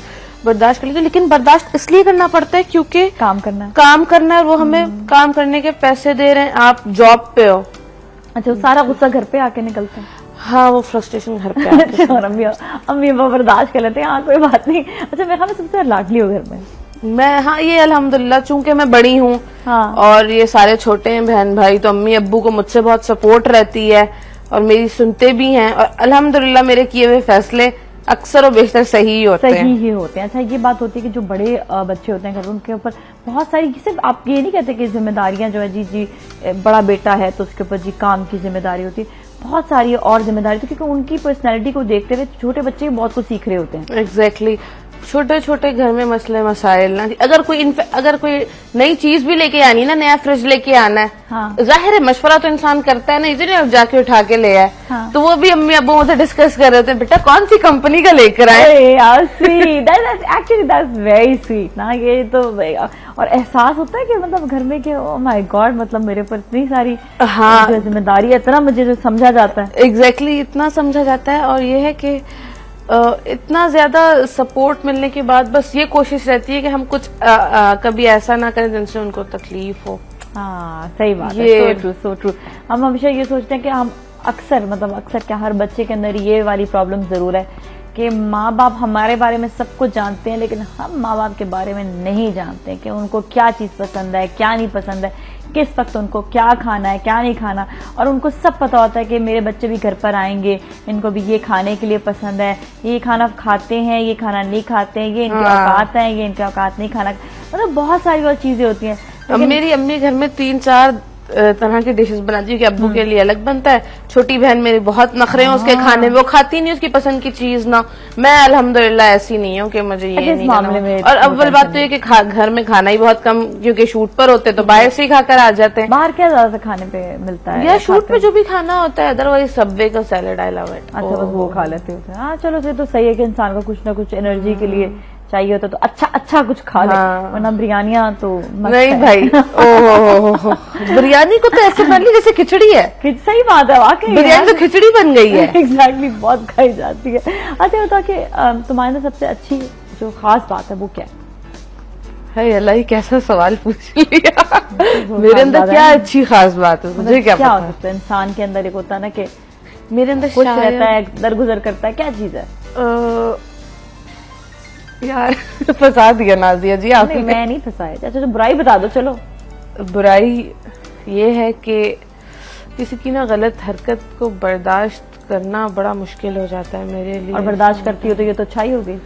बर्दाश्त कर लेती हूँ, लेकिन बर्दाश्त इसलिए करना पड़ता है क्योंकि काम करना है, वो हमें काम करने के पैसे दे रहे हैं, आप जॉब पे हो। अच्छा, वो सारा गुस्सा घर पे आके निकलता है? हाँ, वो फ्रस्ट्रेशन घर पे आके। और अम्मी बर्दाश्त कर लेते हैं, हाँ कोई बात नहीं। अच्छा, मेरे ख्याल में सबसे लाडली हो घर में मैं। हाँ, ये अल्हम्दुलिल्लाह चूंकि मैं बड़ी हूँ और ये सारे छोटे हैं बहन भाई, तो अम्मी अब्बू को मुझसे बहुत सपोर्ट रहती है और मेरी सुनते भी हैं, और अल्हम्दुलिल्लाह मेरे किए हुए फैसले अक्सर और बेशतर सही होते हैं। अच्छा, ये बात होती है कि जो बड़े बच्चे होते हैं घर, उनके ऊपर बहुत सारी, सिर्फ आप ये नहीं कहते कि जिम्मेदारियां जो है जी बड़ा बेटा है तो उसके ऊपर जी काम की जिम्मेदारी होती है, बहुत सारी और जिम्मेदारी, तो क्योंकि उनकी पर्सनैलिटी को देखते हुए छोटे बच्चे बहुत कुछ सीख रहे होते हैं। एग्जैक्टली। छोटे छोटे घर में मसले मसाइल ना, अगर कोई नई चीज भी लेके आनी है ना, नया फ्रिज लेके आना है, जाहिर है मशवरा तो इंसान करता है ना, इधर जाके उठा के ले आए, तो वो भी अम्मी अब्बू मुझसे डिस्कस कर रहे थे, बेटा कौन सी कंपनी का लेकर आए। एक्चुअली दैट्स वेरी स्वीट ना, ये तो और एहसास होता है कि मतलब घर में कि ओह माय गॉड, मतलब मेरे पर इतनी सारी जिम्मेदारी है, इतना मुझे जो समझा जाता है। एग्जैक्टली, इतना समझा जाता है, और ये है कि इतना ज्यादा सपोर्ट मिलने के बाद बस ये कोशिश रहती है कि हम कुछ कभी ऐसा ना करें जिनसे उनको तकलीफ हो। हाँ, सही बात है, सो ट्रू। हम हमेशा ये सोचते हैं कि हम अक्सर क्या हर बच्चे के अंदर ये वाली प्रॉब्लम जरूर है कि माँ बाप हमारे बारे में सब कुछ जानते हैं, लेकिन हम माँ बाप के बारे में नहीं जानते कि उनको क्या चीज पसंद है, क्या नहीं पसंद है, किस वक्त उनको क्या खाना है, क्या नहीं खाना। और उनको सब पता होता है कि मेरे बच्चे भी घर पर आएंगे, इनको भी ये खाने के लिए पसंद है, ये खाना खाते हैं, ये खाना नहीं खाते हैं, ये इनके औकात है, ये इनके औकात नहीं खाना, मतलब बहुत सारी और चीजें होती हैं। मेरी अम्मी घर में 3-4 तरह के डिशेस बनाती है कि अब्बू के लिए अलग बनता है, छोटी बहन मेरी बहुत नखरे हैं उसके खाने में, वो खाती नहीं उसकी पसंद की चीज ना। मैं अल्हम्दुलिल्लाह ऐसी नहीं हूँ कि मुझे ये नहीं करना। और अव्वल बात तो ये कि घर में खाना ही बहुत कम, क्योंकि शूट पर होते तो बाहर से ही खाकर आ जाते हैं। बाहर क्या ज्यादा खाने पे मिलता है? या शूट पे जो भी खाना होता है, अदरवाइज सबवे का सैलेड आई लव इट। अच्छा, बस वो खा लेते होते हैं। हाँ चलो, फिर तो सही है कि इंसान को कुछ ना कुछ एनर्जी के लिए चाहिए होता तो अच्छा कुछ खा ले, वरना बिरयानियां तो नहीं भाई। ओहो, बिरयानी को तो ऐसे बन ली जैसे खिचड़ी है। सही बात है, वाकई बिरयानी तो खिचड़ी बन गई है। एग्जैक्टली, बहुत खाई जाती है। अच्छा बताओ कि तुम्हारे अंदर सबसे अच्छी जो खास बात है वो क्या है? अल्लाह, कैसा सवाल पूछ लिया। मेरे अंदर क्या अच्छी खास बात है, मुझे क्या पता। इंसान के अंदर एक होता है ना कि मेरे अंदर खुश रहता है, दरगुजर करता है, क्या चीज है? यार फंसा दिया नाजिया जी आपने। मैं नहीं फंसाया। अच्छा तो बुराई बता दो। चलो बुराई ये है कि किसी की ना गलत हरकत को बर्दाश्त करना बड़ा मुश्किल हो जाता है मेरे लिए। और बर्दाश्त करती हो तो ये तो अच्छा ही हो गई।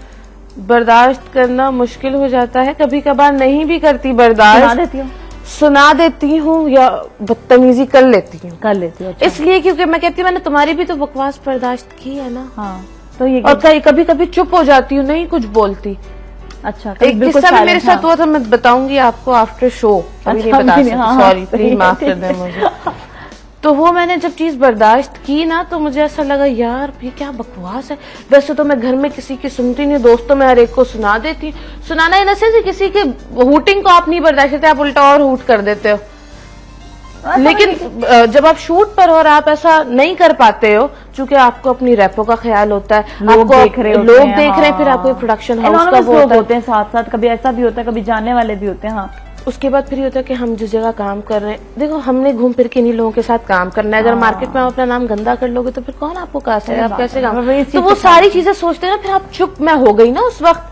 बर्दाश्त करना मुश्किल हो जाता है, कभी कभार नहीं भी करती बर्दाश्त, सुना देती हूँ या बदतमीजी कर लेती हूँ। अच्छा। इसलिए क्योंकि मैं कहती हूँ मैंने तुम्हारी भी तो बकवास बर्दाश्त की है ना। हाँ तो ये और कभी कभी चुप हो जाती हूँ, नहीं कुछ बोलती। अच्छा एक किस्सा भी मेरे साथ हुआ था, मैं बताऊंगी आपको आफ्टर शो। अभी नहीं बता सकती, सॉरी प्लीज माफ कर दें मुझे। तो वो मैंने जब चीज बर्दाश्त की ना तो मुझे ऐसा लगा यार ये क्या बकवास है। वैसे तो मैं घर में किसी की सुनती नहीं, दोस्तों में हर एक को सुना देती। सुनाना इन से किसी के हूटिंग को आप नहीं बर्दाश्त करते, आप उल्टा और हूट कर देते हो। लेकिन जब आप शूट पर हो और आप ऐसा नहीं कर पाते हो, चूंकि आपको अपनी रैपो का ख्याल होता है, लोग देख रहे हैं, फिर आपको प्रोडक्शन हाउस का वो होते हैं साथ साथ, कभी ऐसा भी होता है, कभी जानने वाले भी होते हैं। हाँ उसके बाद फिर ये होता है कि हम जिस जगह काम कर रहे हैं, देखो हमने घूम फिर के इन्हीं लोगों के साथ काम करना है। अगर मार्केट में आप अपना नाम गंदा कर लोगे तो फिर कौन आपको कहा है, आप कैसे काम। तो वो सारी चीजें सोचते हैं ना, फिर आप चुप मैं हो गई ना उस वक्त।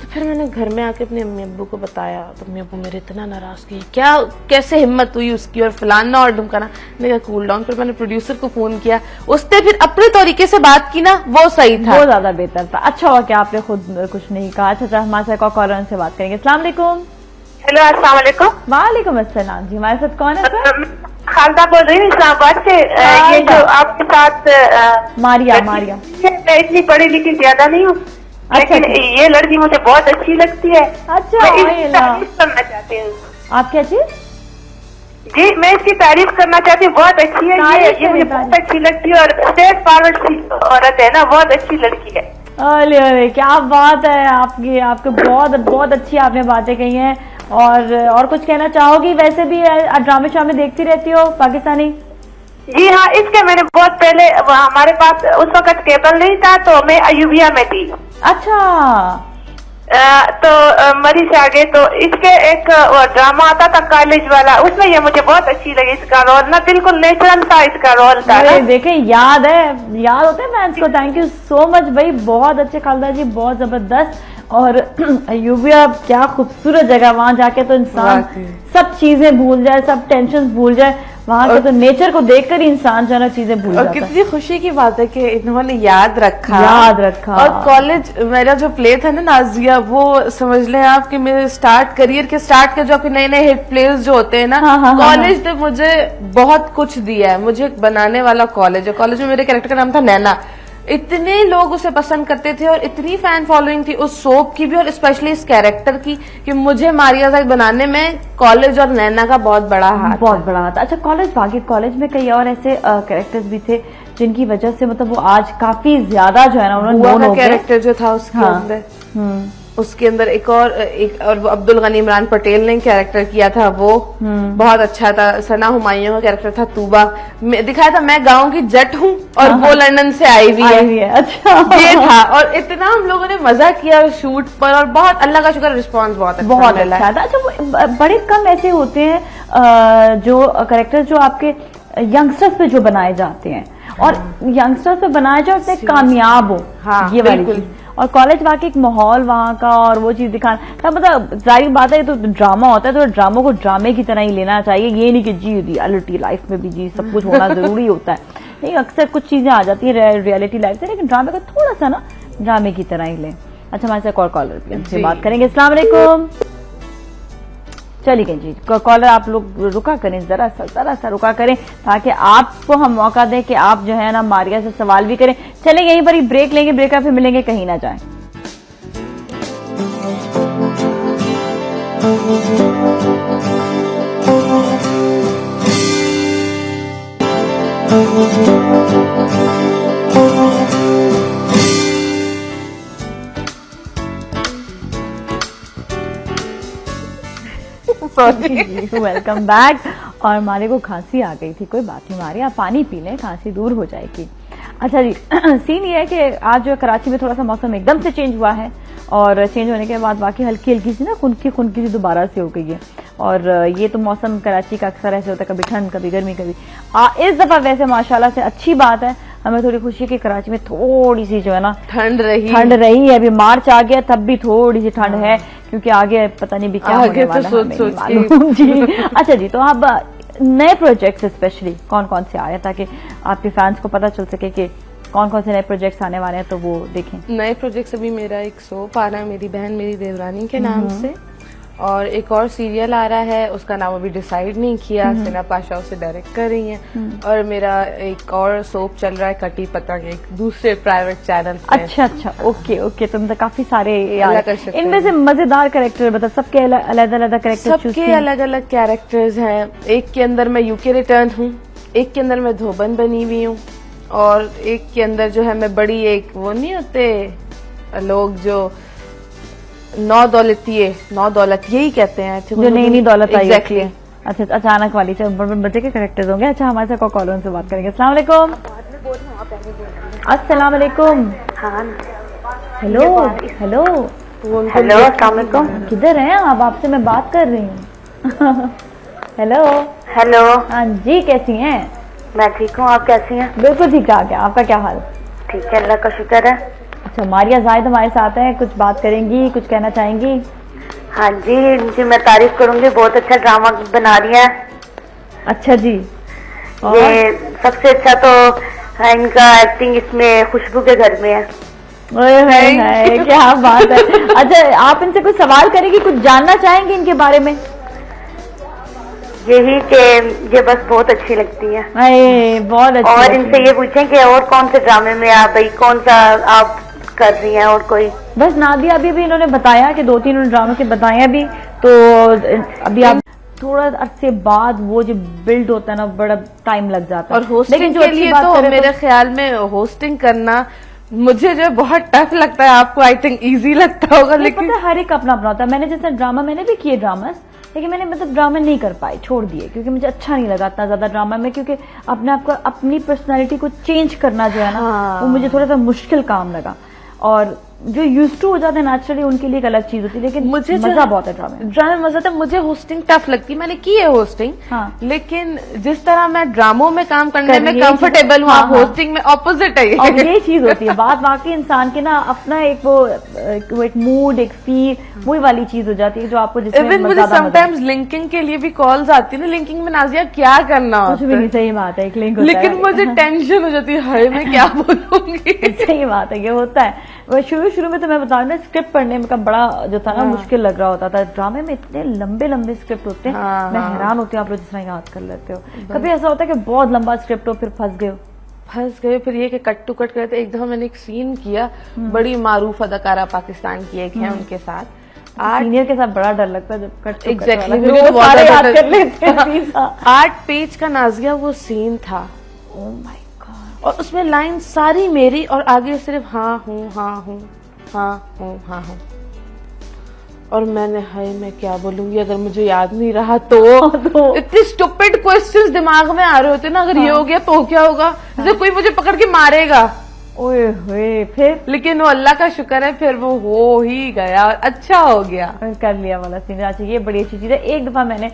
तो फिर मैंने घर में आके अपने अम्मी अब्बू को बताया, तो अम्मी अब्बू मेरे इतना नाराज किए, क्या कैसे हिम्मत हुई उसकी और फलाना और ढुमकाना। मैंने कहा कूल डाउन। फिर मैंने प्रोड्यूसर को फोन किया, उसने फिर अपने तरीके से बात की ना, वो सही था, वो ज्यादा बेहतर था। अच्छा हुआ कि आपने खुद कुछ नहीं कहा। अच्छा हमारे साथ कॉलर से बात करेंगे। अस्सलाम वालेकुम। हेलो अस्सलाम वालेकुम। वालेकुम अस्सलाम जी। हमारे साथ कौन है सर? खालदा बोल रही हूँ इस्लामाबाद से। ये जो आपके साथ मारिया मैं इतनी पढ़ी लिखी ज्यादा नहीं हूँ, लेकिन ये लड़की मुझे बहुत अच्छी लगती है। अच्छा मैं इसकी तारीफ करना चाहती हूँ। आप क्या चीज? जी मैं इसकी तारीफ करना चाहती हूँ, बहुत अच्छी है ये मुझे बहुत अच्छी लगती है और स्ट्रेट फॉरवर्ड औरत है ना, बहुत अच्छी लड़की है। अरे क्या बात है आपकी, आपको बहुत अच्छी आपने बातें कही हैं। और कुछ कहना चाहोगी? वैसे भी ड्रामे शामे देखती रहती हो पाकिस्तानी? जी हाँ, इसके मैंने बहुत पहले, हमारे पास उस वक्त केबल नहीं था तो मैं अयूबिया में थी। अच्छा। तो मरी से आगे तो इसके एक ड्रामा आता था कॉलेज वाला, उसमें ये मुझे बहुत अच्छी लगी। इसका रोल ना बिल्कुल नेचुरल था, इसका रोल था। देखें याद होते हैं फैंस को। थैंक यू सो मच भाई, बहुत अच्छे खालदा जी, बहुत जबरदस्त। और अयूबिया क्या खूबसूरत जगह, वहां जाके तो इंसान सब चीजें भूल जाए, सब टेंशन भूल जाए। वहां के तो नेचर को देखकर ही इंसान जो है ना चीजें भूल जाता है। कितनी खुशी की बात है कि इन्होंने याद रखा। और कॉलेज मेरा जो प्ले था ना नाजिया, वो समझ लें आप कि मेरे करियर के स्टार्ट के जो आपके नए नए हिट प्लेस जो होते हैं ना, कॉलेज ने मुझे बहुत कुछ दिया है। मुझे बनाने वाला कॉलेज है। कॉलेज में मेरे कैरेक्टर का नाम था नैना। इतने लोग उसे पसंद करते थे और इतनी फैन फॉलोइंग थी उस सोप की भी और स्पेशली इस कैरेक्टर की कि मुझे मारिया ज़ाहिद बनाने में कॉलेज और नैना का बहुत बड़ा हाथ। अच्छा कॉलेज, बाकी कॉलेज में कई और ऐसे कैरेक्टर्स भी थे जिनकी वजह से मतलब वो आज काफी ज्यादा जो है ना उन्होंने कैरेक्टर जो था उसके अंदर उसके अंदर एक और अब्दुल गनी इमरान पटेल ने कैरेक्टर किया था, वो बहुत अच्छा था। सना हुमायूं का कैरेक्टर था तूबा, दिखाया था मैं गांव की जट हूँ और वो लंदन से आई हुई है। अच्छा ये था और इतना हम लोगों ने मजा किया शूट पर और बहुत अल्लाह का शुक्र रिस्पॉन्स बहुत अच्छा था। अच्छा बड़े कम ऐसे होते हैं जो कैरेक्टर जो आपके यंगस्टर्स पे जो बनाए जाते हैं और यंगस्टर्स पे बनाए जाए उससे कामयाब हो। ये वाली चीज। और कॉलेज वाकई एक माहौल वहाँ का और वो चीज दिखाना, मतलब जाहिर बात है तो ड्रामा होता है तो ड्रामा को ड्रामे की तरह ही लेना चाहिए। ये नहीं कि जी रियलिटी लाइफ में भी जी सब कुछ होना जरूरी होता है। नहीं, अक्सर कुछ चीजें आ जाती है रियलिटी लाइफ से, लेकिन ड्रामे को थोड़ा सा ना ड्रामे की तरह ही लें। अच्छा हमारे साथ कॉलर से बात करेंगे। अस्सलाम वालेकुम। चलिए जी कॉलर आप लोग रुका करें, जरा सा रुका करें ताकि आपको हम मौका दें कि आप जो है ना मारिया से सवाल भी करें। चलें यहीं पर ही ब्रेक लेंगे, ब्रेक फिर मिलेंगे, कहीं ना जाएं। Welcome back. और मारे को खांसी आ गई थी, कोई बात नहीं मारे, आप पानी पी लें, खांसी दूर हो जाएगी। अच्छा जी सीन ये है कि आज जो कराची में थोड़ा सा मौसम एकदम से चेंज हुआ है और चेंज होने के बाद बाकी हल्की हल्की सी ना खुनकी सी दोबारा से हो गई है। और ये तो मौसम कराची का अक्सर ऐसे होता है, कभी ठंड कभी गर्मी कभी इस दफा वैसे माशाल्लाह से अच्छी बात है, हमें थोड़ी खुशी है कि कराची में थोड़ी सी जो है ना ठंड रही है। अभी मार्च आ गया तब भी थोड़ी सी ठंड है, क्योंकि आगे पता नहीं भी क्या होने वाला है, हमें नहीं मालूम जी। अच्छा जी, तो आप नए प्रोजेक्ट्स स्पेशली कौन कौन से आए ताकि आपके फैंस को पता चल सके कि कौन कौन से नए प्रोजेक्ट्स आने वाले हैं, तो वो देखें। नए प्रोजेक्ट्स अभी मेरा एक सोप आ रहा है मेरी बहन मेरी देवरानी के नाम से, और एक और सीरियल आ रहा है, उसका नाम अभी डिसाइड नहीं किया, सिना पाशा उसे डायरेक्ट कर रही हैं। और मेरा एक और सोप चल रहा है कटी पतंग, एक दूसरे प्राइवेट चैनल पे। अच्छा, ओके, तो मतलब काफी सारे इनमें से मजेदार कैरेक्टर मतलब सबके अलग अलग कैरेक्टर, सबके अलग अलग कैरेक्टर्स हैं। एक के अंदर मैं यूके रिटर्न हूँ, एक के अंदर मैं धोबन बनी हुई हूँ, और एक के अंदर जो है मैं बड़ी एक वो नहीं होते लोग जो नौ दौलत यही कहते हैं जो नई दौलत आई है। अच्छा, अचानक वाली बच्चे के कैरेक्टर्स होंगे। अच्छा, हमारे साथ कॉल से बात करेंगे। अस्सलाम वालेकुम। अस्सलाम वालेकुम। हेलो, अस्सलाम वालेकुम। किधर हैं आप? आपसे मैं बात कर रही हूँ। हेलो। हाँ जी, कैसी हैं? मैं ठीक हूँ, आप कैसी हैं? बिल्कुल ठीक ठाक है। आपका क्या हाल? ठीक है, अल्लाह का शुक्र है। अच्छा, मारिया जाहिद हमारे साथ हैं, कुछ बात करेंगी, कुछ कहना चाहेंगी? हाँ जी, इनकी मैं तारीफ करूंगी, बहुत अच्छा ड्रामा बना रही है। अच्छा जी। ये सबसे अच्छा तो इनका एक्टिंग इसमें खुशबू के घर में है। क्या बात है। अच्छा, आप इनसे कुछ सवाल करेंगी, कुछ जानना चाहेंगे इनके बारे में? यही कि ये बस बहुत अच्छी लगती है। बहुत अच्छी। और इनसे ये पूछें कि और कौन से ड्रामे में आप भाई कौन सा आप कर रही हैं और कोई? बस नादिया भी इन्होंने बताया कि 2-3 ड्रामे के बताए अभी, तो अभी आप थोड़ा अरसे बाद वो जो बिल्ड होता है ना, बड़ा टाइम लग जाता है। और होस्टिंग के लिए तो मेरे ख्याल में होस्टिंग करना मुझे जो बहुत टफ लगता है, आपको आई थिंक इजी लगता होगा। लेकिन हर एक अपना अपना होता है। मैंने जैसे ड्रामा मैंने भी किए ड्रामास, लेकिन मैंने मतलब ड्रामा नहीं कर पाई, छोड़ दिए, क्योंकि मुझे अच्छा नहीं लगा इतना ज्यादा ड्रामा में, क्योंकि अपने आप को अपनी पर्सनालिटी को चेंज करना जो है ना, वो मुझे थोड़ा सा मुश्किल काम लगा। और जो यूज्ड टू हो जाते हैं नेचुरली, उनके लिए एक अलग चीज होती है, लेकिन मुझे मजा बहुत है ड्रामा में मजा था। मुझे होस्टिंग टफ लगती है, मैंने की है होस्टिंग। हाँ। लेकिन जिस तरह मैं ड्रामों में काम करने में कंफर्टेबल हूँ, होस्टिंग में ऑपोजिट है। और ये चीज होती है बात, वाकई इंसान के ना अपना एक वो एक मूड, एक फील, वही वाली चीज हो जाती है जो आपको जिसमें मुझे समटाइम्स लिंकिंग के लिए भी कॉल्स आती है ना, लिंकिंग में नाजिया क्या करना, कुछ भी नहीं। सही बात है, एक लिंक, लेकिन मुझे टेंशन हो जाती है, हाय मैं क्या बोलूंगी। सही बात है, ये होता है। शुरू में तो मैं बता रही हूँ, स्क्रिप्ट पढ़ने का बड़ा जो था ना मुश्किल लग रहा होता था। ड्रामे में इतने लंबे स्क्रिप्ट होते हैं, मैं हैरान होती हूँ आप लोग जिस तरह याद कर लेते हो। कभी ऐसा होता है कि बहुत लंबा स्क्रिप्ट हो, फिर फंस गए, फिर ये कि कट टू कट करते। एक दफा मैंने एक सीन किया, बड़ी मारूफ अदाकारा पाकिस्तान की एक है, उनके साथ सीनियर के साथ बड़ा डर लगता है जब कट टू एग्जैक्टली 8 पेज का नाजिया वो सीन था। Oh my God. और उसमें लाइन सारी मेरी, और आगे सिर्फ हाँ हूँ, हाँ हूँ, हाँ हूँ, हाँ हूँ। और मैंने हाय मैं क्या बोलूंगी अगर मुझे याद नहीं रहा तो इतने स्टूपिड क्वेश्चंस दिमाग में आ रहे होते ना, अगर ये हो गया तो क्या होगा, जैसे कोई मुझे पकड़ के मारेगा। ओए होए, फिर लेकिन वो अल्लाह का शुक्र है, फिर वो हो ही गया और अच्छा हो गया, कर लिया वाला सीन। अच्छा, ये बड़ी अच्छी चीज है। एक दफा मैंने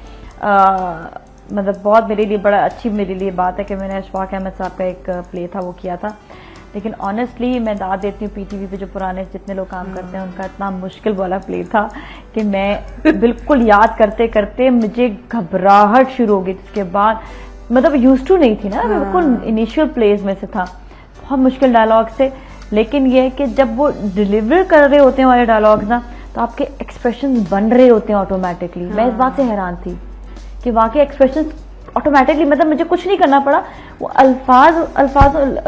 मतलब बहुत मेरे लिए बड़ा अच्छी मेरे लिए बात है कि मैंने अशफाक अहमद साहब का एक प्ले था वो किया था, लेकिन ऑनेस्टली मैं दाद देती हूँ पीटीवी पे जो पुराने जितने लोग काम करते हैं उनका इतना मुश्किल वाला प्ले था कि मैं बिल्कुल याद करते करते मुझे घबराहट शुरू हो गई। जिसके बाद मतलब यूज्ड टू नहीं थी ना, बिल्कुल इनिशियल प्लेज में से था, बहुत मुश्किल डायलॉग से। लेकिन ये है कि जब वो डिलीवर कर रहे होते हैं वाले डायलॉग्स ना, तो आपके एक्सप्रेशन बन रहे होते हैं ऑटोमेटिकली। मैं इस बात से हैरान थी कि वाकई एक्सप्रेशन ऑटोमेटिकली, मतलब मुझे कुछ नहीं करना पड़ा, वो अल्फाज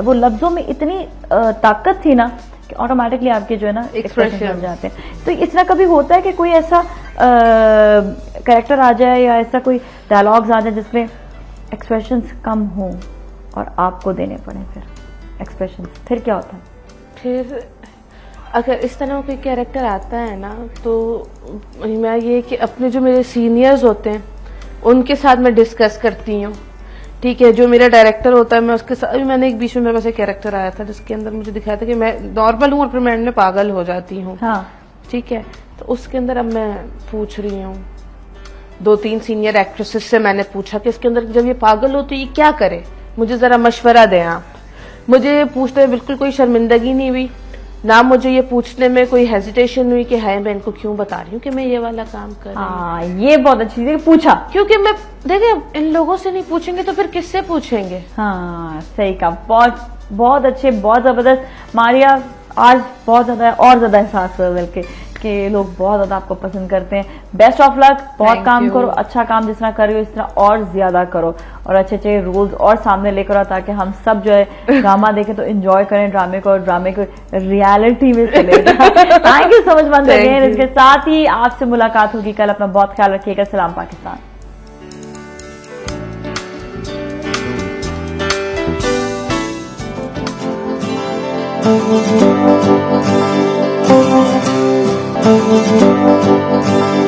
वो लफ्जों में इतनी ताकत थी ना कि ऑटोमेटिकली आपके जो है ना एक्सप्रेशन बन जाते हैं। तो इस तरह कभी होता है कि कोई ऐसा कैरेक्टर आ जाए या ऐसा कोई डायलॉग्स आ जाए जिसमें एक्सप्रेशंस कम हो और आपको देने पड़े फिर एक्सप्रेशंस, फिर क्या होता है? फिर अगर इस तरह कोई कैरेक्टर आता है ना, तो मैं ये कि अपने जो मेरे सीनियर्स होते हैं उनके साथ मैं डिस्कस करती हूँ, ठीक है। जो मेरा डायरेक्टर होता है मैं उसके साथ, मैंने एक बीच में मेरे पास एक कैरेक्टर आया था जिसके अंदर मुझे दिखाया था कि मैं नॉर्मल हूँ और फिर मैं पागल हो जाती हूँ, ठीक है। तो उसके अंदर अब मैं पूछ रही हूँ 2-3 सीनियर एक्ट्रेसेस से, मैंने पूछा कि इसके अंदर जब ये पागल हो तो ये क्या करे, मुझे जरा मशवरा दें आप। मुझे ये पूछने में बिल्कुल कोई शर्मिंदगी नहीं हुई, ना मुझे ये पूछने में कोई हेजिटेशन हुई कि हाय मैं इनको क्यों बता रही हूँ कि मैं ये वाला काम कर रही हूँ। हाँ, ये बहुत अच्छी चीज पूछा, क्योंकि मैं देखिए इन लोगों से नहीं पूछेंगे तो फिर किससे पूछेंगे। हाँ सही कहा, बहुत बहुत अच्छे, बहुत जबरदस्त मारिया। आज बहुत ज्यादा और ज्यादा एहसास हुआ बल्कि कि लोग बहुत ज्यादा आपको पसंद करते हैं। बेस्ट ऑफ लक, बहुत काम करो, अच्छा काम जिस तरह कर रही हो इस तरह और ज्यादा करो और अच्छे अच्छे रोल्स और सामने लेकर आओ ताकि हम सब जो है ड्रामा देखें तो एंजॉय करें ड्रामे को और ड्रामे को रियलिटी में चले। Thank you so much once again. इसके साथ ही आपसे मुलाकात होगी कल। अपना बहुत ख्याल रखिएगा। सलाम पाकिस्तान। Thank you.